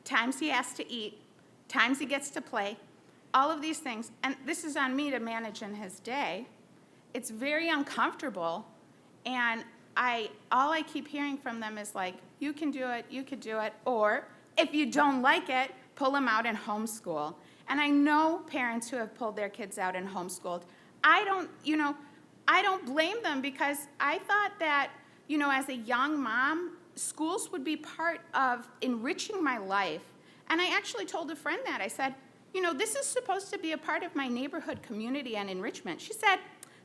times he has to eat, times he gets to play, all of these things. And this is on me to manage in his day. It's very uncomfortable, and all I keep hearing from them is like, you can do it, you could do it, or if you don't like it, pull them out and homeschool. And I know parents who have pulled their kids out and homeschooled. I don't blame them because I thought that, as a young mom, schools would be part of enriching my life. And I actually told a friend that. I said, this is supposed to be a part of my neighborhood community and enrichment. She said,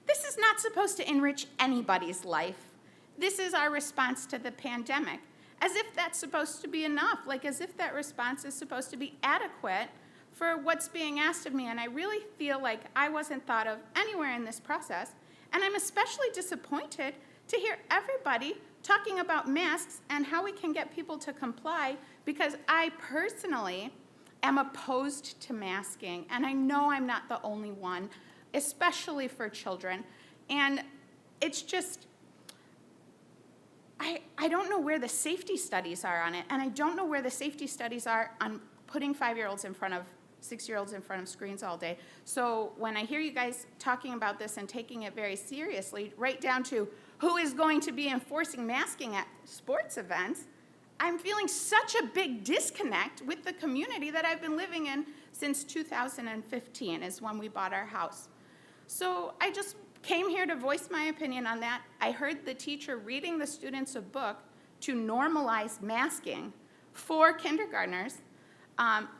this is not supposed to enrich anybody's life. This is our response to the pandemic. As if that's supposed to be enough, like as if that response is supposed to be adequate for what's being asked of me. And I really feel like I wasn't thought of anywhere in this process. And I'm especially disappointed to hear everybody talking about masks and how we can get people to comply, because I personally am opposed to masking. And I know I'm not the only one, especially for children. And it's just, I don't know where the safety studies are on it, and I don't know where the safety studies are on putting 5-year-olds in front of 6-year-olds in front of screens all day. So when I hear you guys talking about this and taking it very seriously, right down to who is going to be enforcing masking at sports events, I'm feeling such a big disconnect with the community that I've been living in since 2015 is when we bought our house. So I just came here to voice my opinion on that. I heard the teacher reading the students a book to normalize masking for kindergartners.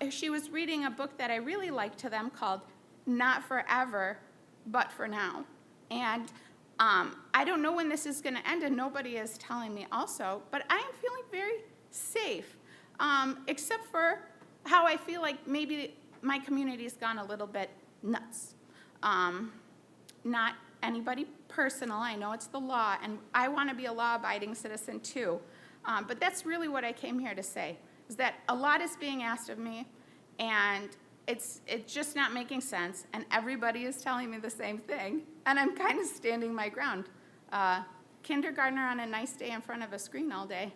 She was reading a book that I really liked to them called Not Forever, But For Now. And I don't know when this is going to end, and nobody is telling me also, but I am feeling very safe, except for how I feel like maybe my community's gone a little bit nuts. Not anybody personal. I know it's the law, and I want to be a law-abiding citizen too. But that's really what I came here to say, is that a lot is being asked of me, and it's just not making sense, and everybody is telling me the same thing, and I'm kind of standing my ground. Kindergartner on a nice day in front of a screen all day,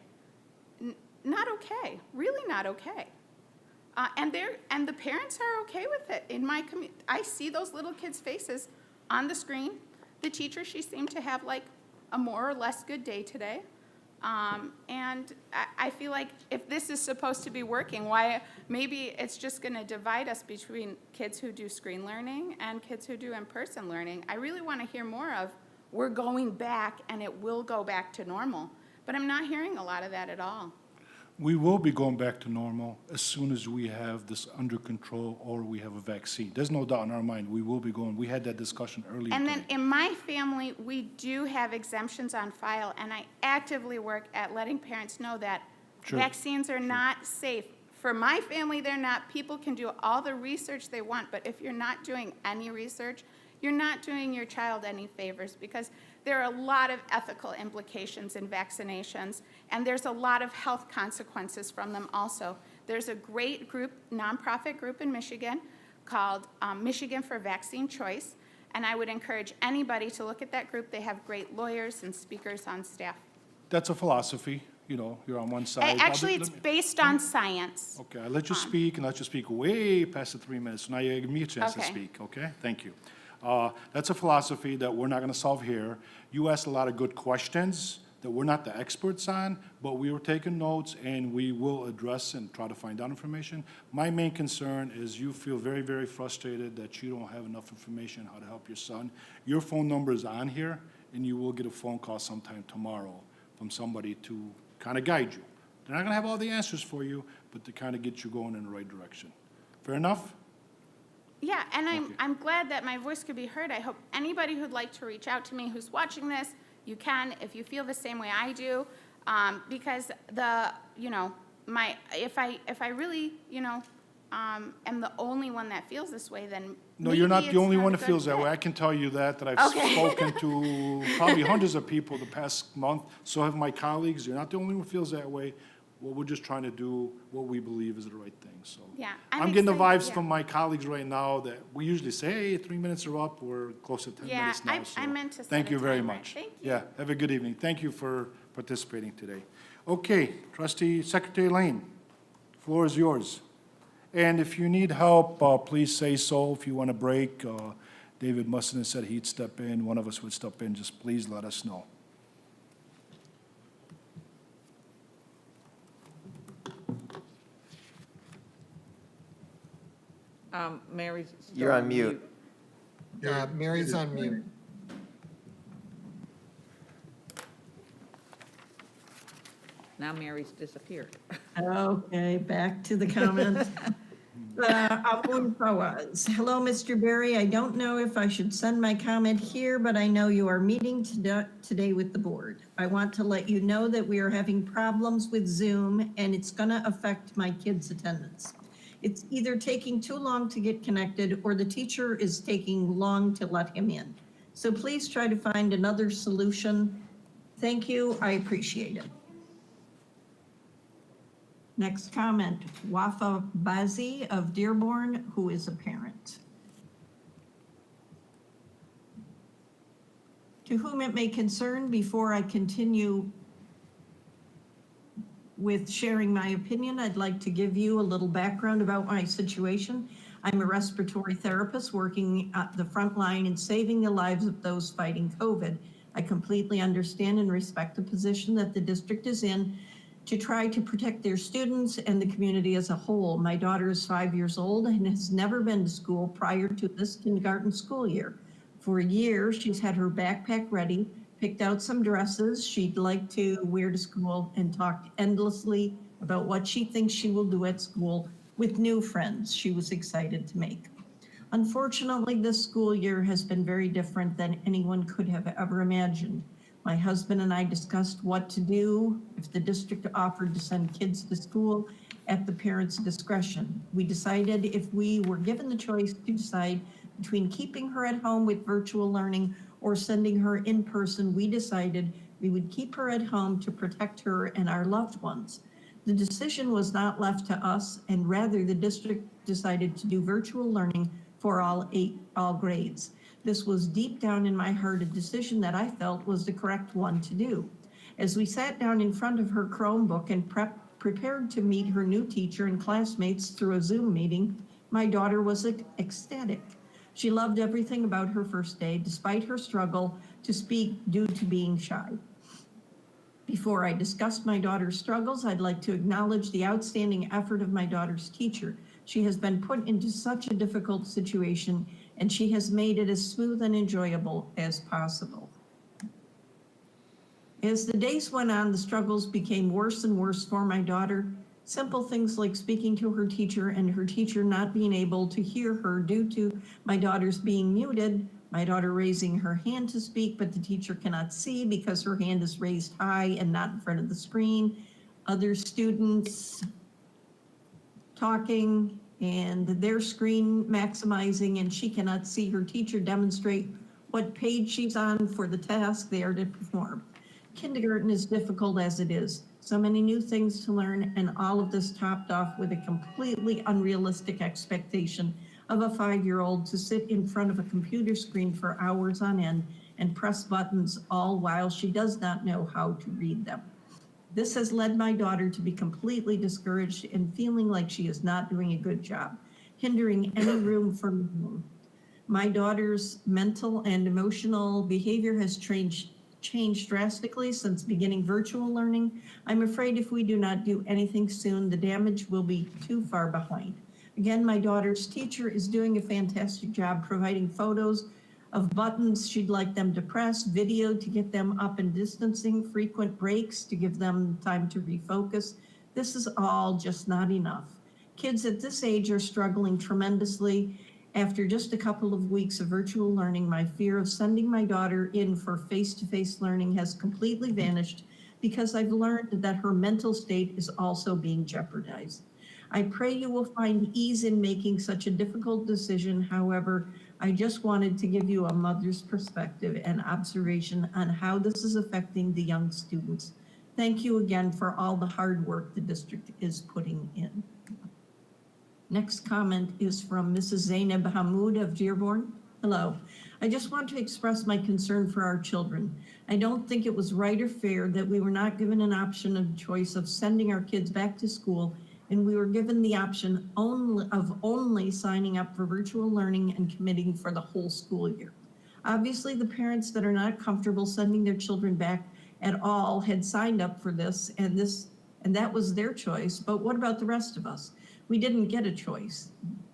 not okay, really not okay. And the parents are okay with it. In my community, I see those little kids' faces on the screen. The teacher, she seemed to have like a more or less good day today. And I feel like if this is supposed to be working, why maybe it's just going to divide us between kids who do screen learning and kids who do in-person learning. I really want to hear more of, we're going back and it will go back to normal. But I'm not hearing a lot of that at all. We will be going back to normal as soon as we have this under control or we have a vaccine. There's no doubt in our mind, we will be going. We had that discussion earlier And today. then in my family, we do have exemptions on file, and I actively work at letting parents know that Sure. vaccines are not safe. For my family, they're not. People can do all the research they want, but if you're not doing any research, you're not doing your child any favors, because there are a lot of ethical implications in vaccinations, and there's a lot of health consequences from them also. There's a great group, nonprofit group in Michigan called Michigan for Vaccine Choice, and I would encourage anybody to look at that group. They have great lawyers and speakers on staff. That's a philosophy, you know, you're on one side. Actually, it's based on science. Okay, I let you speak, and let you speak way past the 3 minutes. Now you give me a chance to Okay. speak, okay? Thank you. That's a philosophy that we're not going to solve here. You asked a lot of good questions that we're not the experts on, but we were taking notes, and we will address and try to find out information. My main concern is you feel very, very frustrated that you don't have enough information how to help your son. Your phone number is on here, and you will get a phone call sometime tomorrow from somebody to kind of guide you. They're not going to have all the answers for you, but to kind of get you going in the right direction. Fair enough? Yeah, and Okay. I'm glad that my voice could be heard. I hope anybody who'd like to reach out to me who's watching this, you can, if you feel the same way I do, because if I really, am the only one that feels this way, then No, you're not maybe the it's only one a that good feels that way. fit. I can tell you that I've Okay. spoken to probably hundreds of people the past month, so have my colleagues. You're not the only one who feels that way. Well, we're just trying to do what we believe is the right thing, so. Yeah, I'm getting the excited, vibes yeah. from my colleagues right now that we usually say, hey, 3 minutes are up, we're close to 10 Yeah, minutes now, I so. meant to set Thank a you very timer. much. Thank Yeah, have a good evening. Thank you for participating today. Okay, Trustee Secretary Lane, floor is yours. And if you need help, please say so. If you want a break, David Musson said he'd step in, one of us would step in, just please let us know. Mary's still You're on mute. Mary's on mute. Now Mary's disappeared. Okay, back to the comments. Amun Fawaz. Hello, Mr. Berry. I don't know if I should send my comment here, but I know you are meeting today with the board. I want to let you know that we are having problems with Zoom, and it's going to affect my kids' attendance. It's either taking too long to get connected, or the teacher is taking long to let him in. So please try to find another solution. Thank you. I appreciate it. Next comment, Wafa Bazi of Dearborn, who is a parent. To whom it may concern, before I continue with sharing my opinion, I'd like to give you a little background about my situation. I'm a respiratory therapist working at the front line and saving the lives of those fighting COVID. I completely understand and respect the position that the district is in to try to protect their students and the community as a whole. My daughter is 5 years old and has never been to school prior to this kindergarten school year. For a year, she's had her backpack ready, picked out some dresses she'd like to wear to school, and talked endlessly about what she thinks she will do at school with new friends she was excited to make. Unfortunately, this school year has been very different than anyone could have ever imagined. My husband and I discussed what to do if the district offered to send kids to school at the parents' discretion. We decided if we were given the choice to decide between keeping her at home with virtual learning or sending her in person, we decided we would keep her at home to protect her and our loved ones. The decision was not left to us, and rather the district decided to do virtual learning for all grades. This was deep down in my heart a decision that I felt was the correct one to do. As we sat down in front of her Chromebook and prepared to meet her new teacher and classmates through a Zoom meeting, my daughter was ecstatic. She loved everything about her first day, despite her struggle to speak due to being shy. Before I discuss my daughter's struggles, I'd like to acknowledge the outstanding effort of my daughter's teacher. She has been put into such a difficult situation, and she has made it as smooth and enjoyable as possible. As the days went on, the struggles became worse and worse for my daughter. Simple things like speaking to her teacher and her teacher not being able to hear her due to my daughter's being muted, my daughter raising her hand to speak, but the teacher cannot see because her hand is raised high and not in front of the screen. Other students talking and their screen maximizing, and she cannot see her teacher demonstrate what page she's on for the task they are to perform. Kindergarten is difficult as it is. So many new things to learn, and all of this topped off with a completely unrealistic expectation of a 5-year-old to sit in front of a computer screen for hours on end and press buttons, all while she does not know how to read them. This has led my daughter to be completely discouraged and feeling like she is not doing a good job, hindering any room for movement. My daughter's mental and emotional behavior has changed drastically since beginning virtual learning. I'm afraid if we do not do anything soon, the damage will be too far behind. Again, my daughter's teacher is doing a fantastic job providing photos of buttons she'd like them to press, video to get them up and distancing, frequent breaks to give them time to refocus. This is all just not enough. Kids at this age are struggling tremendously. After just a couple of weeks of virtual learning, my fear of sending my daughter in for face-to-face learning has completely vanished because I've learned that her mental state is also being jeopardized. I pray you will find ease in making such a difficult decision. However, I just wanted to give you a mother's perspective and observation on how this is affecting the young students. Thank you again for all the hard work the district is putting in. Next comment is from Mrs. Zainab Hamoud of Dearborn. Hello. I just want to express my concern for our children. I don't think it was right or fair that we were not given an option of choice of sending our kids back to school, and we were given the option only signing up for virtual learning and committing for the whole school year. Obviously, the parents that are not comfortable sending their children back at all had signed up for this, and that was their choice. But what about the rest of us? We didn't get a choice.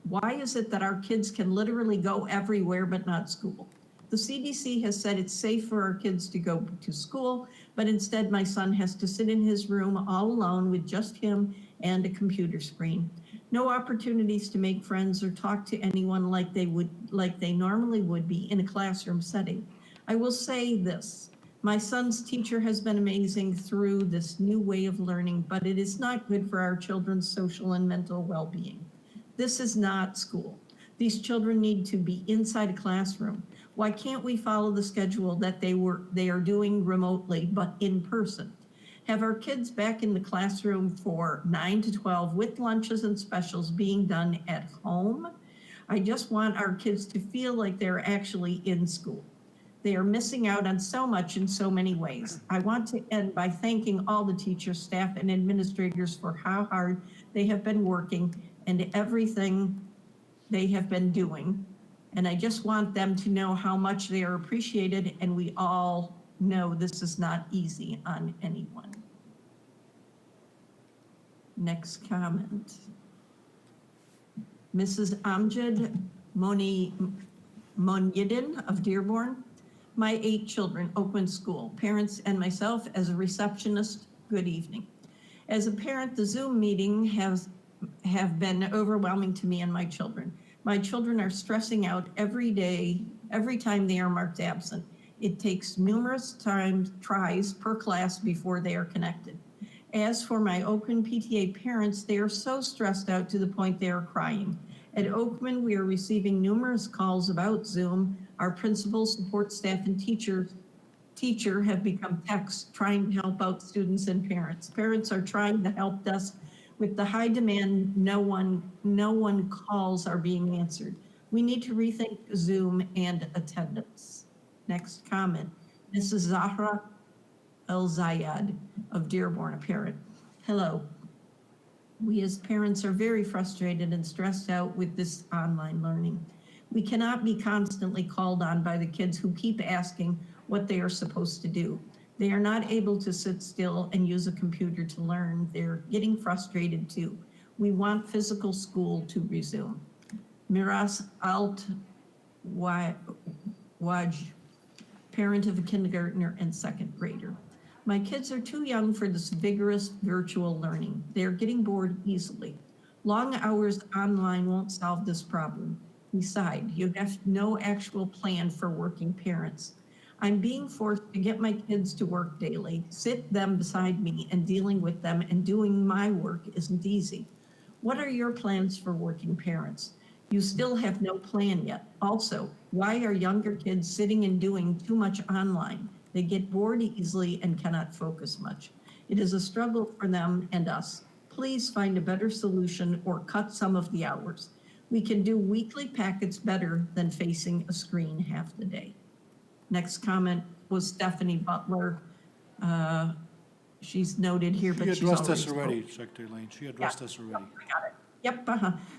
Why is it that our kids can literally go everywhere but not school? The CDC has said it's safe for our kids to go to school, but instead my son has to sit in his room all alone with just him and a computer screen. No opportunities to make friends or talk to anyone like they normally would be in a classroom setting. I will say this. My son's teacher has been amazing through this new way of learning, but it is not good for our children's social and mental well-being. This is not school. These children need to be inside a classroom. Why can't we follow the schedule that they are doing remotely, but in person? Have our kids back in the classroom for 9 to 12 with lunches and specials being done at home? I just want our kids to feel like they're actually in school. They are missing out on so much in so many ways. I want to end by thanking all the teachers, staff, and administrators for how hard they have been working and everything they have been doing. And I just want them to know how much they are appreciated, and we all know this is not easy on anyone. Next comment. Mrs. Amjad Monyedin of Dearborn. My 8 children, Oakland School, parents and myself as a receptionist, good evening. As a parent, the Zoom meeting have been overwhelming to me and my children. My children are stressing out every day, every time they are marked absent. It takes numerous tries per class before they are connected. As for my Oakland PTA parents, they are so stressed out to the point they are crying. At Oakland, we are receiving numerous calls about Zoom. Our principals, support staff, and teachers teacher have become techs trying to help out students and parents. Parents are trying to help us with the high demand, no one calls are being answered. We need to rethink Zoom and attendance. Next comment, Mrs. Zahra El Zayed of Dearborn, a parent. Hello. We as parents are very frustrated and stressed out with this online learning. We cannot be constantly called on by the kids who keep asking what they are supposed to do. They are not able to sit still and use a computer to learn. They're getting frustrated too. We want physical school to resume. Miras Alt Waj, parent of a kindergartner and second grader. My kids are too young for this vigorous virtual learning. They are getting bored easily. Long hours online won't solve this problem. Besides, you have no actual plan for working parents. I'm being forced to get my kids to work daily, sit them beside me, and dealing with them and doing my work isn't easy. What are your plans for working parents? You still have no plan yet. Also, why are younger kids sitting and doing too much online? They get bored easily and cannot focus much. It is a struggle for them and us. Please find a better solution or cut some of the hours. We can do weekly packets better than facing a screen half the day. Next comment was Stephanie Butler. She's noted here, but she's addressed us already already, Secretary Lane. She addressed us already. I got it. Yep,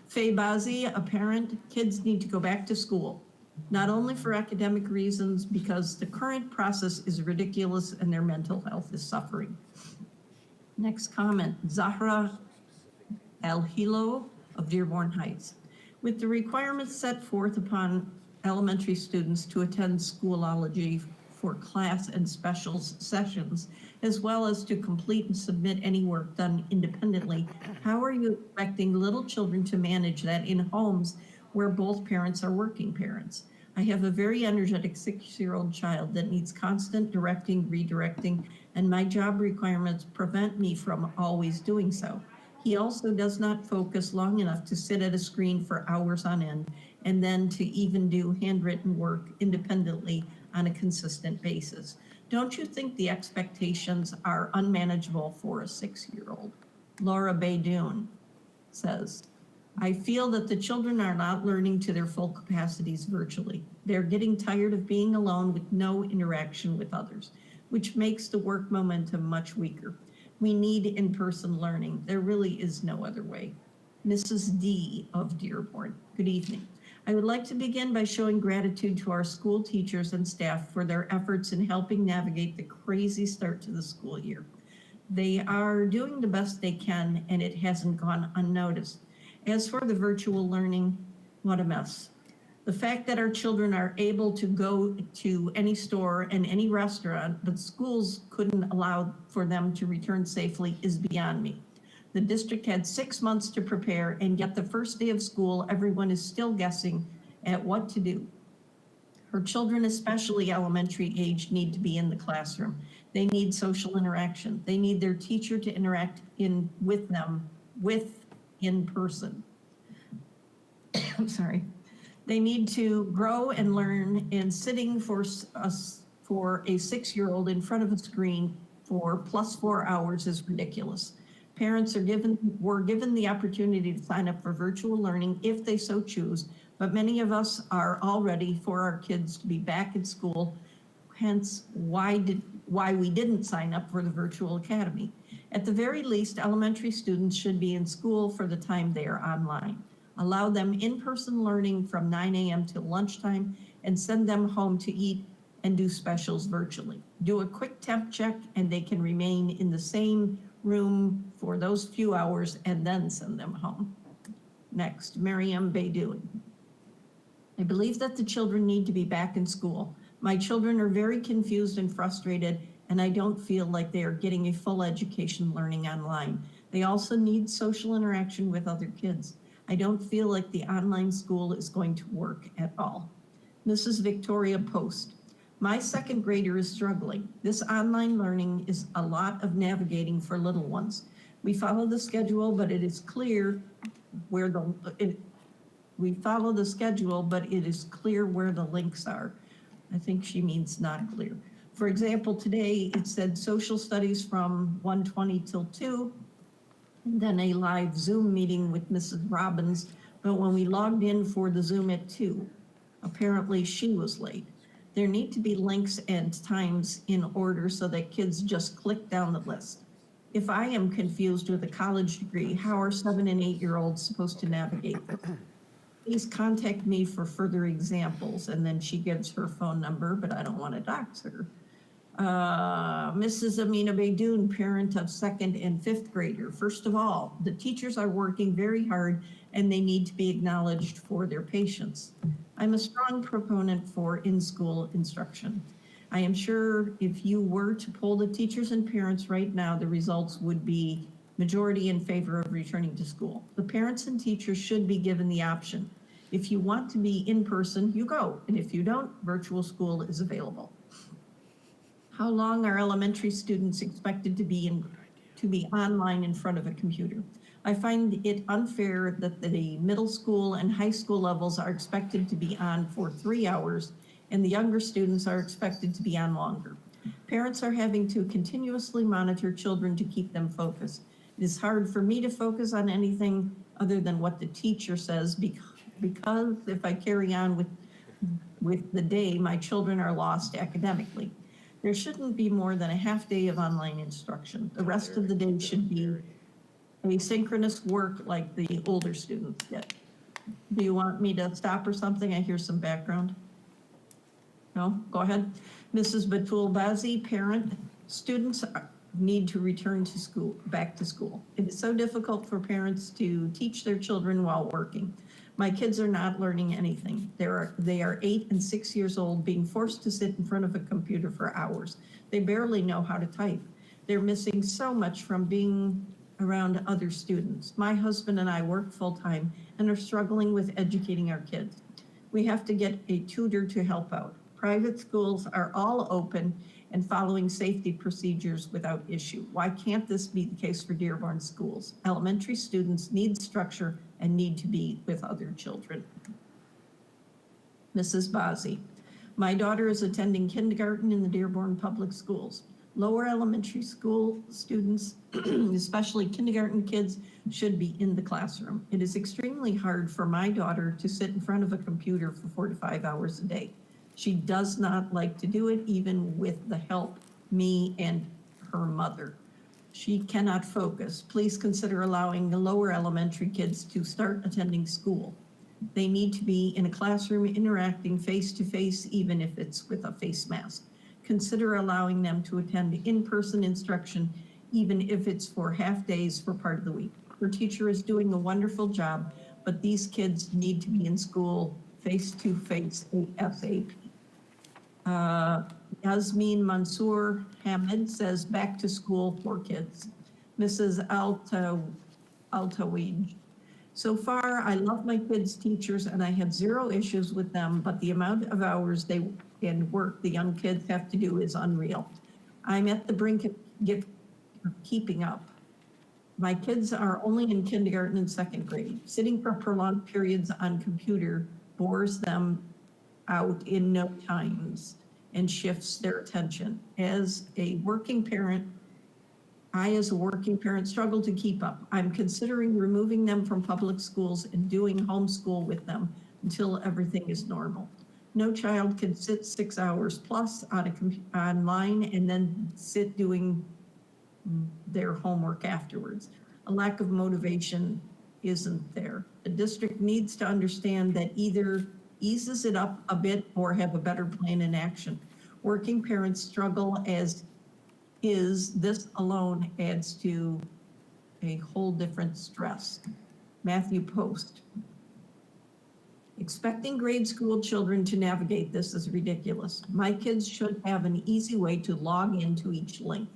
Faye Bazzi, a parent, kids need to go back to school. Not only for academic reasons, because the current process is ridiculous and their mental health is suffering. Next comment, Zahra Al-Hilo of Dearborn Heights. With the requirements set forth upon elementary students to attend Schoolology for class and special sessions, as well as to complete and submit any work done independently, how are you expecting little children to manage that in homes where both parents are working parents? I have a very energetic 6-year-old child that needs constant directing, redirecting, and my job requirements prevent me from always doing so. He also does not focus long enough to sit at a screen for hours on end, and then to even do handwritten work independently on a consistent basis. Don't you think the expectations are unmanageable for a 6-year-old? Laura Baydoun says, I feel that the children are not learning to their full capacities virtually. They're getting tired of being alone with no interaction with others, which makes the work momentum much weaker. We need in-person learning. There really is no other way. Mrs. D of Dearborn, good evening. I would like to begin by showing gratitude to our school teachers and staff for their efforts in helping navigate the crazy start to the school year. They are doing the best they can, and it hasn't gone unnoticed. As for the virtual learning, what a mess. The fact that our children are able to go to any store and any restaurant, but schools couldn't allow for them to return safely is beyond me. The district had 6 months to prepare, and yet the first day of school, everyone is still guessing at what to do. Her children, especially elementary age, need to be in the classroom. They need social interaction. They need their teacher to interact with them in person. I'm sorry. They need to grow and learn, and sitting for a 6-year-old in front of a screen for +4 hours is ridiculous. Parents were given the opportunity to sign up for virtual learning if they so choose, but many of us are all ready for our kids to be back in school, hence why we didn't sign up for the virtual academy. At the very least, elementary students should be in school for the time they are online. Allow them in-person learning from 9 a.m. till lunchtime and send them home to eat and do specials virtually. Do a quick temp check and they can remain in the same room for those few hours and then send them home. Next, Miriam Baydoun. I believe that the children need to be back in school. My children are very confused and frustrated, and I don't feel like they are getting a full education learning online. They also need social interaction with other kids. I don't feel like the online school is going to work at all. Mrs. Victoria Post. My second grader is struggling. This online learning is a lot of navigating for little ones. We follow the schedule, but it is clear where the links are. I think she means not clear. For example, today it said social studies from 1:20 till 2, and then a live Zoom meeting with Mrs. Robbins. But when we logged in for the Zoom at 2, apparently she was late. There need to be links and times in order so that kids just click down the list. If I am confused with a college degree, how are 7 and 8-year-olds supposed to navigate this? Please contact me for further examples. And then she gives her phone number, but I don't want to dox her. Mrs. Amina Beydoun, parent of 2nd and 5th grader. First of all, the teachers are working very hard and they need to be acknowledged for their patience. I'm a strong proponent for in-school instruction. I am sure if you were to poll the teachers and parents right now, the results would be majority in favor of returning to school. The parents and teachers should be given the option. If you want to be in person, you go. And if you don't, virtual school is available. How long are elementary students expected to be online in front of a computer? I find it unfair that the middle school and high school levels are expected to be on for 3 hours and the younger students are expected to be on longer. Parents are having to continuously monitor children to keep them focused. It is hard for me to focus on anything other than what the teacher says because if I carry on with the day, my children are lost academically. There shouldn't be more than a half day of online instruction. The rest of the day should be asynchronous work like the older students get. Do you want me to stop or something? I hear some background. No, go ahead. Mrs. Batul Bazi, parent, students need to return to school, back to school. It is so difficult for parents to teach their children while working. My kids are not learning anything. They are 8 and 6 years old, being forced to sit in front of a computer for hours. They barely know how to type. They're missing so much from being around other students. My husband and I work full-time and are struggling with educating our kids. We have to get a tutor to help out. Private schools are all open and following safety procedures without issue. Why can't this be the case for Dearborn schools? Elementary students need structure and need to be with other children. Mrs. Bazzi, my daughter is attending kindergarten in the Dearborn Public Schools. Lower elementary school students, especially kindergarten kids, should be in the classroom. It is extremely hard for my daughter to sit in front of a computer for 4 to 5 hours a day. She does not like to do it, even with the help, me and her mother. She cannot focus. Please consider allowing the lower elementary kids to start attending school. They need to be in a classroom interacting face-to-face, even if it's with a face mask. Consider allowing them to attend in-person instruction, even if it's for half days for part of the week. Her teacher is doing a wonderful job, but these kids need to be in school face-to-face ASAP. Yasmin Mansour Hamid says back to school for kids. Mrs. Altaweed. So far, I love my kids' teachers and I have 0 issues with them, but the amount of hours they and work the young kids have to do is unreal. I'm at the brink of keeping up. My kids are only in kindergarten and 2nd grade. Sitting for prolonged periods on computer bores them out in no times and shifts their attention. As a working parent, struggle to keep up. I'm considering removing them from public schools and doing homeschool with them until everything is normal. No child can sit 6 hours plus online and then sit doing their homework afterwards. A lack of motivation isn't there. The district needs to understand that either eases it up a bit or have a better plan in action. Working parents struggle as is. This alone adds to a whole different stress. Matthew Post. Expecting grade school children to navigate this is ridiculous. My kids should have an easy way to log into each link.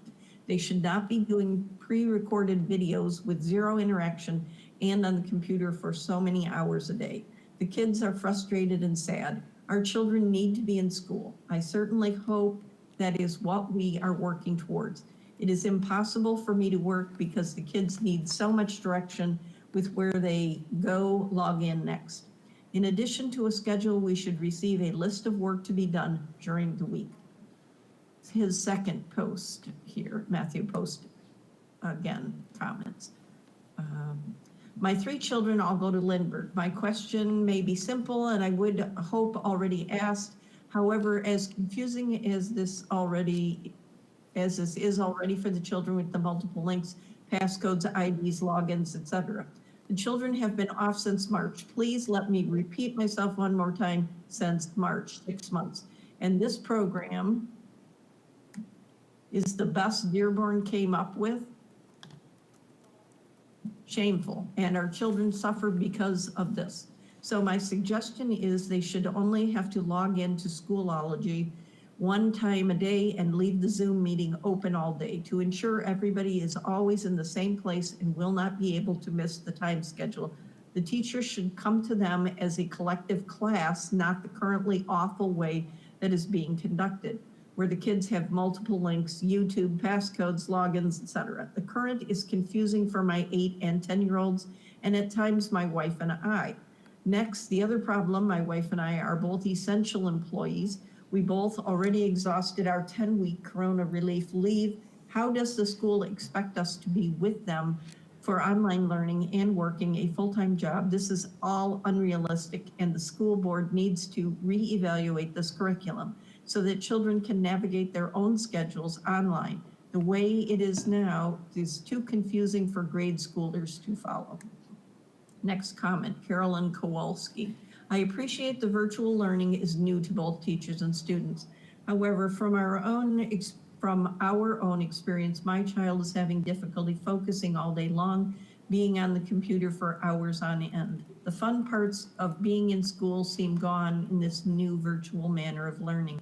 They should not be doing pre-recorded videos with 0 interaction and on the computer for so many hours a day. The kids are frustrated and sad. Our children need to be in school. I certainly hope that is what we are working towards. It is impossible for me to work because the kids need so much direction with where they go log in next. In addition to a schedule, we should receive a list of work to be done during the week. his second post here. Matthew posted again comments. My 3 children all go to Lindbergh. My question may be simple and I would hope already asked. However, as confusing as this is already for the children with the multiple links, passcodes, IDs, logins, etc. The children have been off since March. Please let me repeat myself one more time, since March, 6 months. And this program is the best Dearborn came up with. Shameful, and our children suffer because of this. So my suggestion is they should only have to log into Schoolology 1 time a day and leave the Zoom meeting open all day to ensure everybody is always in the same place and will not be able to miss the time schedule. The teachers should come to them as a collective class, not the currently awful way that is being conducted, where the kids have multiple links, YouTube, passcodes, logins, etc. The current is confusing for my 8 and 10-year-olds, and at times my wife and I. Next, the other problem, my wife and I are both essential employees. We both already exhausted our 10-week Corona relief leave. How does the school expect us to be with them for online learning and working a full-time job? This is all unrealistic, and the school board needs to reevaluate this curriculum so that children can navigate their own schedules online. The way it is now is too confusing for grade schoolers to follow. Next comment, Carolyn Kowalski. I appreciate the virtual learning is new to both teachers and students. However, from our own experience, my child is having difficulty focusing all day long, being on the computer for hours on end. The fun parts of being in school seem gone in this new virtual manner of learning,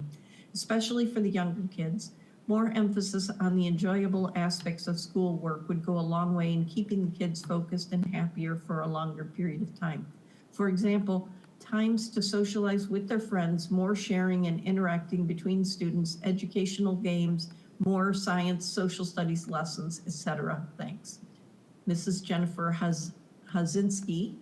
especially for the younger kids. More emphasis on the enjoyable aspects of schoolwork would go a long way in keeping the kids focused and happier for a longer period of time. For example, times to socialize with their friends, more sharing and interacting between students, educational games, more science, social studies lessons, etc. Thanks. Mrs. Jennifer Hazinski.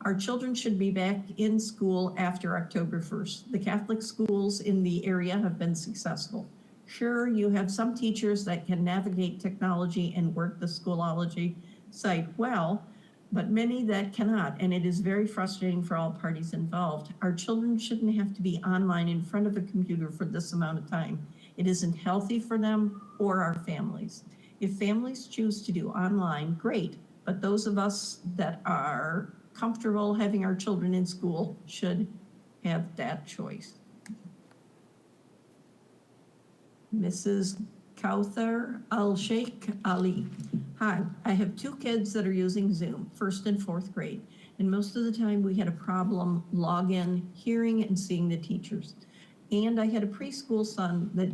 Our children should be back in school after October 1st. The Catholic schools in the area have been successful. Sure, you have some teachers that can navigate technology and work the Schoolology site well, but many that cannot, and it is very frustrating for all parties involved. Our children shouldn't have to be online in front of a computer for this amount of time. It isn't healthy for them or our families. If families choose to do online, great, but those of us that are comfortable having our children in school should have that choice. Mrs. Kauthar Al-Sheikh Ali. Hi, I have 2 kids that are using Zoom, 1st and 4th grade, and most of the time we had a problem login, hearing and seeing the teachers. And I had a preschool son that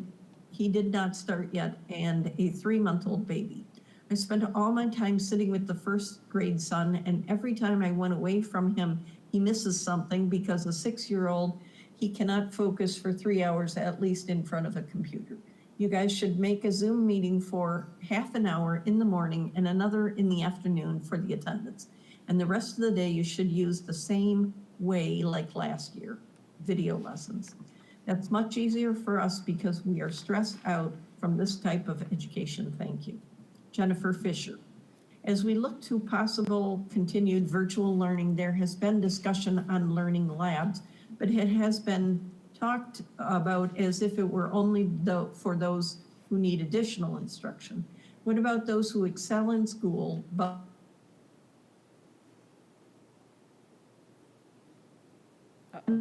he did not start yet and a 3-month-old baby. I spent all my time sitting with the 1st grade son, and every time I went away from him, he misses something because a 6-year-old, he cannot focus for 3 hours at least in front of a computer. You guys should make a Zoom meeting for half an hour in the morning and another in the afternoon for the attendance. And the rest of the day, you should use the same way like last year, video lessons. That's much easier for us because we are stressed out from this type of education. Thank you. Jennifer Fisher. As we look to possible continued virtual learning, there has been discussion on learning labs, but it has been talked about as if it were only for those who need additional instruction. What about those who excel in school, but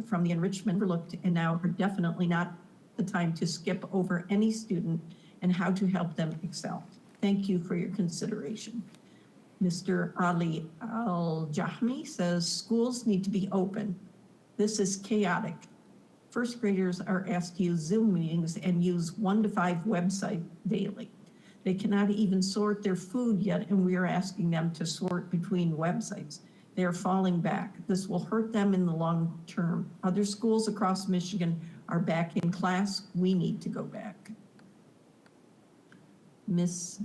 from the enrichment overlooked and now are definitely not the time to skip over any student and how to help them excel? Thank you for your consideration. Mr. Ali Al-Jahmi says, schools need to be open. This is chaotic. 1st graders are asked to use Zoom meetings and use 1 to 5 websites daily. They cannot even sort their food yet, and we are asking them to sort between websites. They are falling back. This will hurt them in the long term. Other schools across Michigan are back in class. We need to go back. Mrs.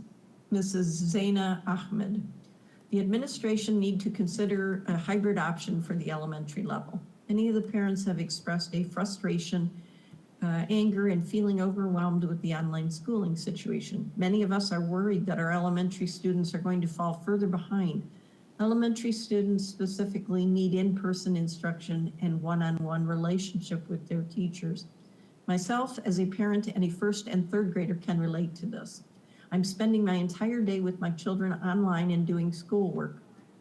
Zaina Ahmed. The administration need to consider a hybrid option for the elementary level. Many of the parents have expressed a frustration anger and feeling overwhelmed with the online schooling situation. Many of us are worried that our elementary students are going to fall further behind. Elementary students specifically need in-person instruction and one-on-one relationship with their teachers. Myself, as a parent and a first and third grader, can relate to this. I'm spending my entire day with my children online and doing schoolwork.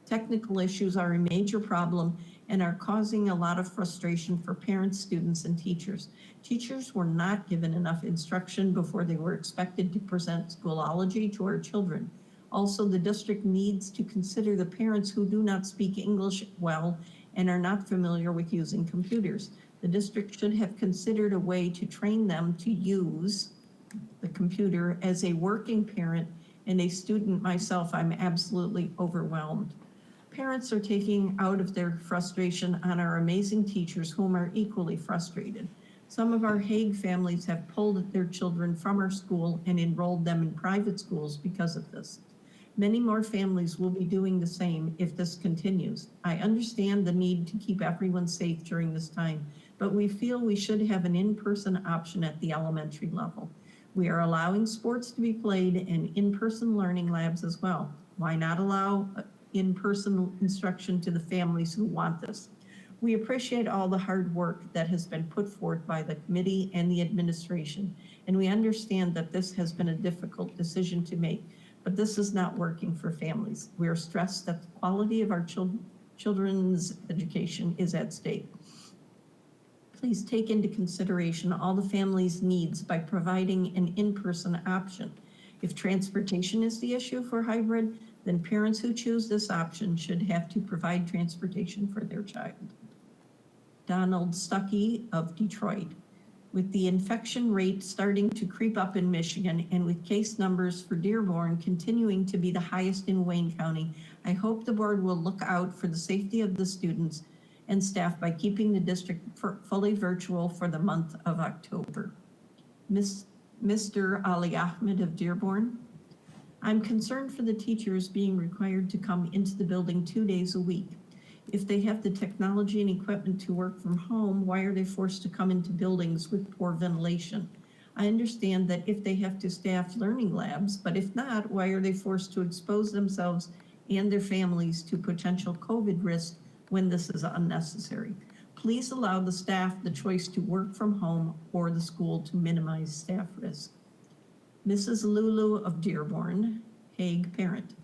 Technical issues are a major problem and are causing a lot of frustration for parents, students, and teachers. Teachers were not given enough instruction before they were expected to present Schoolology to our children. Also, the district needs to consider the parents who do not speak English well and are not familiar with using computers. The district should have considered a way to train them to use the computer. As a working parent and a student myself, I'm absolutely overwhelmed. Parents are taking out of their frustration on our amazing teachers, whom are equally frustrated. Some of our Hague families have pulled their children from our school and enrolled them in private schools because of this. Many more families will be doing the same if this continues. I understand the need to keep everyone safe during this time, but we feel we should have an in-person option at the elementary level. We are allowing sports to be played and in-person learning labs as well. Why not allow in-person instruction to the families who want this? We appreciate all the hard work that has been put forth by the committee and the administration, and we understand that this has been a difficult decision to make, but this is not working for families. We are stressed that the quality of our children's education is at stake. Please take into consideration all the family's needs by providing an in-person option. If transportation is the issue for hybrid, then parents who choose this option should have to provide transportation for their child. Donald Stuckey of Detroit. With the infection rate starting to creep up in Michigan and with case numbers for Dearborn continuing to be the highest in Wayne County, I hope the board will look out for the safety of the students and staff by keeping the district fully virtual for the month of October. Mr. Ali Ahmed of Dearborn. I'm concerned for the teachers being required to come into the building 2 days a week. If they have the technology and equipment to work from home, why are they forced to come into buildings with poor ventilation? I understand that if they have to staff learning labs, but if not, why are they forced to expose themselves and their families to potential COVID risk when this is unnecessary? Please allow the staff the choice to work from home or the school to minimize staff risk. Mrs. Lulu of Dearborn, Hague parent.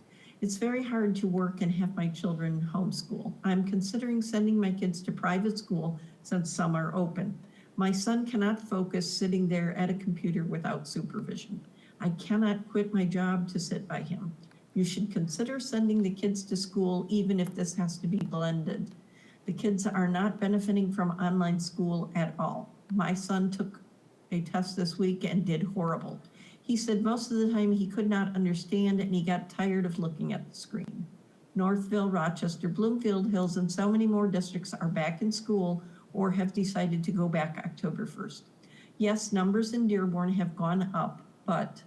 It's very hard to work and have my children homeschool. I'm considering sending my kids to private school since some are open. My son cannot focus sitting there at a computer without supervision. I cannot quit my job to sit by him. You should consider sending the kids to school even if this has to be blended. The kids are not benefiting from online school at all. My son took a test this week and did horrible. He said most of the time he could not understand and he got tired of looking at the screen. Northville, Rochester, Bloomfield Hills, and so many more districts are back in school or have decided to go back October 1st. Yes, numbers in Dearborn have gone up, but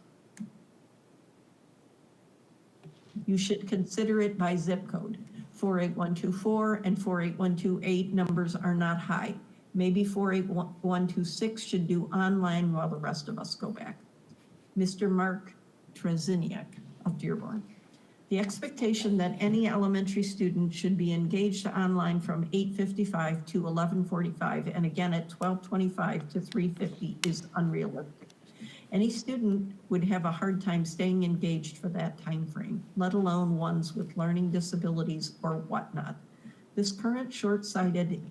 you should consider it by zip code. 48124 and 48128 numbers are not high. Maybe 48126 should do online while the rest of us go back. Mr. Mark Treziniak of Dearborn. The expectation that any elementary student should be engaged online from 8:55 to 11:45 and again at 12:25 to 3:50 is unrealistic. Any student would have a hard time staying engaged for that time frame, let alone ones with learning disabilities or whatnot. This current short-sighted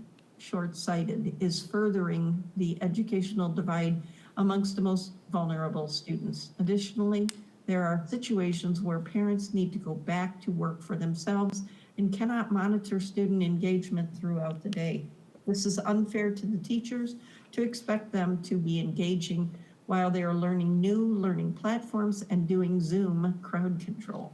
is furthering the educational divide amongst the most vulnerable students. Additionally, there are situations where parents need to go back to work for themselves and cannot monitor student engagement throughout the day. This is unfair to the teachers to expect them to be engaging while they are learning new learning platforms and doing Zoom crowd control.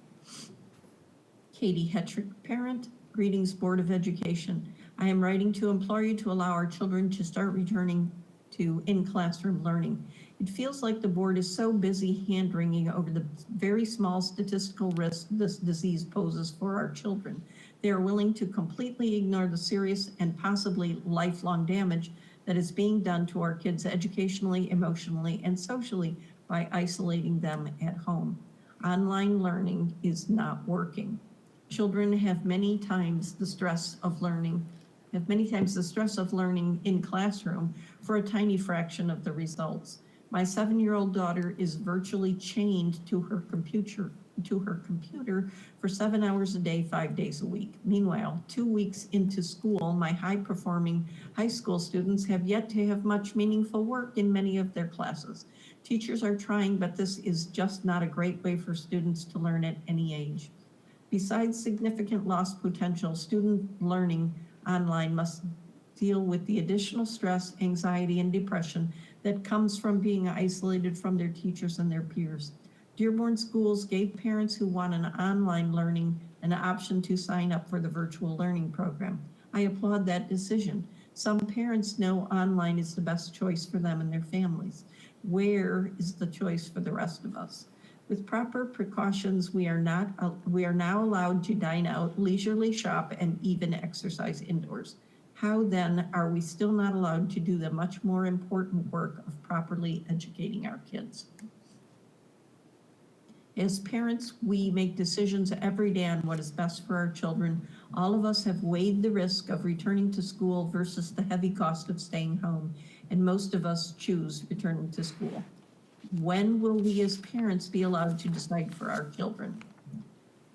Katie Hetrick, parent. Greetings, Board of Education. I am writing to implore you to allow our children to start returning to in-classroom learning. It feels like the board is so busy hand-wringing over the very small statistical risk this disease poses for our children. They are willing to completely ignore the serious and possibly lifelong damage that is being done to our kids educationally, emotionally, and socially by isolating them at home. Online learning is not working. Children have many times the stress of learning in classroom for a tiny fraction of the results. My 7-year-old daughter is virtually chained to her computer for 7 hours a day, 5 days a week. Meanwhile, 2 weeks into school, my high-performing high school students have yet to have much meaningful work in many of their classes. Teachers are trying, but this is just not a great way for students to learn at any age. Besides significant lost potential, student learning online must deal with the additional stress, anxiety, and depression that comes from being isolated from their teachers and their peers. Dearborn schools gave parents who want an online learning an option to sign up for the virtual learning program. I applaud that decision. Some parents know online is the best choice for them and their families. Where is the choice for the rest of us? With proper precautions, we are now allowed to dine out, leisurely shop, and even exercise indoors. How then are we still not allowed to do the much more important work of properly educating our kids? As parents, we make decisions every day on what is best for our children. All of us have weighed the risk of returning to school versus the heavy cost of staying home, and most of us choose returning to school. When will we as parents be allowed to decide for our children?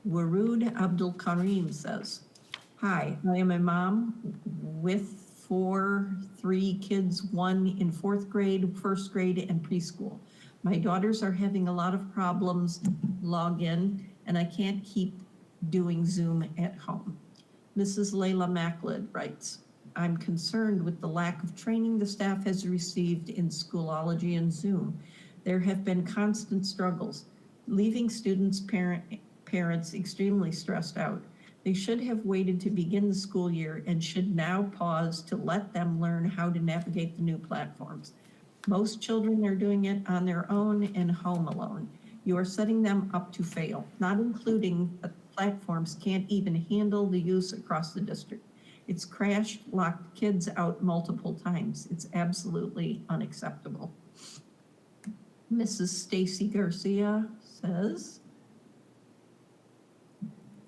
Warood Abdul Karim says, hi, I am a mom with three kids, one in 4th grade, 1st grade, and preschool. My daughters are having a lot of problems log in, and I can't keep doing Zoom at home. Mrs. Layla Maclid writes, I'm concerned with the lack of training the staff has received in Schoolology and Zoom. There have been constant struggles, leaving students' parents extremely stressed out. They should have waited to begin the school year and should now pause to let them learn how to navigate the new platforms. Most children are doing it on their own and home alone. You are setting them up to fail, not including platforms can't even handle the use across the district. It's crashed, locked kids out multiple times. It's absolutely unacceptable. Mrs. Stacy Garcia says,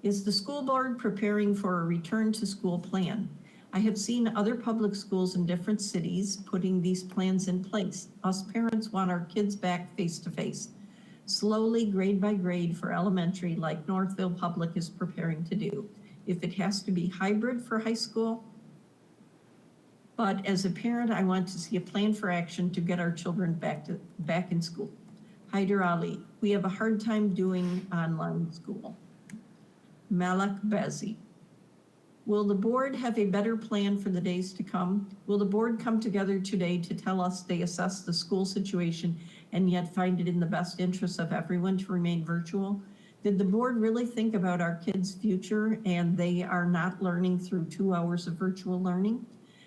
is the school board preparing for a return to school plan? I have seen other public schools in different cities putting these plans in place. Us parents want our kids back face to face. Slowly, grade by grade for elementary, like Northville Public is preparing to do. If it has to be hybrid for high school, but as a parent, I want to see a plan for action to get our children back in school. Haider Ali, we have a hard time doing online school. Malak Bazi, will the board have a better plan for the days to come? Will the board come together today to tell us they assess the school situation and yet find it in the best interest of everyone to remain virtual? Did the board really think about our kids' future and they are not learning through 2 hours of virtual learning?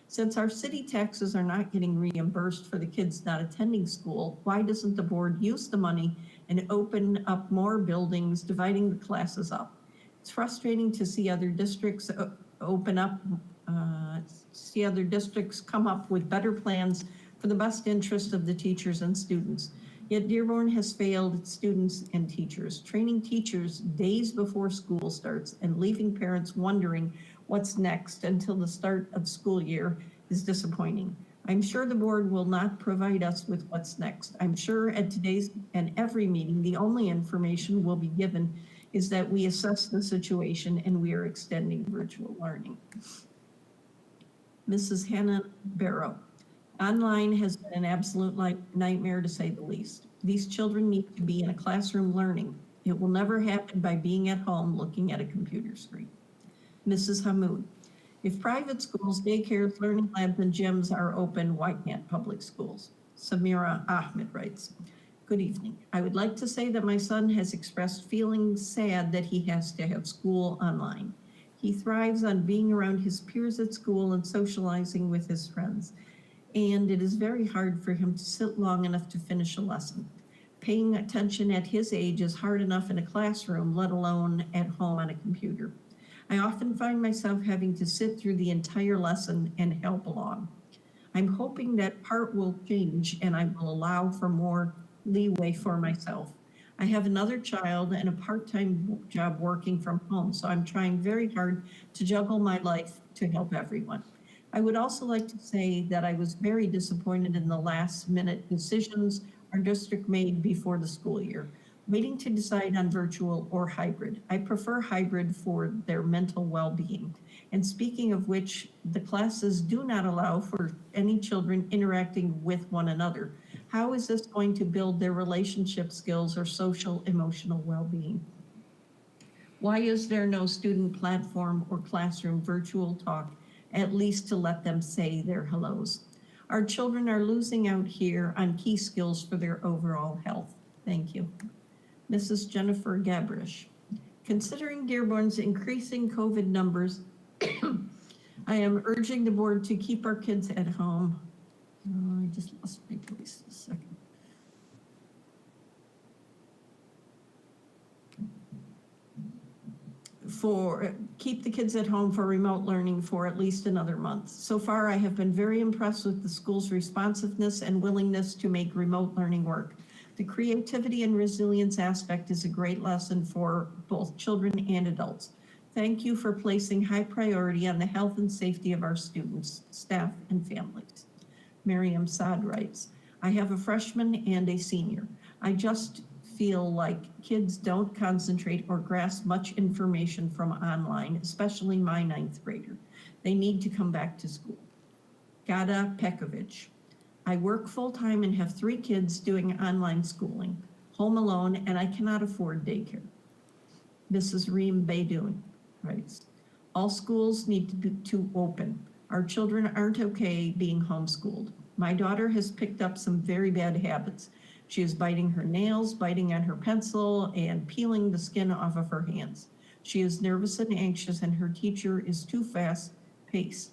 Since our city taxes are not getting reimbursed for the kids not attending school, why doesn't the board use the money and open up more buildings, dividing the classes up? It's frustrating to see other districts come up with better plans for the best interest of the teachers and students. Yet Dearborn has failed its students and teachers, training teachers days before school starts and leaving parents wondering what's next until the start of school year is disappointing. I'm sure the board will not provide us with what's next. I'm sure at today's and every meeting, the only information will be given is that we assess the situation and we are extending virtual learning. Mrs. Hannah Barrow, online has been an absolute nightmare to say the least. These children need to be in a classroom learning. It will never happen by being at home looking at a computer screen. Mrs. Hamoud, if private schools, daycares, learning labs, and gyms are open, why can't public schools? Samira Ahmed writes, good evening. I would like to say that my son has expressed feeling sad that he has to have school online. He thrives on being around his peers at school and socializing with his friends. And it is very hard for him to sit long enough to finish a lesson. Paying attention at his age is hard enough in a classroom, let alone at home on a computer. I often find myself having to sit through the entire lesson and help along. I'm hoping that part will change and I will allow for more leeway for myself. I have another child and a part-time job working from home, so I'm trying very hard to juggle my life to help everyone. I would also like to say that I was very disappointed in the last-minute decisions our district made before the school year, waiting to decide on virtual or hybrid. I prefer hybrid for their mental well-being. And speaking of which, the classes do not allow for any children interacting with one another. How is this going to build their relationship skills or social emotional well-being? Why is there no student platform or classroom virtual talk, at least to let them say their hellos? Our children are losing out here on key skills for their overall health. Thank you. Mrs. Jennifer Gabrish. Considering Dearborn's increasing COVID numbers, I am urging the board to keep our kids at home. Oh, I just lost my place a second. Keep the kids at home for remote learning for at least another month. So far, I have been very impressed with the school's responsiveness and willingness to make remote learning work. The creativity and resilience aspect is a great lesson for both children and adults. Thank you for placing high priority on the health and safety of our students, staff, and families. Miriam Saad writes, I have a freshman and a senior. I just feel like kids don't concentrate or grasp much information from online, especially my 9th grader. They need to come back to school. Gada Pekovic. I work full-time and have 3 kids doing online schooling, home alone, and I cannot afford daycare. Mrs. Reem Beydoun writes, all schools need to open. Our children aren't okay being homeschooled. My daughter has picked up some very bad habits. She is biting her nails, biting on her pencil, and peeling the skin off of her hands. She is nervous and anxious, and her teacher is too fast-paced.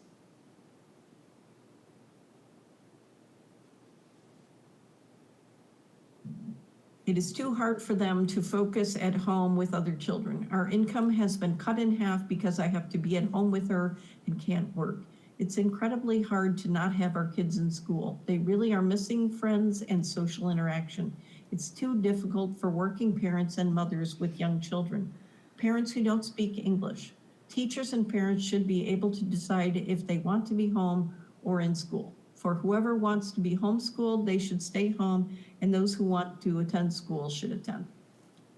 It is too hard for them to focus at home with other children. Our income has been cut in half because I have to be at home with her and can't work. It's incredibly hard to not have our kids in school. They really are missing friends and social interaction. It's too difficult for working parents and mothers with young children. Parents who don't speak English. Teachers and parents should be able to decide if they want to be home or in school. For whoever wants to be homeschooled, they should stay home, and those who want to attend school should attend.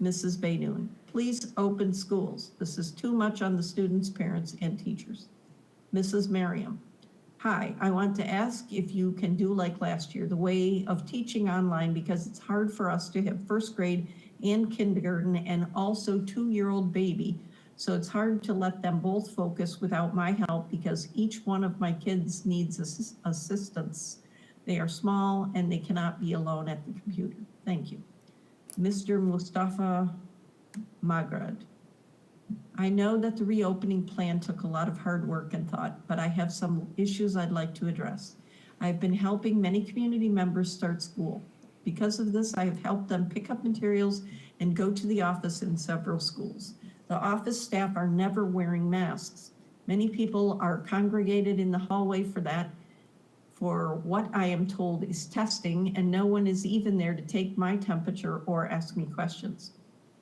Mrs. Beydoun, please open schools. This is too much on the students, parents, and teachers. Mrs. Merriam, hi, I want to ask if you can do like last year, the way of teaching online, because it's hard for us to have 1st grade and kindergarten and also 2-year-old baby. So it's hard to let them both focus without my help because each one of my kids needs assistance. They are small and they cannot be alone at the computer. Thank you. Mr. Mustafa Magrad. I know that the reopening plan took a lot of hard work and thought, but I have some issues I'd like to address. I've been helping many community members start school. Because of this, I have helped them pick up materials and go to the office in several schools. The office staff are never wearing masks. Many people are congregated in the hallway for what I am told is testing, and no one is even there to take my temperature or ask me questions.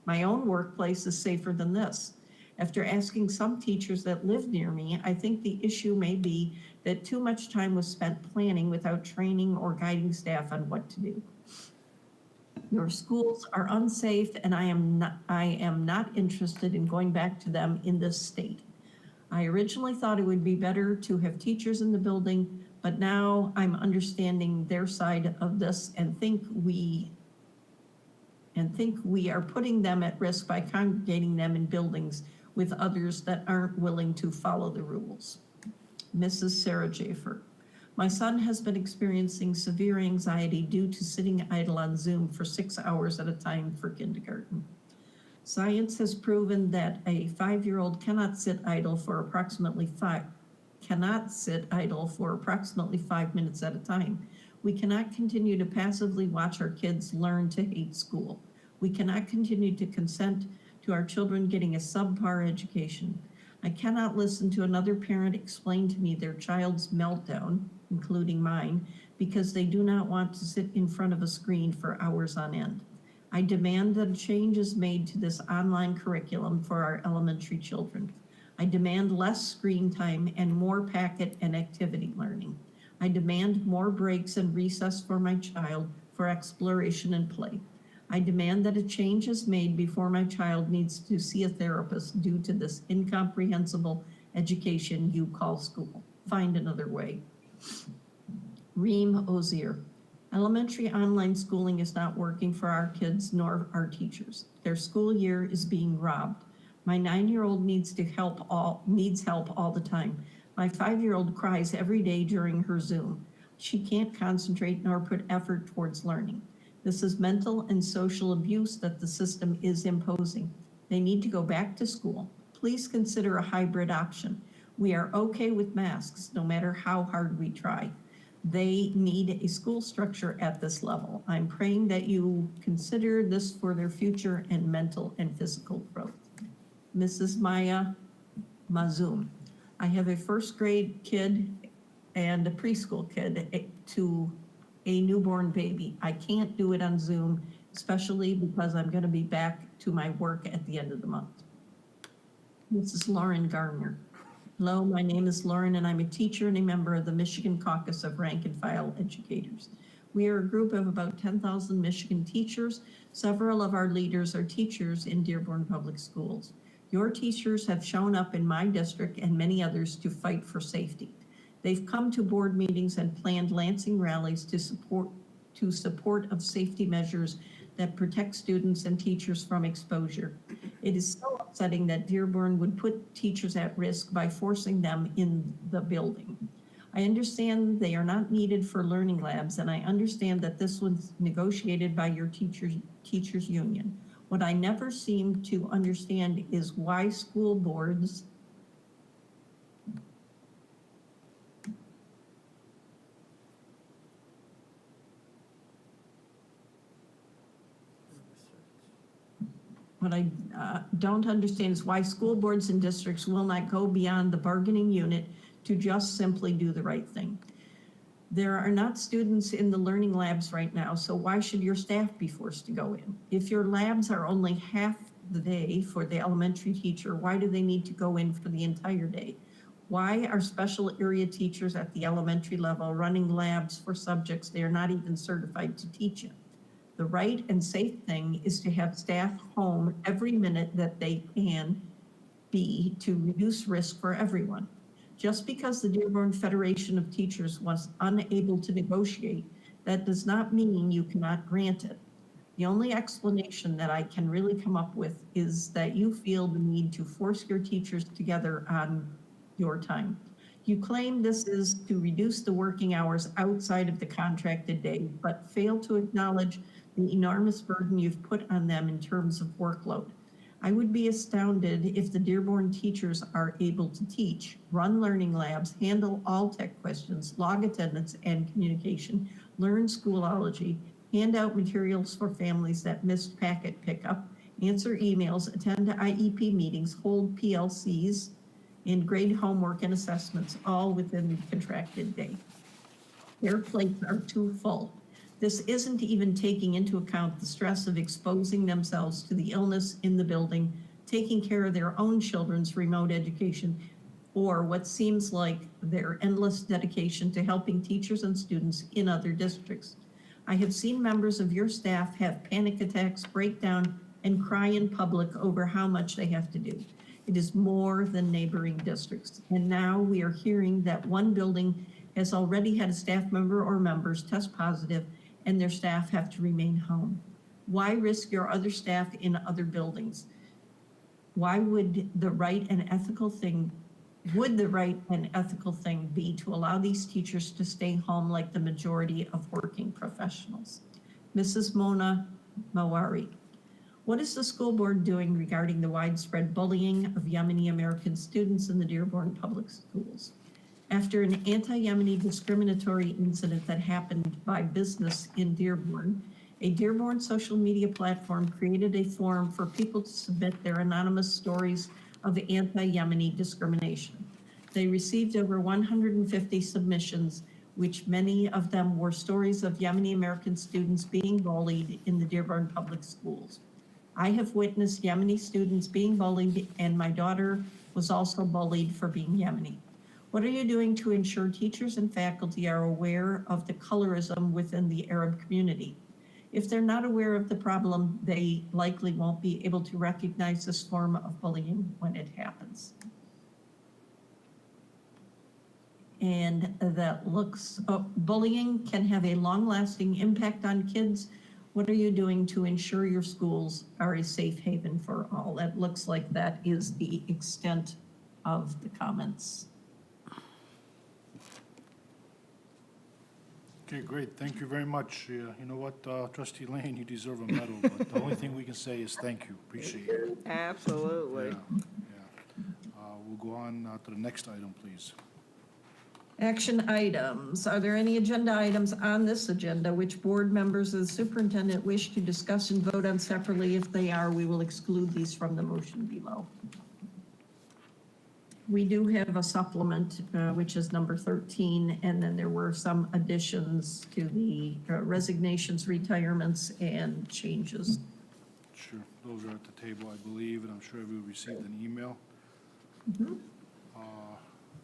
My own workplace is safer than this. After asking some teachers that live near me, I think the issue may be that too much time was spent planning without training or guiding staff on what to do. Your schools are unsafe, and I am not interested in going back to them in this state. I originally thought it would be better to have teachers in the building, but now I'm understanding their side of this and think we are putting them at risk by congregating them in buildings with others that aren't willing to follow the rules. Mrs. Sarah Jaffer. My son has been experiencing severe anxiety due to sitting idle on Zoom for 6 hours at a time for kindergarten. Science has proven that a 5-year-old cannot sit idle for approximately 5 minutes at a time. We cannot continue to passively watch our kids learn to hate school. We cannot continue to consent to our children getting a subpar education. I cannot listen to another parent explain to me their child's meltdown, including mine, because they do not want to sit in front of a screen for hours on end. I demand that a change is made to this online curriculum for our elementary children. I demand less screen time and more packet and activity learning. I demand more breaks and recess for my child for exploration and play. I demand that a change is made before my child needs to see a therapist due to this incomprehensible education you call school. Find another way. Reem Ozier. Elementary online schooling is not working for our kids nor our teachers. Their school year is being robbed. My 9-year-old needs help all the time. My 5-year-old cries every day during her Zoom. She can't concentrate nor put effort towards learning. This is mental and social abuse that the system is imposing. They need to go back to school. Please consider a hybrid option. We are okay with masks, no matter how hard we try. They need a school structure at this level. I'm praying that you consider this for their future and mental and physical growth. Mrs. Maya Mazoum. I have a first grade kid and a preschool kid to a newborn baby. I can't do it on Zoom, especially because I'm going to be back to my work at the end of the month. Mrs. Lauren Gardner. Hello, my name is Lauren, and I'm a teacher and a member of the Michigan Caucus of Rank and File Educators. We are a group of about 10,000 Michigan teachers. Several of our leaders are teachers in Dearborn Public Schools. Your teachers have shown up in my district and many others to fight for safety. They've come to board meetings and planned Lansing rallies to support of safety measures that protect students and teachers from exposure. It is so upsetting that Dearborn would put teachers at risk by forcing them in the building. I understand they are not needed for learning labs, and I understand that this was negotiated by your teachers union. What I never seem to understand is why school boards What I don't understand is why school boards and districts will not go beyond the bargaining unit to just simply do the right thing. There are not students in the learning labs right now, so why should your staff be forced to go in? If your labs are only half the day for the elementary teacher, why do they need to go in for the entire day? Why are special area teachers at the elementary level running labs for subjects they are not even certified to teach in? The right and safe thing is to have staff home every minute that they can be to reduce risk for everyone. Just because the Dearborn Federation of Teachers was unable to negotiate, that does not mean you cannot grant it. The only explanation that I can really come up with is that you feel the need to force your teachers together on your time. You claim this is to reduce the working hours outside of the contracted day, but fail to acknowledge the enormous burden you've put on them in terms of workload. I would be astounded if the Dearborn teachers are able to teach, run learning labs, handle all tech questions, log attendance and communication, learn Schoolology, hand out materials for families that missed packet pickup, answer emails, attend IEP meetings, hold PLCs, and grade homework and assessments, all within the contracted day. Their plates are too full. This isn't even taking into account the stress of exposing themselves to the illness in the building, taking care of their own children's remote education, or what seems like their endless dedication to helping teachers and students in other districts. I have seen members of your staff have panic attacks, break down, and cry in public over how much they have to do. It is more than neighboring districts. And now we are hearing that one building has already had a staff member or members test positive and their staff have to remain home. Why risk your other staff in other buildings? Why would the right and ethical thing be to allow these teachers to stay home like the majority of working professionals? Mrs. Mona Mawari. What is the school board doing regarding the widespread bullying of Yemeni American students in the Dearborn Public Schools? After an anti-Yemeni discriminatory incident that happened by business in Dearborn, a Dearborn social media platform created a forum for people to submit their anonymous stories of anti-Yemeni discrimination. They received over 150 submissions, which many of them were stories of Yemeni American students being bullied in the Dearborn Public Schools. I have witnessed Yemeni students being bullied, and my daughter was also bullied for being Yemeni. What are you doing to ensure teachers and faculty are aware of the colorism within the Arab community? If they're not aware of the problem, they likely won't be able to recognize this form of bullying when it happens. And that looks, bullying can have a long-lasting impact on kids. What are you doing to ensure your schools are a safe haven for all? That looks like that is the extent of the comments. Okay, great, thank you very much. You know what, Trustee Lane, you deserve a medal, but the only thing we can say is thank you, appreciate it. Absolutely. We'll go on to the next item, please. Action items. Are there any agenda items on this agenda which board members of the superintendent wish to discuss and vote on separately? If they are, we will exclude these from the motion below. We do have a supplement, which is number 13, and then there were some additions to the resignations, retirements, and changes. Sure, those are at the table, I believe, and I'm sure we received an email.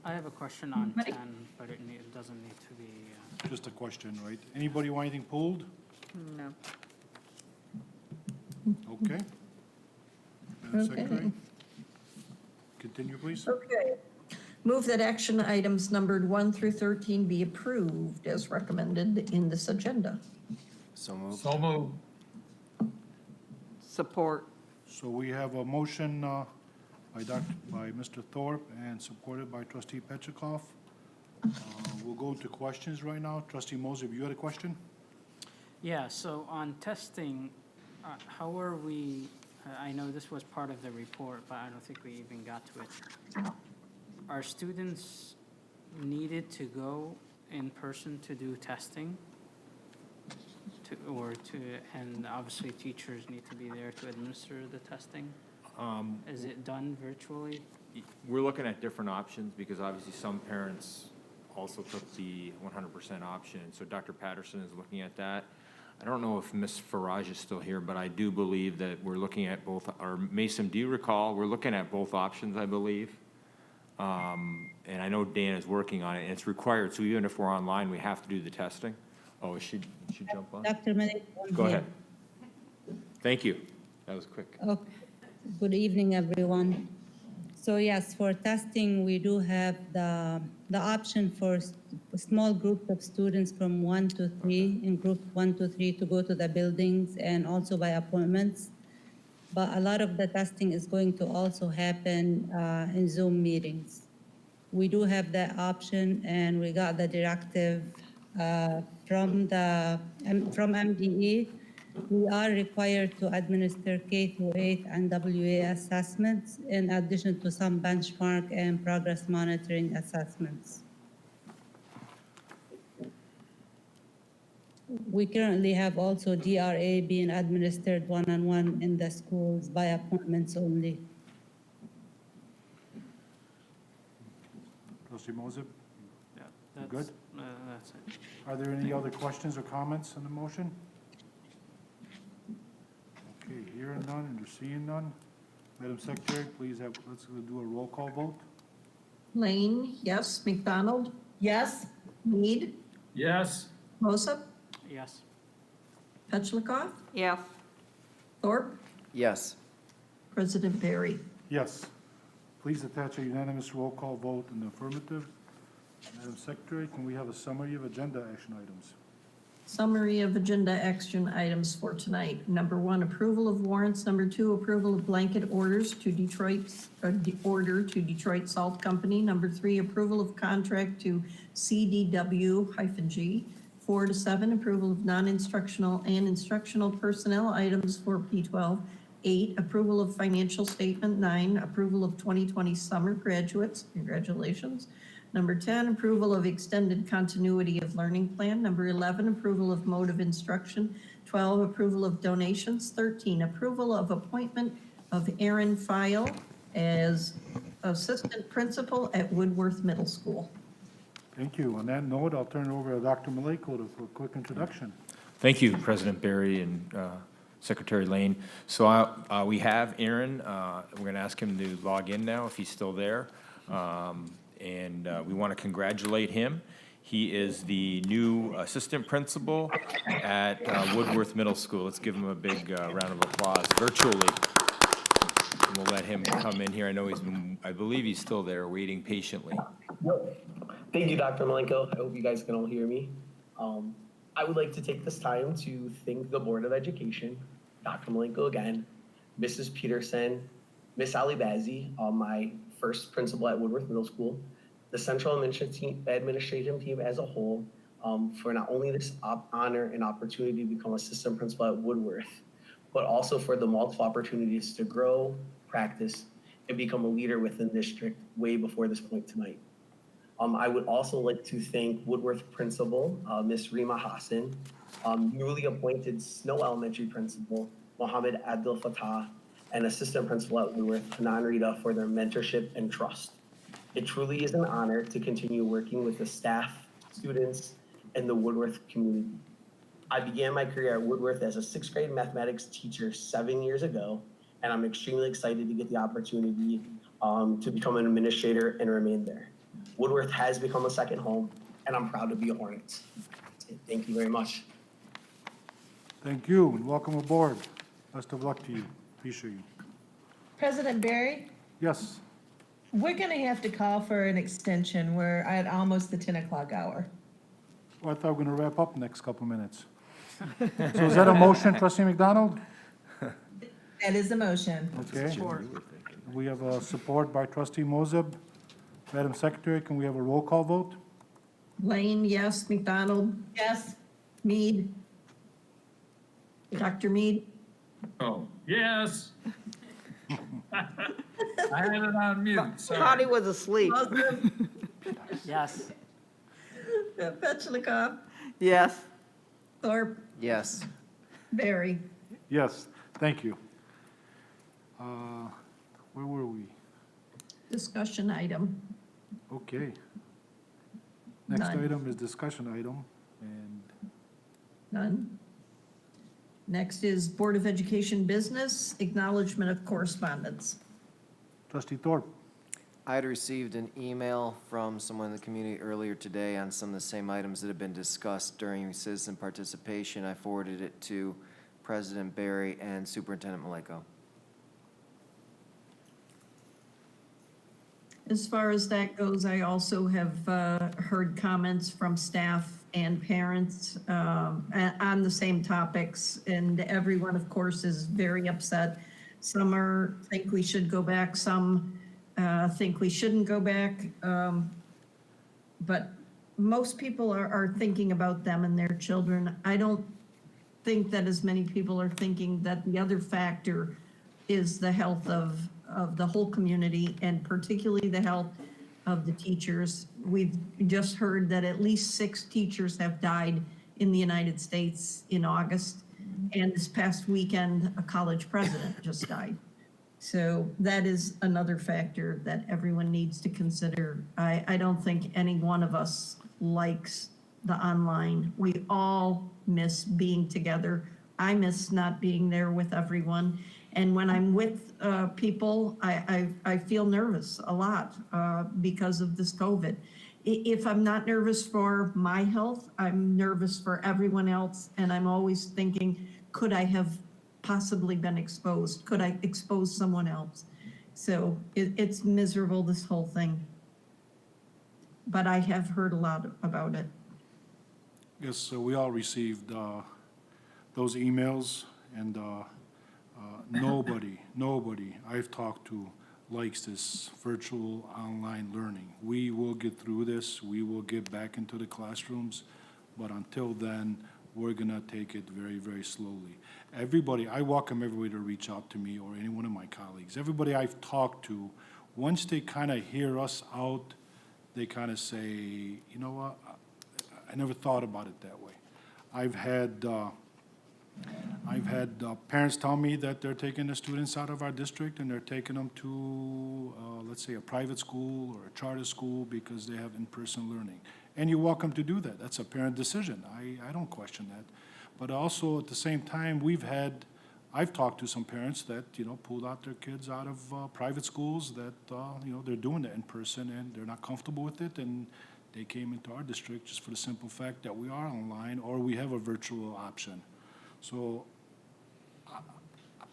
I have a question on Ready? 10, but it doesn't need to be. Just a question, right? Anybody want anything pulled? No. Okay. Madam Okay. Secretary? Continue, please. Okay. Move that action items numbered 1 through 13 be approved as recommended in this agenda. So moved. So moved. Support. So we have a motion by Mr. Thorpe and supported by Trustee Petrikov. We'll go to questions right now. Trustee Moser, you had a question? Yeah, so on testing, how are we, I know this was part of the report, but I don't think we even got to it. Are students needed to go in person to do testing? And obviously teachers need to be there to administer the testing? Is it done virtually? We're looking at different options because obviously some parents also took the 100% option. So Dr. Patterson is looking at that. I don't know if Ms. Farage is still here, but I do believe that we're looking at both. Or Mason, do you recall? We're looking at both options, I believe. And I know Dan is working on it, and it's required. So even if we're online, we have to do the testing. Oh, she jump on? Dr. Malik. Go ahead. Thank you. That was quick. Okay. Good evening, everyone. So yes, for testing, we do have the option for small groups of students from 1 to 3, in group 1 to 3, to go to the buildings and also by appointments. But a lot of the testing is going to also happen in Zoom meetings. We do have that option, and we got the directive from MDE. We are required to administer K-8 and WA assessments in addition to some benchmark and progress monitoring assessments. We currently have also DRA being administered one-on-one in the schools by appointments only. Trustee Moser? Yeah, You good? That's it. Are there any other questions or comments on the motion? Okay, hearing none and seeing none. Madam Secretary, please let's do a roll call vote. Lane, yes. McDonald? Yes? Mead? Yes. Moser? Yes. Petchlikov? Yes. Thorpe? Yes. President Barry? Yes. Please attach a unanimous roll call vote in the affirmative. Madam Secretary, can we have a summary of agenda action items? Summary of agenda action items for tonight. Number 1, approval of warrants. Number 2, approval of blanket orders to Detroit Salt Company. Number 3, approval of contract to CDW-G. 4 to 7, approval of non-instructional and instructional personnel items for P12. 8, approval of financial statement. 9, approval of 2020 summer graduates. Congratulations. Number 10, approval of extended continuity of learning plan. Number 11, approval of mode of instruction. 12, approval of donations. 13, approval of appointment of Aaron File as assistant principal at Woodworth Middle School. Thank you. On that note, I'll turn it over to Dr. Maleko for a quick introduction. Thank you, President Barry and Secretary Lane. So we have Aaron. We're going to ask him to log in now if he's still there. And we want to congratulate him. He is the new assistant principal at Woodworth Middle School. Let's give him a big round of applause virtually. And we'll let him come in here. I know I believe he's still there waiting patiently. Thank you, Dr. Malenko. I hope you guys can all hear me. I would like to take this time to thank the Board of Education, Dr. Malenko again, Mrs. Peterson, Miss Ali Bazzi, my first principal at Woodworth Middle School, the Central Administration team as a whole, for not only this honor and opportunity to become assistant principal at Woodworth, but also for the multiple opportunities to grow, practice, and become a leader within the district way before this point tonight. I would also like to thank Woodworth Principal, Ms. Rima Hassan, newly appointed Snow Elementary Principal, Mohammed Abdul Fattah, and Assistant Principal at Woodworth, Hanan Rita, for their mentorship and trust. It truly is an honor to continue working with the staff, students, and the Woodworth community. I began my career at Woodworth as a 6th grade mathematics teacher 7 years ago, and I'm extremely excited to get the opportunity to become an administrator and remain there. Woodworth has become a second home, and I'm proud to be a Hornets. Thank you very much. Thank you, and welcome aboard. Best of luck to you. Appreciate you. President Barry, Yes, we're going to have to call for an extension. We're at almost the 10 o'clock hour. well, I thought we were going to wrap up in the next couple minutes. So is that a motion, trustee McDonald? That is a motion. Okay. We have a support by trustee Moses. Madam Secretary, can we have a roll call vote? Lane, yes. McDonald? Yes. Mead? Dr. Mead? Oh, yes. I had it on mute, Thought he sorry. was asleep. Yes. Petchnikov? Yes. Thorpe? Yes. Barry? Yes, thank you. Where were we? Discussion item. Okay. Next None. item is discussion item, and None. Next is Board of Education business, acknowledgement of correspondence. trustee Thorpe. I had received an email from someone in the community earlier today on some of the same items that have been discussed during citizen participation. I forwarded it to President Barry and Superintendent Maleko. As far as that goes, I also have heard comments from staff and parents on the same topics, and everyone, of course, is very upset. Some think we should go back, some think we shouldn't go back, but most people are thinking about them and their children. I don't think that as many people are thinking that the other factor is the health of the whole community, and particularly the health of the teachers. We've just heard that at least 6 teachers have died in the United States in August, and this past weekend, a college president just died. So that is another factor that everyone needs to consider. I don't think any one of us likes the online. We all miss being together. I miss not being there with everyone. And when I'm with people, I feel nervous a lot because of this COVID. If I'm not nervous for my health, I'm nervous for everyone else. And I'm always thinking, could I have possibly been exposed? Could I expose someone else? So it's miserable, this whole thing. But I have heard a lot about it. Yes, so we all received those emails, and nobody I've talked to likes this virtual online learning. We will get through this. We will get back into the classrooms, but until then, we're gonna take it very, very slowly. Everybody, I welcome everybody to reach out to me or any one of my colleagues. Everybody I've talked to, once they kind of hear us out, they kind of say, you know what, I never thought about it that way. I've had parents tell me that they're taking the students out of our district and they're taking them to, let's say, a private school or a charter school because they have in-person learning. and you're welcome to do that. That's a parent decision. I don't question that. But also, at the same time, I've talked to some parents that, pulled out their kids out of private schools that, they're doing it in person and they're not comfortable with it, and they came into our district just for the simple fact that we are online or we have a virtual option. So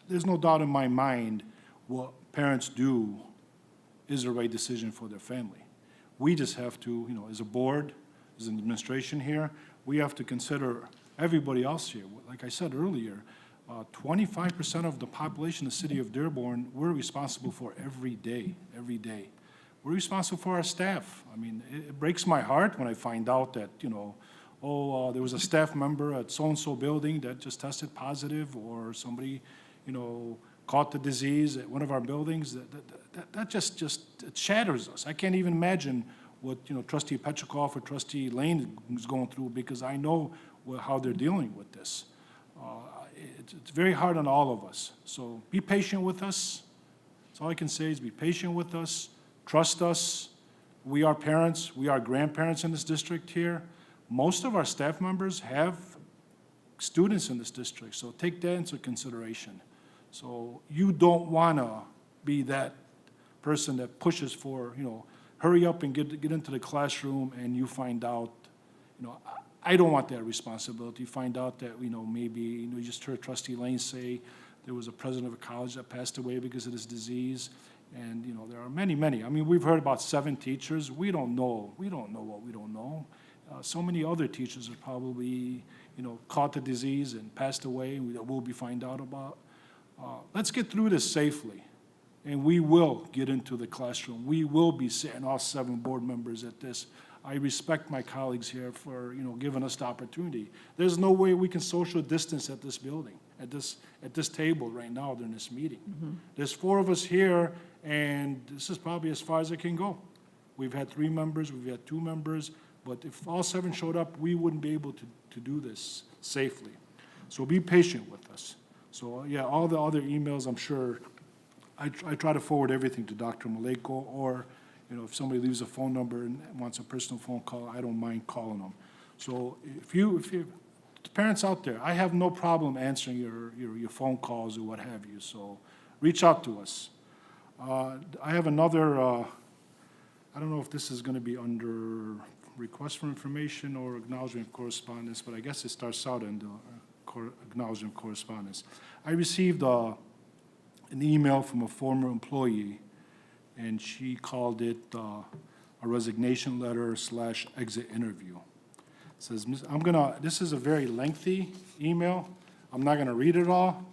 there's no doubt in my mind what parents do is the right decision for their family. We just have to, as a board, as an administration here, we have to consider everybody else here. Like I said earlier, 25% of the population of the city of Dearborn, we're responsible for every day. We're responsible for our staff. I mean, it breaks my heart when I find out that, there was a staff member at so-and-so building that just tested positive, or somebody, caught the disease at one of our buildings. That just it shatters us. I can't even imagine what, Trustee Petrikoff or Trustee Lane is going through, because I know how they're dealing with this. It's very hard on all of us. So be patient with us. That's all I can say is be patient with us. Trust us. We are parents. We are grandparents in this district here. Most of our staff members have students in this district, so take that into consideration. So you don't want to be that person that pushes for, hurry up and get into the classroom, and you find out, I don't want that responsibility. Find out that, maybe, you just heard Trustee Lane say there was a president of a college that passed away because of this disease. And, there are many. I mean, we've heard about 7 teachers. We don't know what we don't know. So many other teachers have probably, caught the disease and passed away, that we'll be find out about. Let's get through this safely, and we will get into the classroom. We will be sitting, all 7 board members, at this. I respect my colleagues here for, giving us the opportunity. There's no way we can social distance at this building, at this table right now during this meeting. There's 4 of us here, and this is probably as far as it can go. We've had 3 members, we've had 2 members, but if all 7 showed up, we wouldn't be able to do this safely. So be patient with us. So, yeah, all the other emails, I'm sure, I try to forward everything to Dr. Maleko, or, if somebody leaves a phone number and wants a personal phone call, I don't mind calling them. So if you the parents out there, I have no problem answering your phone calls or what have you, so reach out to us. I have another, I don't know if this is going to be under request for information or acknowledgement of correspondence, but I guess it starts out in the acknowledgement of correspondence. I received an email from a former employee, and she called it a resignation letter / exit interview. It says, this is a very lengthy email. I'm not gonna read it all,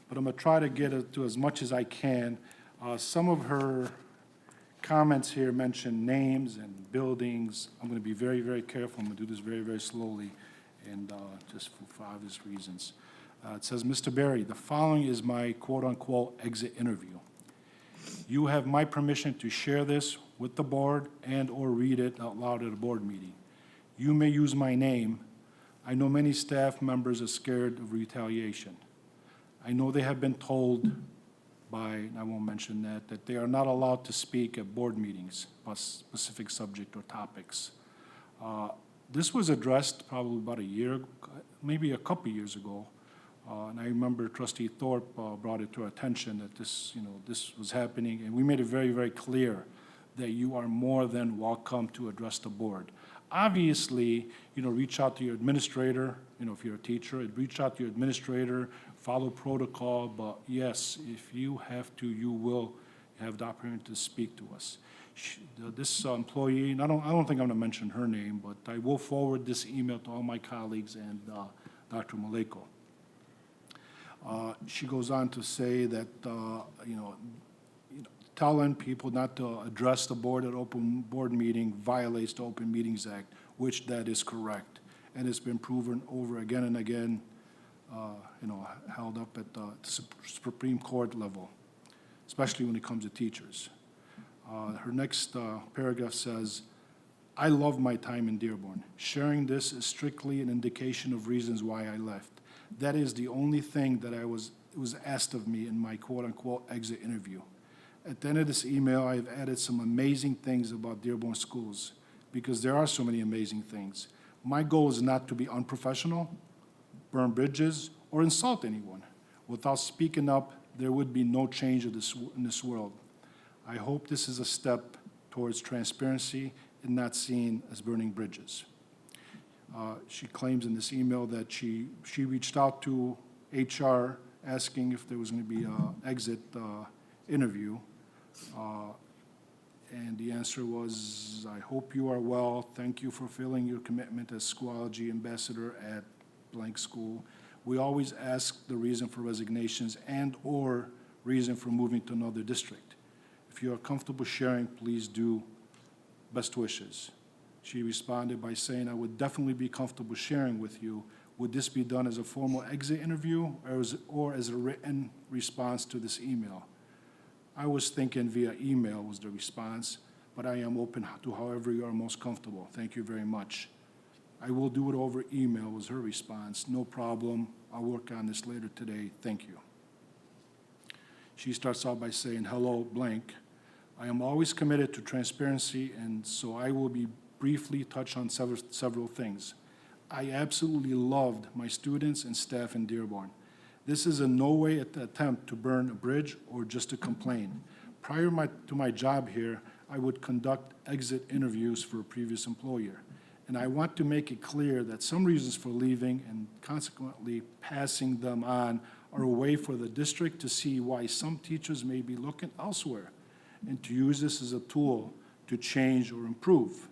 but I'm gonna try to get it to as much as I can. Some of her comments here mention names and buildings. I'm gonna be very, very careful. I'm gonna do this very, very slowly, and just for obvious reasons. It says, Mr. Berry, the following is my quote-unquote exit interview. You have my permission to share this with the board and/or read it out loud at a board meeting. You may use my name. I know many staff members are scared of retaliation. I know they have been told by, I won't mention that they are not allowed to speak at board meetings about specific subject or topics. This was addressed probably about a year, maybe a couple years ago. And I remember Trustee Thorpe brought it to our attention that this was happening, and we made it very, very clear that you are more than welcome to address the board. Obviously, reach out to your administrator, if you're a teacher, reach out to your administrator, follow protocol, but yes, if you have to, you will have the opportunity to speak to us. This employee, and I don't think I'm gonna mention her name, but I will forward this email to all my colleagues and Dr. Maleko. She goes on to say that, telling people not to address the board at open board meeting violates the Open Meetings Act, which that is correct. And it's been proven over again and again, held up at the Supreme Court level, especially when it comes to teachers. Her next paragraph says, I love my time in Dearborn. Sharing this is strictly an indication of reasons why I left. That is the only thing that was asked of me in my quote-unquote exit interview. At the end of this email, I have added some amazing things about Dearborn schools. because there are so many amazing things. My goal is not to be unprofessional, burn bridges, or insult anyone. Without speaking up, there would be no change in this world. I hope this is a step towards transparency and not seen as burning bridges. She claims in this email that she reached out to HR asking if there was going to be an exit interview. And the answer was, I hope you are well. Thank you for fulfilling your commitment as Schoology Ambassador at blank school. We always ask the reason for resignations and/or reason for moving to another district. If you are comfortable sharing, please do. Best wishes. She responded by saying, I would definitely be comfortable sharing with you. Would this be done as a formal exit interview or as a written response to this email? I was thinking via email was the response, but I am open to however you are most comfortable. Thank you very much. I will do it over email was her response. No problem. I'll work on this later today. Thank you. She starts out by saying, hello, blank. I am always committed to transparency, and so I will be briefly touch on several things. I absolutely loved my students and staff in Dearborn. This is in no way an attempt to burn a bridge or just to complain. Prior to my job here, I would conduct exit interviews for a previous employer. And I want to make it clear that some reasons for leaving and consequently passing them on are a way for the district to see why some teachers may be looking elsewhere and to use this as a tool to change or improve.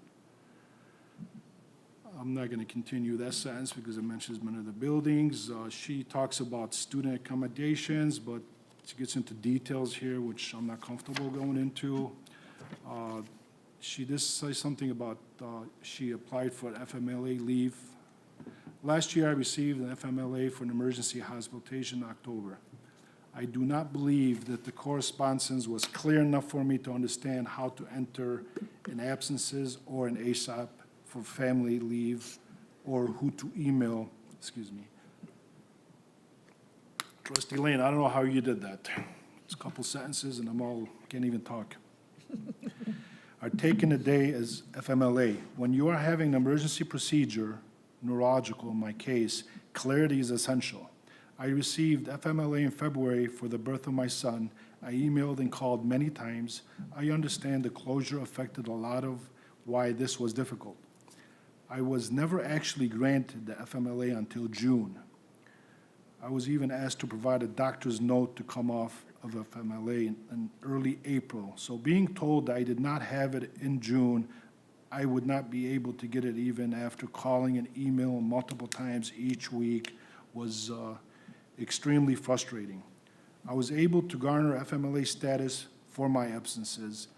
I'm not going to continue that sentence because it mentions many of the buildings. She talks about student accommodations, but she gets into details here, which I'm not comfortable going into. She does say something about she applied for an FMLA leave. Last year, I received an FMLA for an emergency hospitalization in October. I do not believe that the correspondence was clear enough for me to understand how to enter in absences or an ASAP for family leave or who to email, excuse me. Trustee Lane, I don't know how you did that. It's a couple sentences and can't even talk. Are taken a day as FMLA. When you are having an emergency procedure, neurological in my case, clarity is essential. I received FMLA in February for the birth of my son. I emailed and called many times. I understand the closure affected a lot of why this was difficult. I was never actually granted the FMLA until June. I was even asked to provide a doctor's note to come off of FMLA in early April. So being told that I did not have it in June, I would not be able to get it even after calling and emailing multiple times each week was extremely frustrating. I was able to garner FMLA status for my absences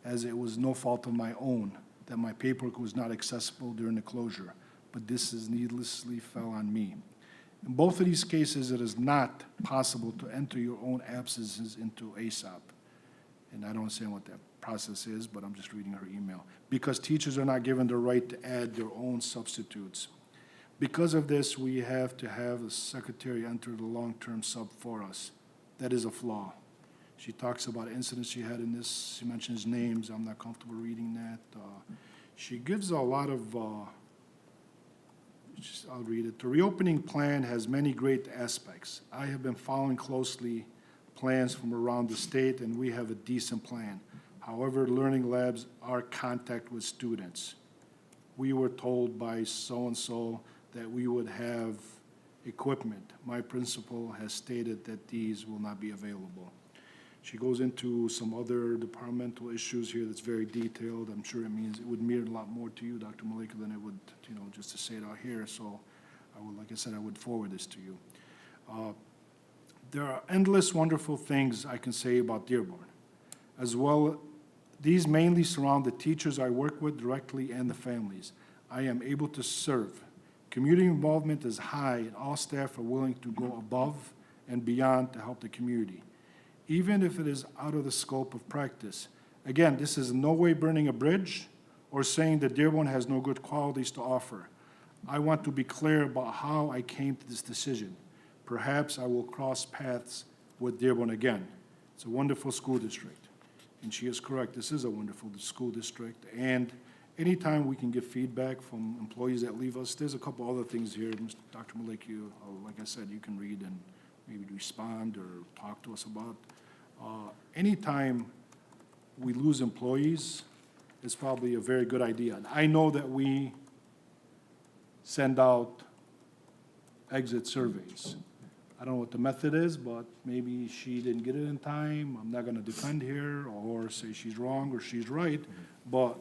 as it was no fault of my own that my paperwork was not accessible during the closure, but this is needlessly fell on me. In both of these cases, it is not possible to enter your own absences into ASAP. And I don't understand what that process is, but I'm just reading her email. Because teachers are not given the right to add their own substitutes. Because of this, we have to have the secretary enter the long-term sub for us. That is a flaw. She talks about incidents she had in this. She mentions names. I'm not comfortable reading that. She gives a lot of, I'll read it. The reopening plan has many great aspects. I have been following closely plans from around the state, and we have a decent plan. However, learning labs are contact with students. We were told by so-and-so that we would have equipment. My principal has stated that these will not be available. She goes into some other departmental issues here that's very detailed. I'm sure it would mean a lot more to you, Dr. Malika, than it would, just to say it out here. So I would, like I said, I would forward this to you. There are endless wonderful things I can say about Dearborn. As well, these mainly surround the teachers I work with directly and the families. I am able to serve. Community involvement is high, and all staff are willing to go above and beyond to help the community, even if it is out of the scope of practice. Again, this is in no way burning a bridge or saying that Dearborn has no good qualities to offer. I want to be clear about how I came to this decision. Perhaps I will cross paths with Dearborn again. It's a wonderful school district. And she is correct, this is a wonderful school district, and anytime we can get feedback from employees that leave us, there's a couple other things here, Dr. Malik, like I said, you can read and maybe respond or talk to us about. Anytime we lose employees, it's probably a very good idea. And I know that we send out exit surveys. I don't know what the method is, but maybe she didn't get it in time. I'm not gonna defend her or say she's wrong or she's right, but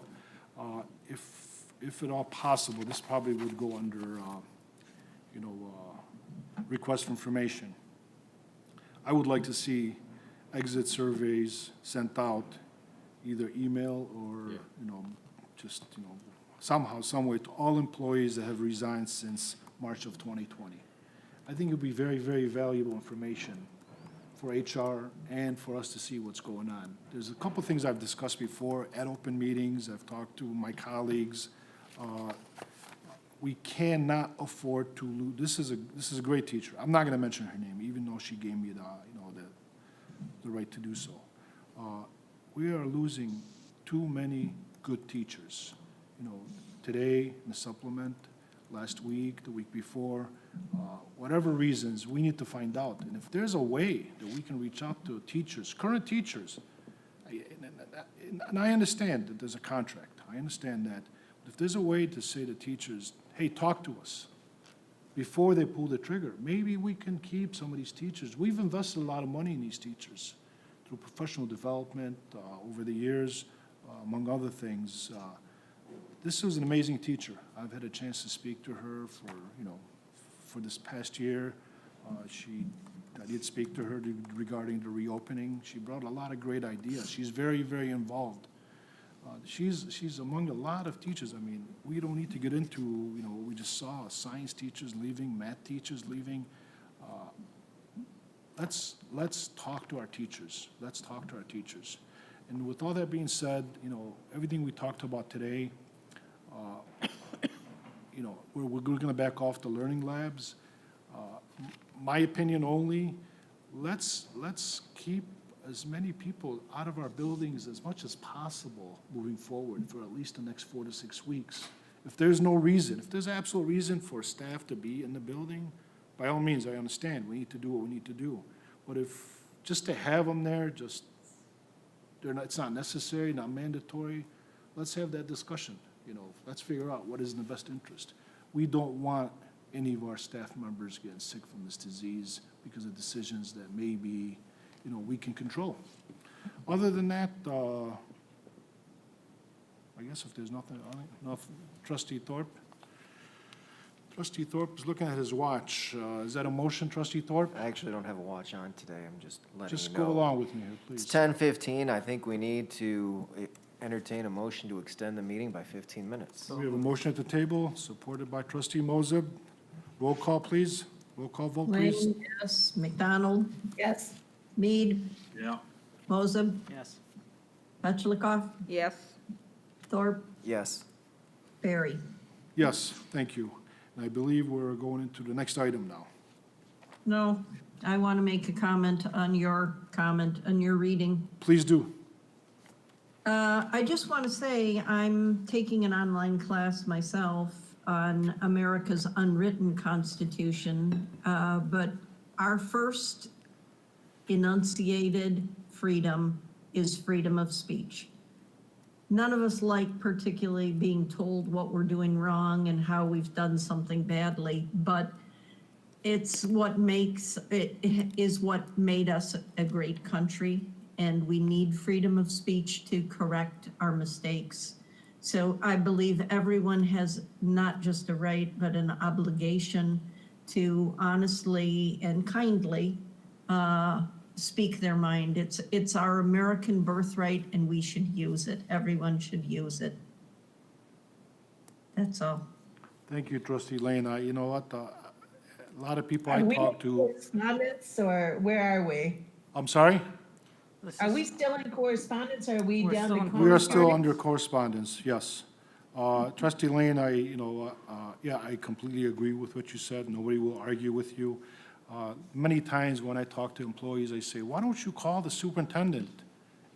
if at all possible, this probably would go under, request for information. I would like to see exit surveys sent out, either email or, just, somehow, some way to all employees that have resigned since March of 2020. I think it would be very, very valuable information for HR and for us to see what's going on. There's a couple things I've discussed before at open meetings. I've talked to my colleagues. We cannot afford to lose. This is a great teacher. I'm not going to mention her name, even though she gave me the right to do so. We are losing too many good teachers. Today, in the supplement, last week, the week before, whatever reasons, we need to find out. And if there's a way that we can reach out to teachers, current teachers, and I understand that there's a contract, I understand that. But if there's a way to say to teachers, hey, talk to us before they pull the trigger, maybe we can keep some of these teachers. We've invested a lot of money in these teachers through professional development over the years, among other things. This was an amazing teacher. I've had a chance to speak to her for this past year. I did speak to her regarding the reopening. She brought a lot of great ideas. She's very, very involved. She's among a lot of teachers. I mean, we don't need to get into, what we just saw, science teachers leaving, math teachers leaving. Let's talk to our teachers. Let's talk to our teachers. And with all that being said, everything we talked about today, we're going to back off the learning labs. My opinion only, let's keep as many people out of our buildings as much as possible moving forward for at least the next 4 to 6 weeks. If there's no reason, if there's absolute reason for staff to be in the building, by all means, I understand, we need to do what we need to do. But if, just to have them there, it's not necessary, not mandatory, let's have that discussion. Let's figure out what is in the best interest. We don't want any of our staff members getting sick from this disease because of decisions that maybe, we can control. Other than that, I guess if there's nothing, Trustee Thorpe? Trustee Thorpe is looking at his watch. Is that a motion, Trustee Thorpe? I actually don't have a watch on today. I'm just letting Just you know. go along with me here, please. It's 10:15. I think we need to entertain a motion to extend the meeting by 15 minutes. We have a motion at the table, supported by Trustee Moses. Roll call, please. Roll call vote, please. Lane, yes. McDonald? Yes. Mead? Yeah. Moses? Yes. Petchlokoff? Yes. Thorpe? Yes. Barry? Yes, thank you. And I believe we're going into the next item now. No, I want to make a comment on your reading. Please do. I just want to say I'm taking an online class myself on America's unwritten constitution, but our first enunciated freedom is freedom of speech. None of us like particularly being told what we're doing wrong and how we've done something badly, but it's what makes, it is what made us a great country, and we need freedom of speech to correct our mistakes. So I believe everyone has not just a right, but an obligation to honestly and kindly speak their mind. It's our American birthright, and we should use it. Everyone should use it. That's all. Thank you, Trustee Lane. You know what, a lot of people Are I we talk in to, correspondence, or where are we? I'm sorry? Are we still in correspondence, or are we We're down still to in correspondence? We are still under correspondence, yes. Trustee Lane, I completely agree with what you said. Nobody will argue with you. Many times when I talk to employees, I say, why don't you call the superintendent?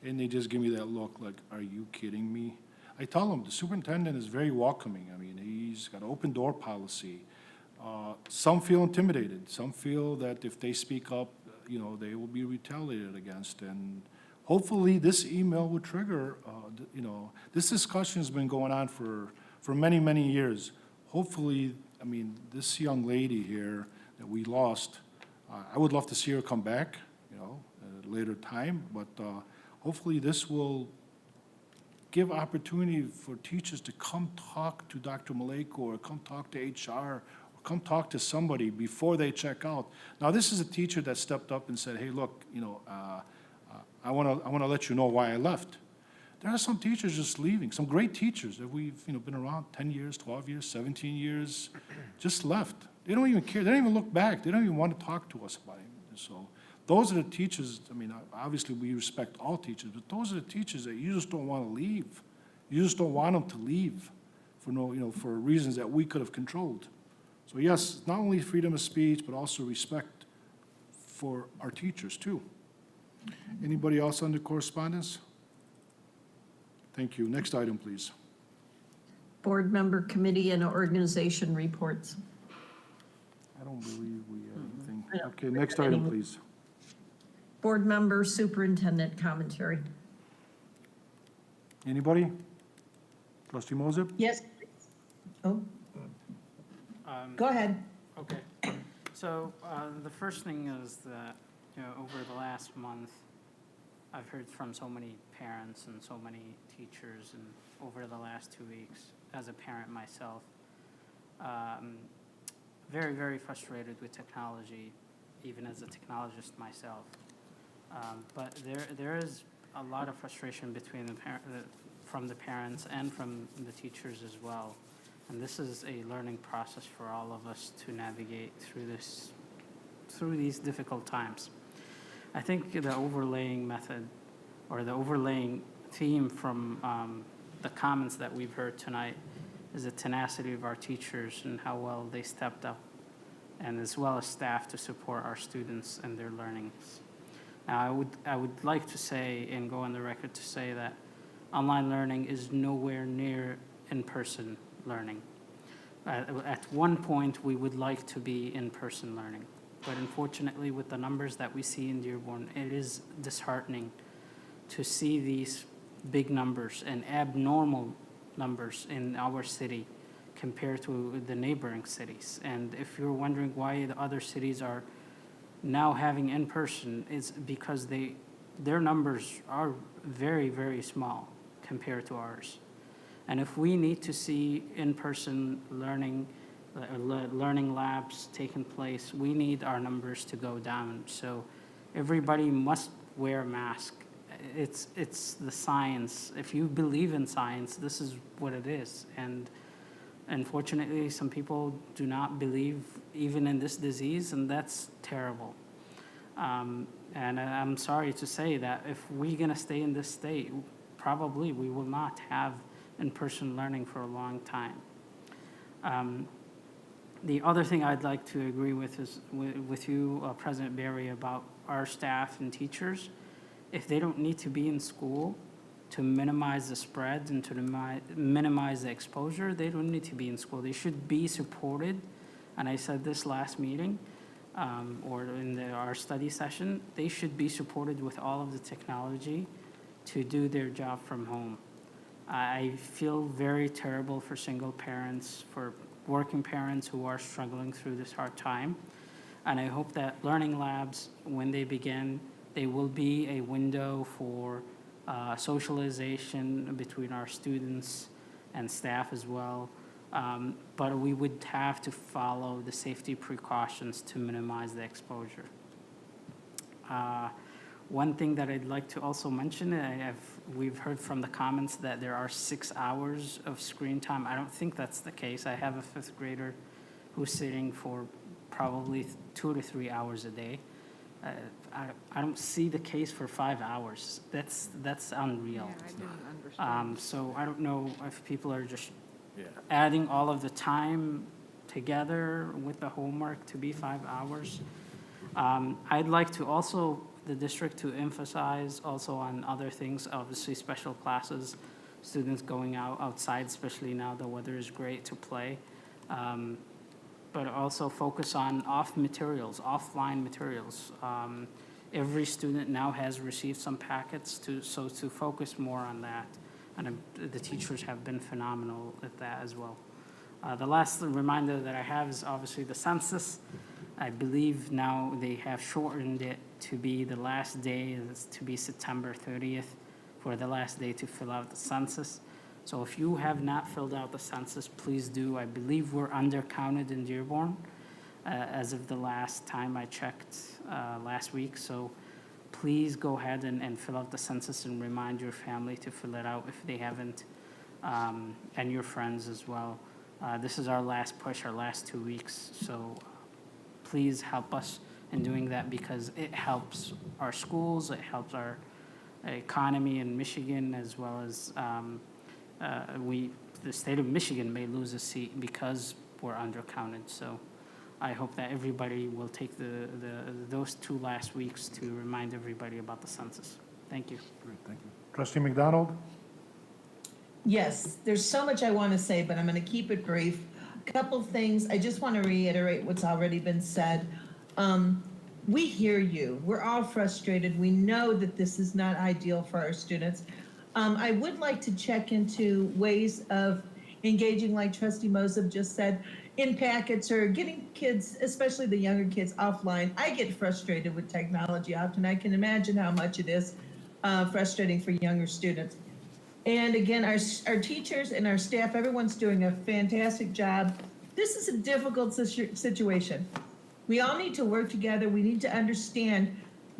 And they just give me that look like, are you kidding me? I tell them, the superintendent is very welcoming. I mean, he's got an open door policy. Some feel intimidated. Some feel that if they speak up, you know, they will be retaliated against. And hopefully, this email will trigger, you know, this discussion has been going on for many, many years. Hopefully, I mean, this young lady here that we lost, I would love to see her come back, you know, at a later time, but hopefully this will give opportunity for teachers to come talk to Dr. Maleko or come talk to HR or come talk to somebody before they check out. Now, this is a teacher that stepped up and said, hey, look, you know, I want to let you know why I left. There are some teachers just leaving, some great teachers that we've, you know, been around 10 years, 12 years, 17 years, just left. They don't even care. They don't even look back. They don't even want to talk to us about it. So those are the teachers, I mean, obviously we respect all teachers, but those are the teachers that you just don't want to leave. You just don't want them to leave for no, you know, for reasons that we could have controlled. So yes, not only freedom of speech, but also respect for our teachers too. Anybody else under correspondence? Thank you. Next item, please. Board member committee and organization reports. I don't believe we have anything. I don't Okay, next item, any- please. Board member superintendent commentary. Anybody? Trustee Moses? Yes. Oh, go ahead. Okay, so the first thing is that, you know, over the last month, I've heard from so many parents and so many teachers, and over the last 2 weeks, as a parent myself, very, very frustrated with technology, even as a technologist myself. But there is a lot of frustration between from the parents and from the teachers as well. And this is a learning process for all of us to navigate through these difficult times. I think the overlaying method or the overlaying theme from the comments that we've heard tonight is the tenacity of our teachers and how well they stepped up, and as well as staff to support our students and their learnings. Now, I would like to say and go on the record to say that online learning is nowhere near in-person learning. At one point, we would like to be in-person learning, but unfortunately, with the numbers that we see in Dearborn, it is disheartening to see these big numbers and abnormal numbers in our city compared to the neighboring cities. And if you're wondering why the other cities are now having in-person, it's because their numbers are very, very small compared to ours. And if we need to see in-person learning labs taking place, we need our numbers to go down. So everybody must wear a mask. It's the science. If you believe in science, this is what it is. And unfortunately, some people do not believe even in this disease, and that's terrible. And I'm sorry to say that if we're gonna stay in this state, probably we will not have in-person learning for a long time. The other thing I'd like to agree with is with you, President Barry, about our staff and teachers. If they don't need to be in school to minimize the spread and to minimize the exposure, they don't need to be in school. They should be supported. And I said this last meeting, or in our study session, they should be supported with all of the technology to do their job from home. I feel very terrible for single parents, for working parents who are struggling through this hard time. And I hope that learning labs, when they begin, they will be a window for socialization between our students and staff as well. But we would have to follow the safety precautions to minimize the exposure. One thing that I'd like to also mention, we've heard from the comments that there are 6 hours of screen time. I don't think that's the case. I have a 5th grader who's sitting for probably 2 to 3 hours a day. I don't see the case for 5 hours. That's unreal. Yeah, I didn't understand. So I don't know if people are just adding all of the time together with the homework to be 5 hours. I'd like to also, the district to emphasize also on other things, obviously special classes, students going outside, especially now the weather is great to play. But also focus on offline materials. Every student now has received some packets so to focus more on that. And the teachers have been phenomenal at that as well. The last reminder that I have is obviously the census. I believe now they have shortened it to be the last day is to be September 30th for the last day to fill out the census. So if you have not filled out the census, please do. I believe we're undercounted in Dearborn as of the last time I checked last week. So please go ahead and fill out the census and remind your family to fill it out if they haven't, and your friends as well. This is our last push, our last 2 weeks. So please help us in doing that because it helps our schools, it helps our economy in Michigan, as well as the state of Michigan may lose a seat because we're undercounted. So I hope that everybody will take those 2 last weeks to remind everybody about the census. Thank you. Great, thank you. Trustee McDonald? Yes, there's so much I want to say, but I'm going to keep it brief. A couple things. I just want to reiterate what's already been said. We hear you. We're all frustrated. We know that this is not ideal for our students. I would like to check into ways of engaging, like Trustee Moses just said, in packets or getting kids, especially the younger kids, offline. I get frustrated with technology often. I can imagine how much it is frustrating for younger students. And again, our teachers and our staff, everyone's doing a fantastic job. This is a difficult situation. We all need to work together. We need to understand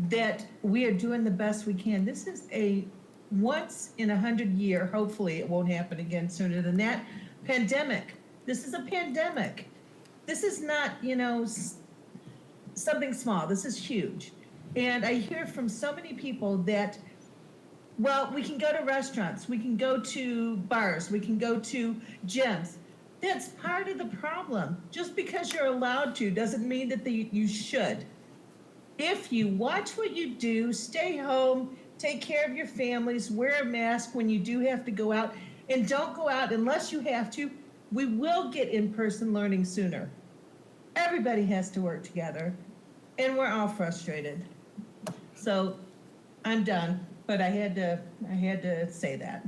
that we are doing the best we can. This is a once in 100-year, hopefully it won't happen again sooner than that, pandemic. This is a pandemic. This is not, something small. This is huge. And I hear from so many people that, well, we can go to restaurants, we can go to bars, we can go to gyms. That's part of the problem. Just because you're allowed to doesn't mean that you should. If you watch what you do, stay home, take care of your families, wear a mask when you do have to go out, and don't go out unless you have to, we will get in-person learning sooner. Everybody has to work together, and we're all frustrated. So I'm done. But I had to say that.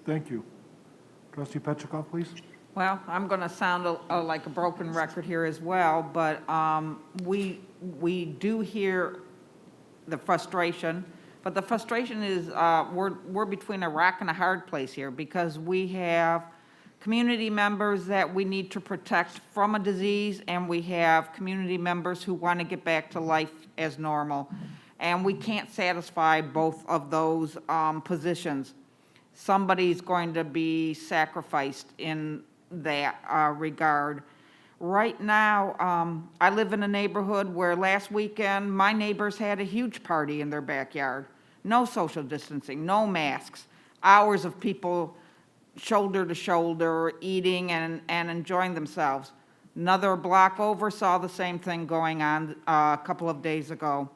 Thank you. Trustee Petrikov, please. Well, I'm going to sound like a broken record here as well, but we do hear the frustration, but the frustration is we're between a rock and a hard place here because we have community members that we need to protect from a disease, and we have community members who want to get back to life as normal. And we can't satisfy both of those positions. Somebody's going to be sacrificed in that regard. Right now, I live in a neighborhood where last weekend, my neighbors had a huge party in their backyard. No social distancing, no masks, hours of people shoulder to shoulder, eating and enjoying themselves. Another block over saw the same thing going on a couple of days ago.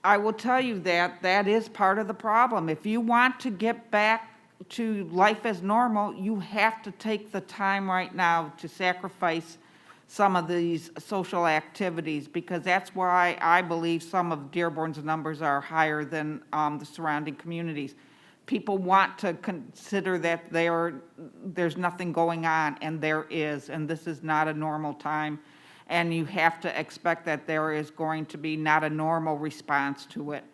I will tell you that is part of the problem. If you want to get back to life as normal, you have to take the time right now to sacrifice some of these social activities, because that's why I believe some of Dearborn's numbers are higher than the surrounding communities. People want to consider that there's nothing going on, and there is, and this is not a normal time. And you have to expect that there is going to be not a normal response to it.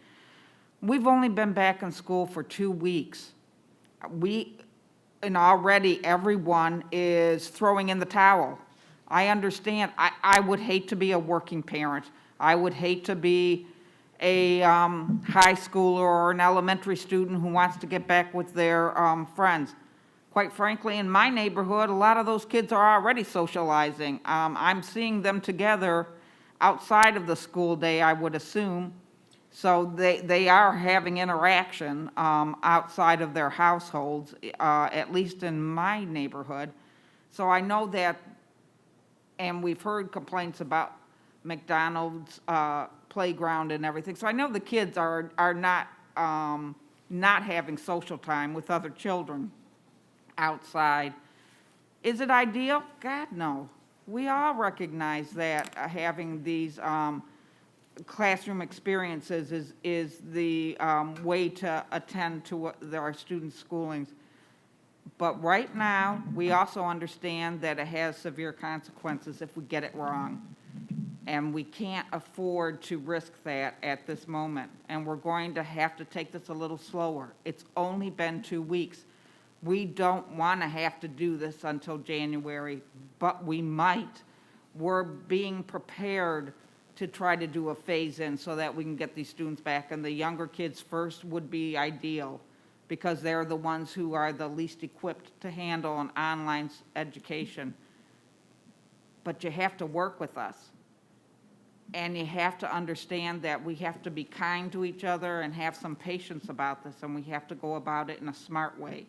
We've only been back in school for 2 weeks. And already everyone is throwing in the towel. I understand. I would hate to be a working parent. I would hate to be a high schooler or an elementary student who wants to get back with their friends. Quite frankly, in my neighborhood, a lot of those kids are already socializing. I'm seeing them together outside of the school day, I would assume. So they are having interaction outside of their households, at least in my neighborhood. So I know that, and we've heard complaints about McDonald's playground and everything. So I know the kids are not not having social time with other children outside. Is it ideal? God, no. We all recognize that having these classroom experiences is the way to attend to our students' schoolings. But right now, we also understand that it has severe consequences if we get it wrong. And we can't afford to risk that at this moment. And we're going to have to take this a little slower. It's only been 2 weeks. We don't want to have to do this until January, but we might. We're being prepared to try to do a phase-in so that we can get these students back. And the younger kids first would be ideal, because they're the ones who are the least equipped to handle an online education. But you have to work with us. And you have to understand that we have to be kind to each other and have some patience about this, and we have to go about it in a smart way.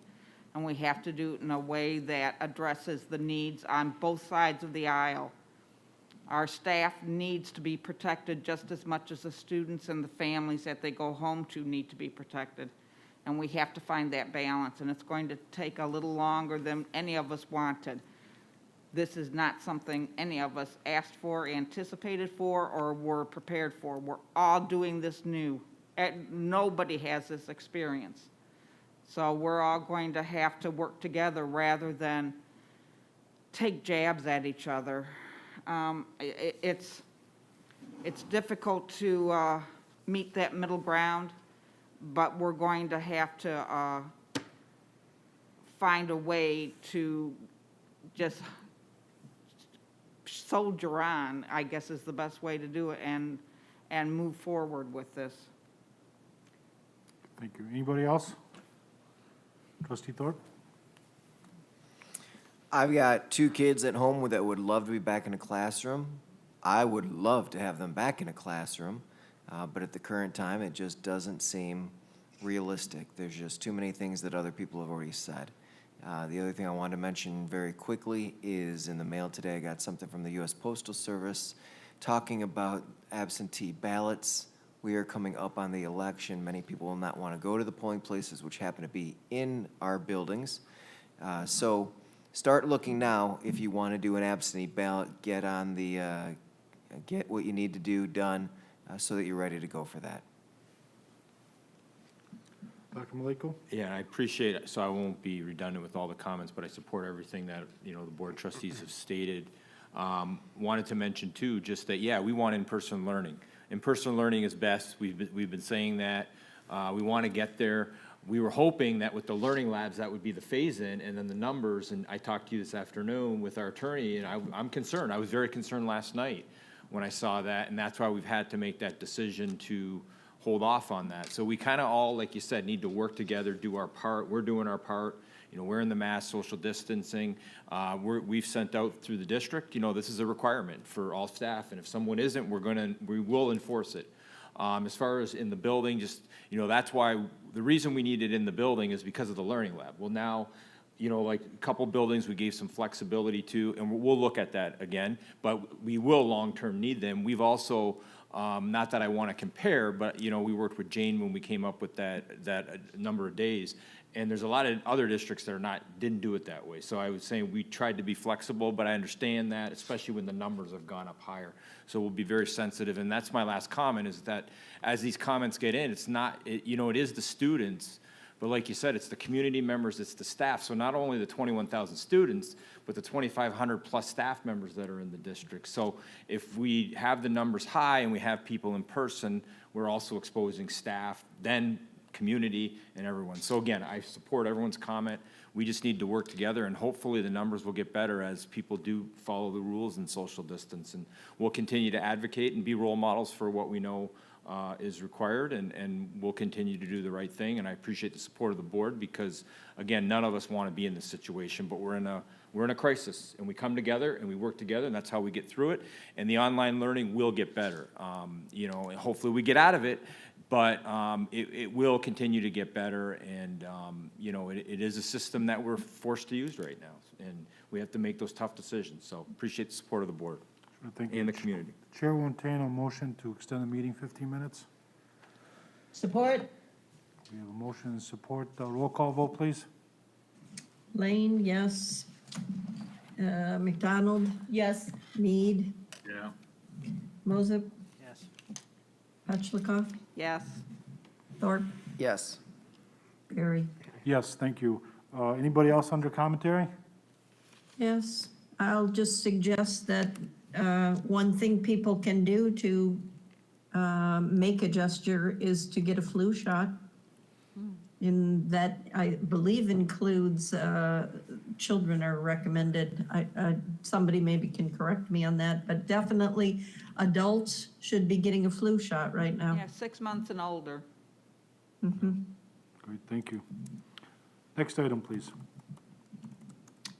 And we have to do it in a way that addresses the needs on both sides of the aisle. Our staff needs to be protected just as much as the students and the families that they go home to need to be protected. And we have to find that balance, and it's going to take a little longer than any of us wanted. This is not something any of us asked for, anticipated for, or were prepared for. We're all doing this new. Nobody has this experience. So we're all going to have to work together rather than take jabs at each other. It's difficult to meet that middle ground, but we're going to have to find a way to just soldier on, I guess is the best way to do it, and move forward with this. Thank you. Anybody else? Trustee Thorpe? I've got 2 kids at home that would love to be back in a classroom. I would love to have them back in a classroom, but at the current time, it just doesn't seem realistic. There's just too many things that other people have already said. The other thing I wanted to mention very quickly is in the mail today, I got something from the U.S. Postal Service talking about absentee ballots. We are coming up on the election. Many people will not want to go to the polling places, which happen to be in our buildings. So start looking now. If you want to do an absentee ballot, get on the, get what you need to do done so that you're ready to go for that. Dr. Maleko? Yeah, I appreciate it, so I won't be redundant with all the comments, but I support everything that, the board trustees have stated. Wanted to mention too, just that, yeah, we want in-person learning. In-person learning is best. We've been saying that. We want to get there. We were hoping that with the learning labs, that would be the phase-in, and then the numbers, and I talked to you this afternoon with our attorney, and I'm concerned. I was very concerned last night when I saw that, and that's why we've had to make that decision to hold off on that. So we kind of all, like you said, need to work together, do our part. We're doing our part. Wearing the mask, social distancing. We've sent out through the district, this is a requirement for all staff, and if someone isn't, we will enforce it. As far as in the building, just, that's why, the reason we need it in the building is because of the learning lab. Well, now, like a couple buildings we gave some flexibility to, and we'll look at that again, but we will long-term need them. We've also, not that I want to compare, but, we worked with Jane when we came up with that number of days. And there's a lot of other districts that didn't do it that way. So I was saying we tried to be flexible, but I understand that, especially when the numbers have gone up higher. So we'll be very sensitive. And that's my last comment, is that as these comments get in, it's not, it is the students, but like you said, it's the community members, it's the staff. So not only the 21,000 students, but the 2,500 plus staff members that are in the district. So if we have the numbers high and we have people in person, we're also exposing staff, then community and everyone. So again, I support everyone's comment. We just need to work together, and hopefully the numbers will get better as people do follow the rules and social distance. And we'll continue to advocate and be role models for what we know is required, and we'll continue to do the right thing. And I appreciate the support of the board, because again, none of us want to be in this situation, but we're in a crisis, and we come together and we work together, and that's how we get through it. And the online learning will get better. And hopefully we get out of it. But it will continue to get better, and it is a system that we're forced to use right now, and we have to make those tough decisions. So appreciate the support of the board and the community. Chair will entertain a motion to extend the meeting 15 minutes. Support? We have a motion and support. Roll call vote, please. Lane, yes. McDonald, Yes. Mead, Yeah. Moses, Yes. Petchlokoff, Yes. Thorpe, Yes. Perry. Yes, thank you. Anybody else under commentary? Yes, I'll just suggest that one thing people can do to make a gesture is to get a flu shot. And that, I believe, includes children are recommended. Somebody maybe can correct me on that, but definitely adults should be getting a flu shot right now. Yeah, 6 months and older. Mhm. Great, thank you. Next item, please.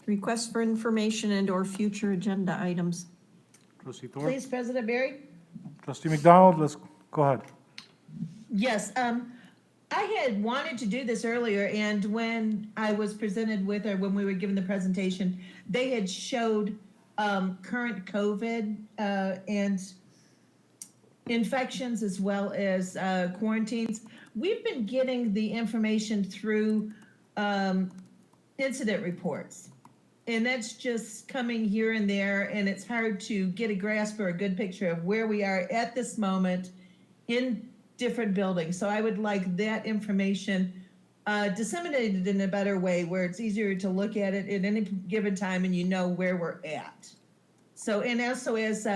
Request for information and/or future agenda items. Trustee Thorpe? Please, President Barry? Trustee McDonald, let's go ahead. Yes, I had wanted to do this earlier, and when I was presented with, or when we were given the presentation, they had showed current COVID and infections as well as quarantines. We've been getting the information through incident reports. And that's just coming here and there, and it's hard to get a grasp or a good picture of where we are at this moment in different buildings. So I would like that information disseminated in a better way, where it's easier to look at it at any given time and you know where we're at. So, and also as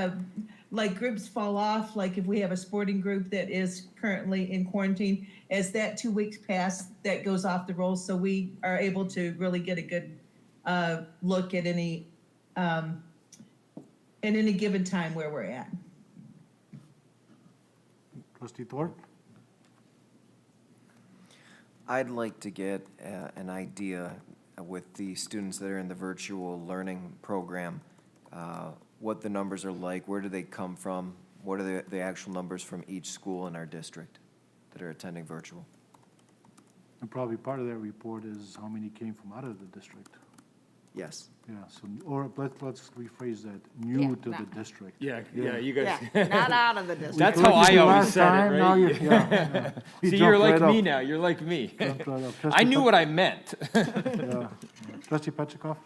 like groups fall off, like if we have a sporting group that is currently in quarantine, as that 2 weeks pass, that goes off the rolls, so we are able to really get a good look at any given time where we're at. Trustee Thorpe? I'd like to get an idea with the students that are in the virtual learning program, what the numbers are like, where do they come from, what are the actual numbers from each school in our district that are attending virtual? And probably part of that report is how many came from out of the district. Yes. Yeah, so, or let's rephrase that, new to the district. Yeah, you guys. Yeah, not out of the district. That's how I always said it, Now right? yeah. See, you're like me now, you're like me. Jumped right up. I knew what I meant. Yeah. Trustee Petchikoff?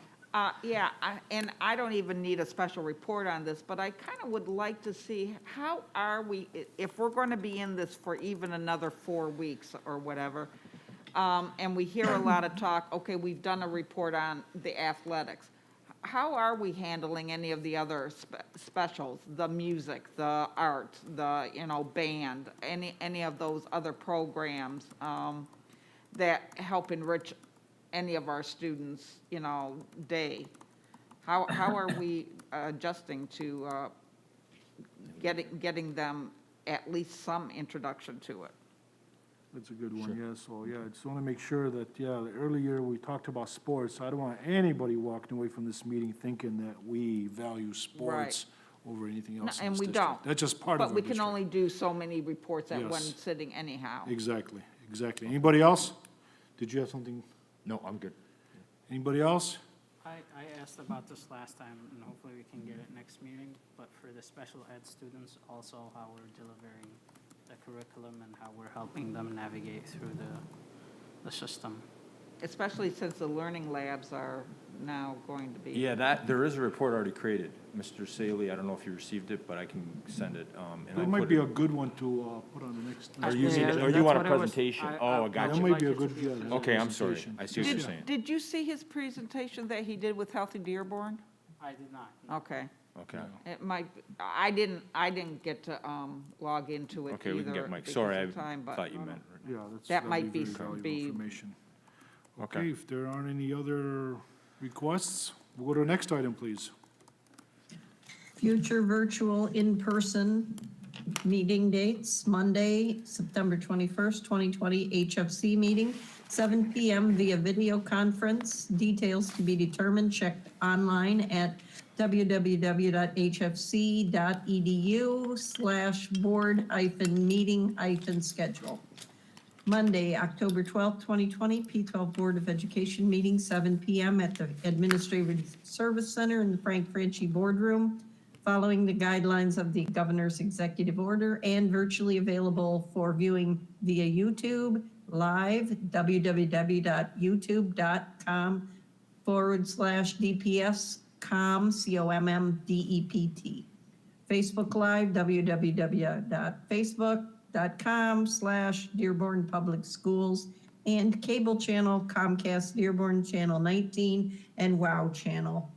Yeah, and I don't even need a special report on this, but I kind of would like to see, how are we, if we're going to be in this for even another 4 weeks or whatever, and we hear a lot of talk, okay, we've done a report on the athletics. How are we handling any of the other specials, the music, the art, the, band, any of those other programs that help enrich any of our students, day? How are we adjusting to getting them at least some introduction to it? That's a good one, yeah, so, yeah, I just want to make sure that, earlier we talked about sports, I don't want anybody walking away from this meeting thinking that we value sports over anything else in And this we district. don't. That's just part of our But we district. can only do so many reports at one Yes. sitting anyhow. Exactly. Anybody else? Did you have something? No, I'm good. Anybody else? I asked about this last time, and hopefully we can get it next meeting, but for the special ed students, also how we're delivering the curriculum and how we're helping them navigate through the system. Especially since the learning labs are now going to be. Yeah, there is a report already created. Mr. Saley, I don't know if you received it, but I can send it. And I That might put be it- a good one to put on the next. Or Yeah, you that's want a what I was- presentation? I- Oh, I I got That you. might like be a it to good, be yeah. presented. Okay, I'm sorry. presentation. I see what you're saying. Did you see his presentation that he did with Healthy Dearborn? I did not. Okay. Okay. It might, I didn't get to log into it Okay, we can either get Mike. because Sorry, I of time, but thought you meant. Yeah, That that'd might be very some- valuable be- information. Okay. Okay, if there aren't any other requests, we'll go to the next item, please. Future virtual in-person meeting dates, Monday, September 21st, 2020, HFC meeting, 7 PM via video conference. Details to be determined. Check online at www.hfc.edu/board-meeting-schedule. Monday, October 12th, 2020, P12 Board of Education meeting, 7 PM at the Administrative Service Center in the Frank Franchi Boardroom, following the guidelines of the Governor's Executive Order, and virtually available for viewing via YouTube Live, www.youtube.com/DPS-COM, COMMDEPT. Facebook Live, www.facebook.com/Dearborn Public Schools, and cable channel Comcast Dearborn Channel 19 and WOW Channel